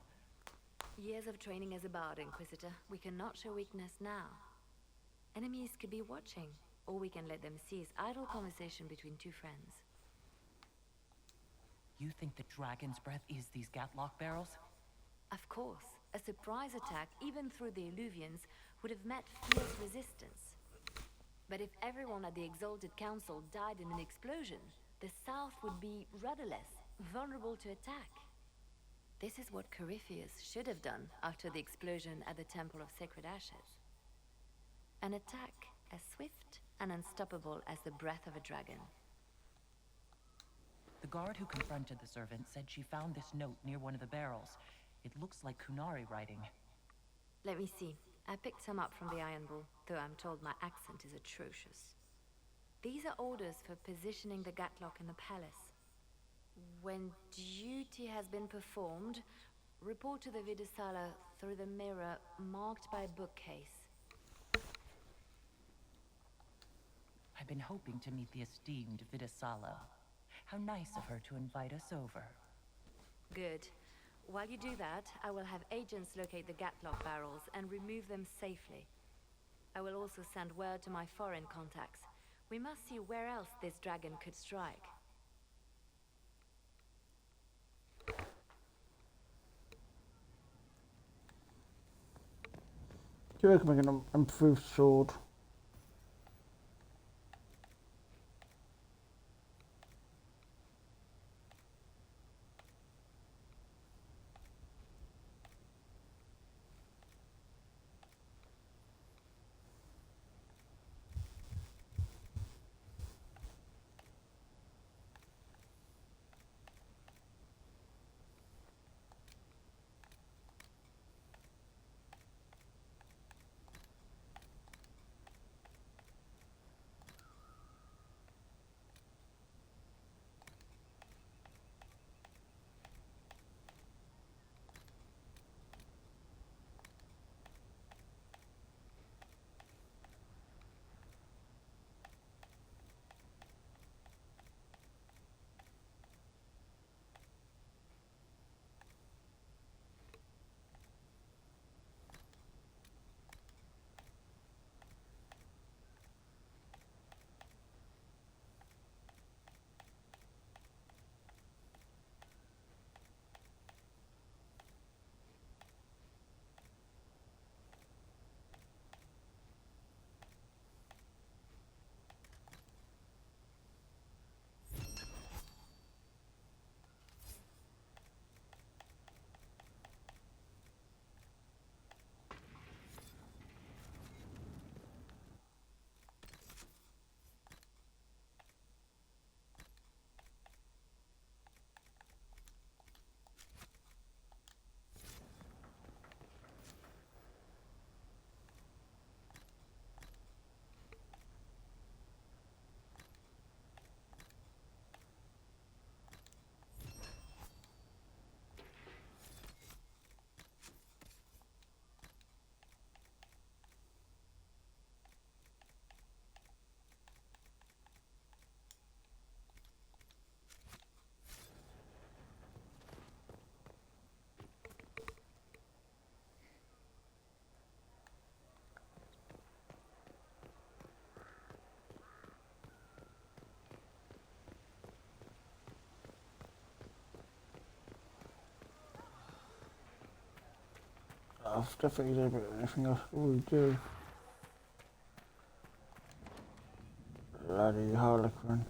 Years of training as a bard, Inquisitor. We cannot show weakness now. Enemies could be watching, or we can let them seize idle conversation between two friends. You think the dragon's breath is these Gatlock barrels? Of course. A surprise attack, even through the Illuvians, would have met fierce resistance. But if everyone at the Exalted Council died in an explosion, the South would be rudderless, vulnerable to attack. This is what Corypheus should have done after the explosion at the Temple of Sacred Ashes. An attack as swift and unstoppable as the breath of a dragon. The guard who confronted the servant said she found this note near one of the barrels. It looks like Kunari writing. Let me see. I picked some up from the Iron Bull, though I'm told my accent is atrocious. These are orders for positioning the Gatlock in the palace. When duty has been performed, report to the Vidasala through the mirror marked by a bookcase. I've been hoping to meet the esteemed Vidasala. How nice of her to invite us over. Good. While you do that, I will have agents locate the Gatlock barrels and remove them safely. I will also send word to my foreign contacts. We must see where else this dragon could strike. Do you reckon we can improve sword? I've definitely done anything else we do. Bloody Harlequin.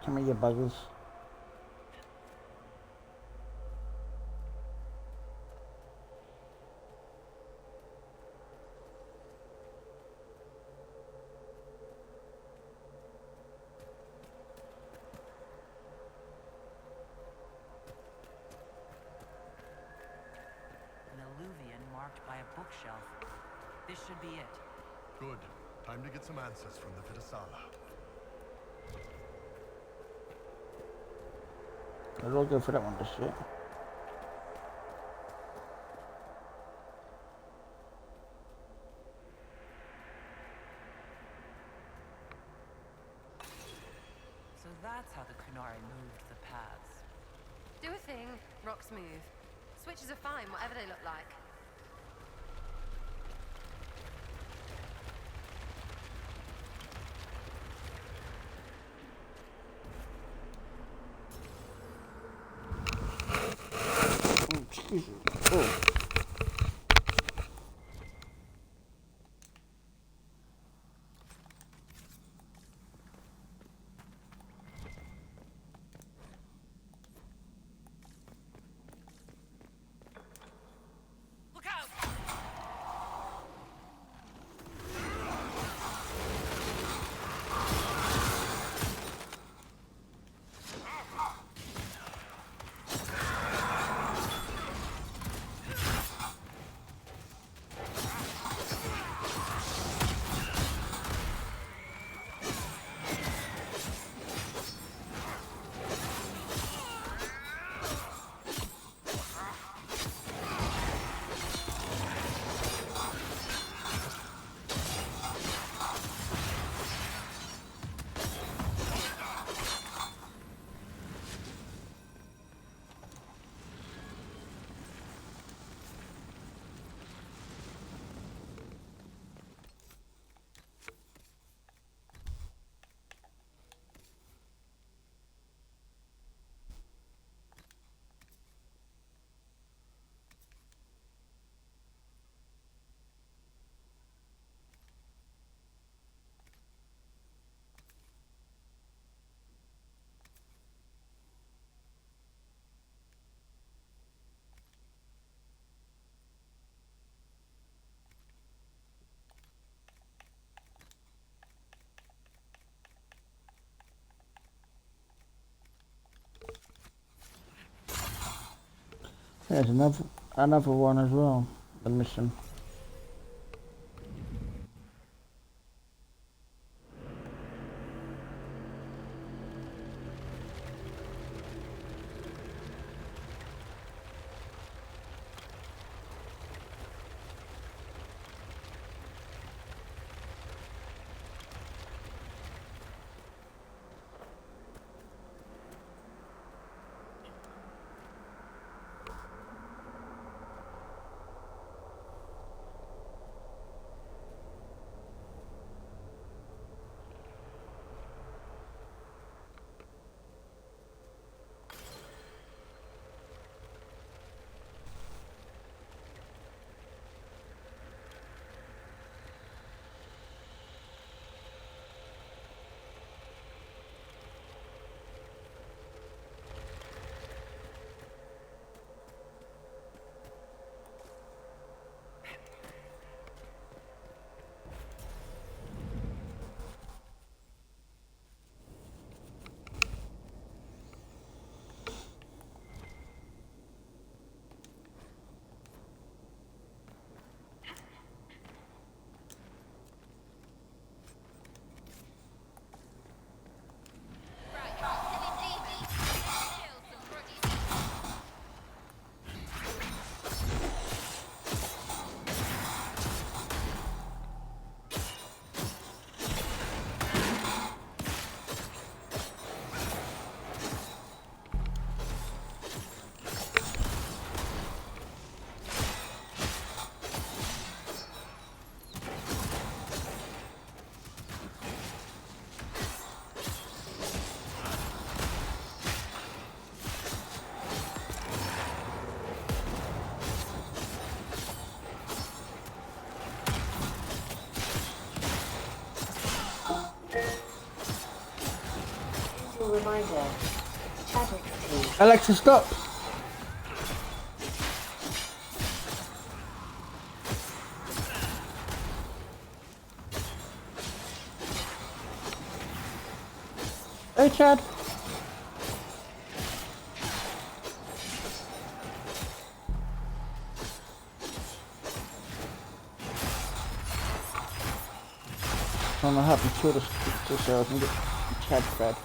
Come here, you buggers. An alluvion marked by a bookshelf. This should be it. Good. Time to get some answers from the Vidasala. I'll go for that one, this shit. So that's how the Kunari moved the paths. Do a thing, rocks move. Switches are fine, whatever they look like. Jesus. Oh. Look out! There's another one as well. The mission. reminder. Chadwick, please. Alexa, stop. Hey, Chad. I'm gonna have to kill this so I can get Chad fed.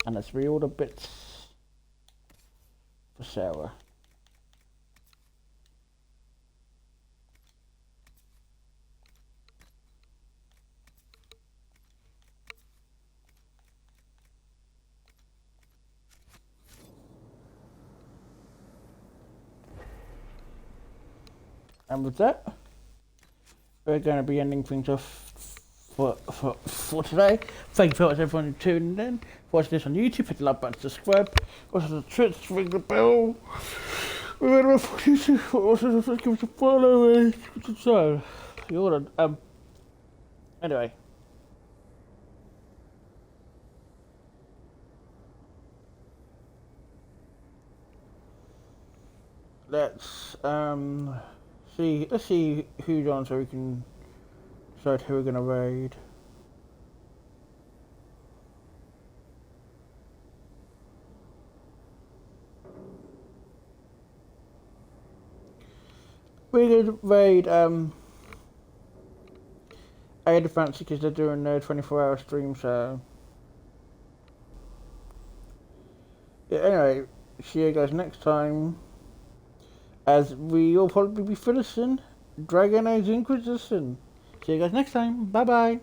And let's read all the bits for Sarah. And with that, we're going to be ending things off for today. Thank you very much everyone who tuned in. Watch this on YouTube, hit the like button, subscribe. Also the Twitch, ring the bell. Also give us a follow. So, you're on. Anyway. Let's see who's on so we can decide who we're gonna raid. We did raid Ada Fancy because they're doing their 24-hour stream, so yeah, anyway, see you guys next time as we will probably be finishing Dragon Age Inquisition. See you guys next time. Bye bye.